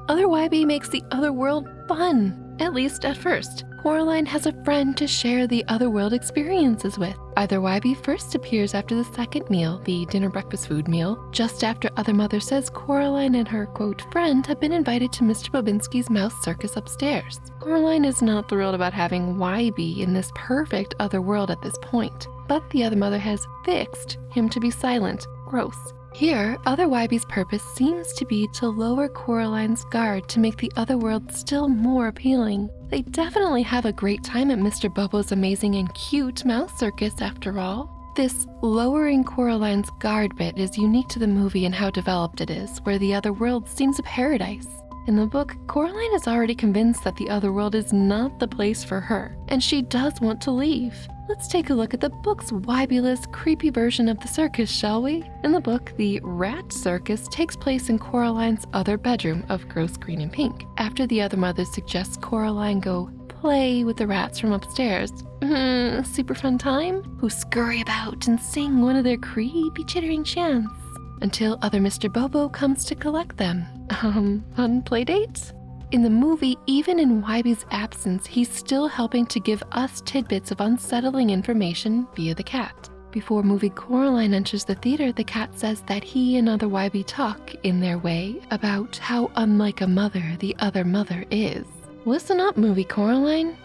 Other Wybie makes the other world fun, at least at first. Coraline has a friend to share the otherworld experiences with. Either Wybie first appears after the second meal, the dinner-breakfast food meal, just after Other Mother says Coraline and her, quote, friend have been invited to Mr. Bobinski's mouse circus upstairs. Coraline is not thrilled about having Wybie in this perfect otherworld at this point, but the Other Mother has fixed him to be silent. Gross. Here, Other Wybie's purpose seems to be to lower Coraline's guard to make the other world still more appealing. They definitely have a great time at Mr. Bobo's amazing and cute mouse circus after all. This lowering Coraline's guard bit is unique to the movie and how developed it is, where the other world seems a paradise. In the book, Coraline is already convinced that the other world is not the place for her, and she does want to leave. Let's take a look at the book's Wybie-less, creepy version of the circus, shall we? In the book, the rat circus takes place in Coraline's other bedroom of gross green and pink, after the Other Mother suggests Coraline go play with the rats from upstairs. Super fun time? Who scurry about and sing one of their creepy chittering chants, until Other Mr. Bobo comes to collect them. Fun play dates? In the movie, even in Wybie's absence, he's still helping to give us tidbits of unsettling information via the cat. Before movie Coraline enters the theater, the cat says that he and Other Wybie talk, in their way, about how unlike a mother the other mother is. Listen up, movie Coraline.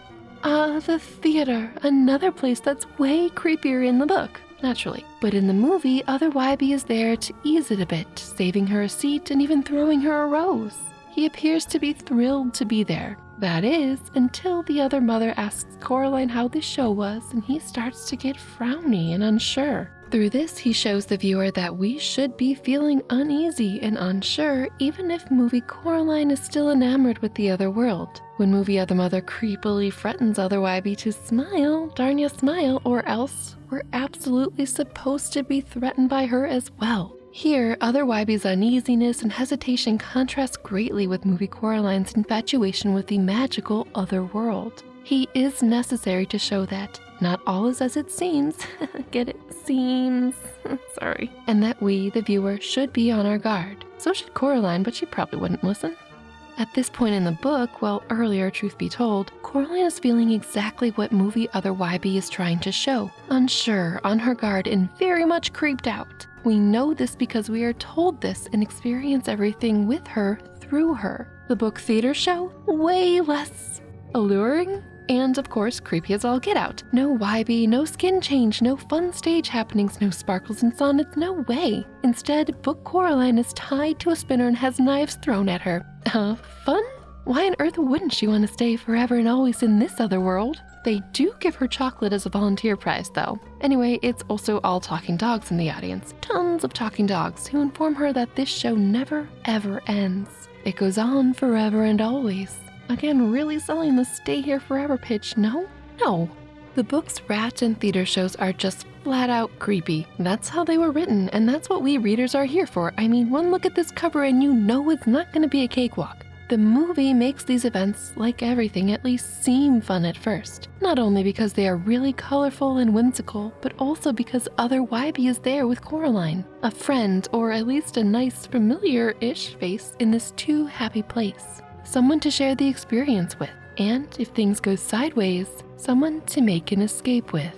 The theater, another place that's way creepier in the book, naturally. But in the movie, Other Wybie is there to ease it a bit, saving her a seat and even throwing her a rose. He appears to be thrilled to be there. That is, until the Other Mother asks Coraline how the show was, and he starts to get frowny and unsure. Through this, he shows the viewer that we should be feeling uneasy and unsure, even if movie Coraline is still enamored with the other world. When movie Other Mother creepily threatens Other Wybie to smile, darn ya smile, or else we're absolutely supposed to be threatened by her as well. Here, Other Wybie's uneasiness and hesitation contrast greatly with movie Coraline's infatuation with the magical other world. He is necessary to show that not all is as it seems, get it, seems, sorry, and that we, the viewer, should be on our guard. So should Coraline, but she probably wouldn't listen. At this point in the book, well, earlier, truth be told, Coraline is feeling exactly what movie Other Wybie is trying to show. Unsure, on her guard, and very much creeped out. We know this because we are told this and experience everything with her through her. The book theater show? Way less alluring. And of course, creepy as all get out. No Wybie, no skin change, no fun stage happenings, no sparkles and sonnets, no way. Instead, book Coraline is tied to a spinner and has knives thrown at her. Fun? Why on earth wouldn't she want to stay forever and always in this other world? They do give her chocolate as a volunteer prize, though. Anyway, it's also all talking dogs in the audience. Tons of talking dogs who inform her that this show never, ever ends. It goes on forever and always. Again, really selling the stay here forever pitch, no? No. The book's rat and theater shows are just flat out creepy. That's how they were written, and that's what we readers are here for. I mean, one look at this cover and you know it's not going to be a cakewalk. the movie makes these events, like everything, at least seem fun at first. Not only because they are really colorful and whimsical, but also because other Wybie is there with Coraline, a friend or at least a nice familiar-ish face in this too happy place. Someone to share the experience with, and if things go sideways, someone to make an escape with.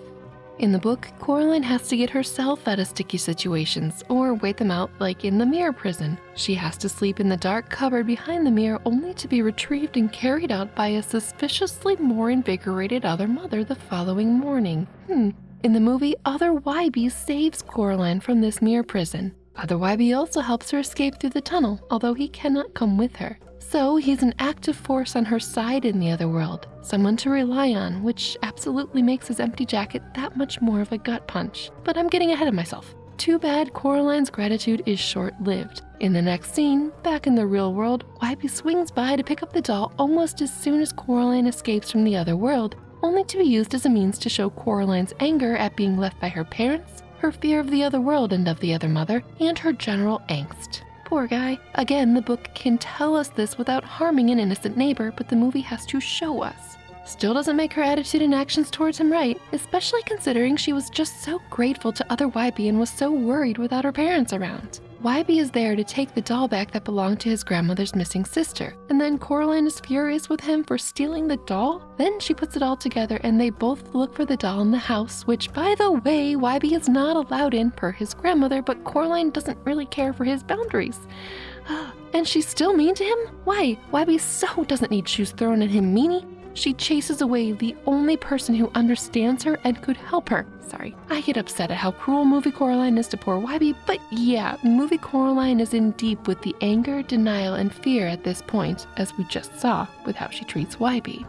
In the book, Coraline has to get herself out of sticky situations or wait them out like in the Mirror prison. She has to sleep in the dark cupboard behind the mirror only to be retrieved and carried out by a suspiciously more invigorated other mother the following morning. In the movie, Other Wybie saves Coraline from this mirror prison. Other Wybie also helps her escape through the tunnel, although he cannot come with her. So he's an active force on her side in the other world, someone to rely on, which absolutely makes his empty jacket that much more of a gut punch. But I'm getting ahead of myself. Too bad Coraline's gratitude is short-lived. In the next scene, back in the real world, Wybie swings by to pick up the doll almost as soon as Coraline escapes from the other world, only to be used as a means to show Coraline's anger at being left by her parents, her fear of the other world and of the other mother, and her general angst. Poor guy. Again, the book can tell us this without harming an innocent neighbor, but the movie has to show us. Still doesn't make her attitude and actions towards him right, especially considering she was just so grateful to Other Wybie and was so worried without her parents around. Wybie is there to take the doll back that belonged to his grandmother's missing sister, and then Coraline is furious with him for stealing the doll. Then she puts it all together and they both look for the doll in the house, which, by the way, Wybie is not allowed in per his grandmother, but Coraline doesn't really care for his boundaries. And she's still mean to him? Why? Wybie so doesn't need shoes thrown at him, meanie. She chases away the only person who understands her and could help her. Sorry, I get upset at how cruel movie Coraline is to poor Wybie, but yeah, movie Coraline is in deep with the anger, denial, and fear at this point, as we just saw with how she treats Wybie.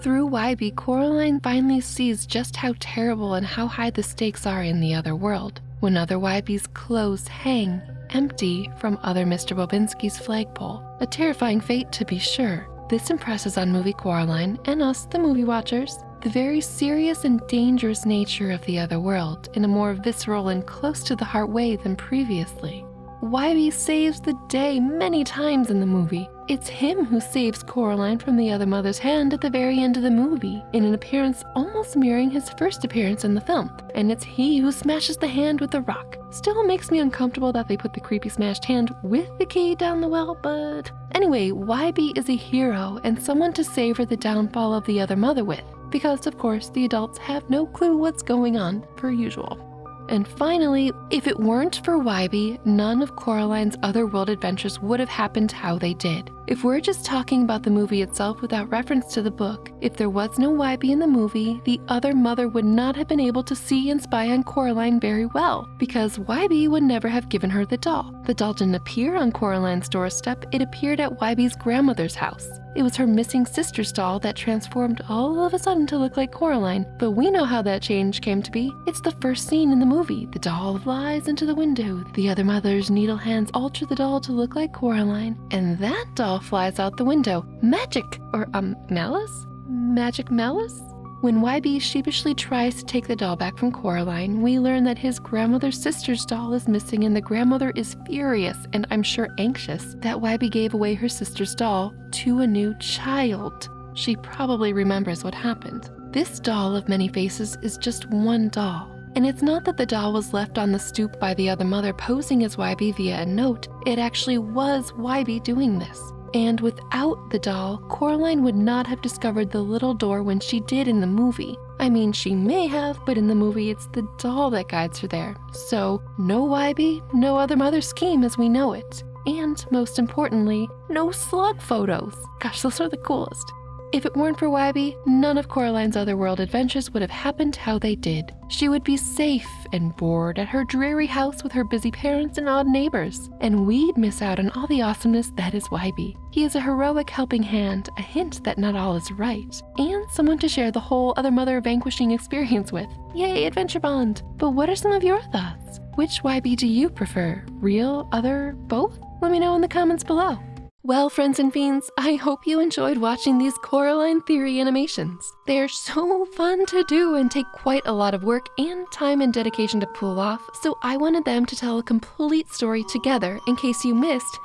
Through Wybie, Coraline finally sees just how terrible and how high the stakes are in the other world, when Other Wybie's clothes hang empty from other Mr. Bobinski's flagpole. A terrifying fate, to be sure. This impresses on movie Coraline, and us, the movie watchers, the very serious and dangerous nature of the other world in a more visceral and close to the heart way than previously. Wybie saves the day many times in the movie. It's him who saves Coraline from the other mother's hand at the very end of the movie, in an appearance almost mirroring his first appearance in the film, and it's he who smashes the hand with the rock. Still makes me uncomfortable that they put the creepy smashed hand with the key down the well, but anyway, Wybie is a hero and someone to savor the downfall of the other mother with, because of course the adults have no clue what's going on, per usual. And finally, if it weren't for Wybie, none of Coraline's otherworld adventures would have happened how they did. If we're just talking about the movie itself without reference to the book, if there was no Wybie in the movie, the other mother would not have been able to see and spy on Coraline very well, because Wybie would never have given her the doll. The doll didn't appear on Coraline's doorstep, it appeared at Wybie's grandmother's house. It was her missing sister's doll that transformed all of a sudden to look like Coraline, but we know how that change came to be. It's the first scene in the movie. The doll flies into the window, the other mother's needle hands alter the doll to look like Coraline, and that doll flies out the window. Magic! Or, malice? Magic malice? When Wybie sheepishly tries to take the doll back from Coraline, we learn that his grandmother's sister's doll is missing and the grandmother is furious and I'm sure anxious that Wybie gave away her sister's doll to a new child. She probably remembers what happened. This doll of many faces is just one doll. And it's not that the doll was left on the stoop by the other mother posing as Wybie via a note, it actually was Wybie doing this. And without the doll, Coraline would not have discovered the little door when she did in the movie. I mean, she may have, but in the movie it's the doll that guides her there. So, no Wybie, no other mother scheme as we know it. And, most importantly, no slug photos. Gosh, those are the coolest. If it weren't for Wybie, none of Coraline's otherworld adventures would have happened how they did. She would be safe and bored at her dreary house with her busy parents and odd neighbors, and we'd miss out on all the awesomeness that is Wybie. He is a heroic helping hand, a hint that not all is right, and someone to share the whole other mother vanquishing experience with. Yay, adventure bond! But what are some of your thoughts? Which Wybie do you prefer? Real, other, both? Let me know in the comments below. Well, friends and fiends, I hope you enjoyed watching these Coraline Theory animations. They're so fun to do and take quite a lot of work and time and dedication to pull off, so I wanted them to tell a complete story together in case you missed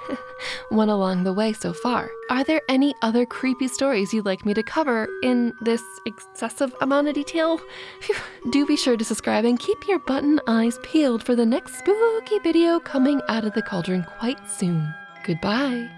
one along the way so far. Are there any other creepy stories you'd like me to cover in this excessive amount of detail? Phew. Do be sure to subscribe and keep your button eyes peeled for the next spooky video coming out of the cauldron quite soon. Goodbye.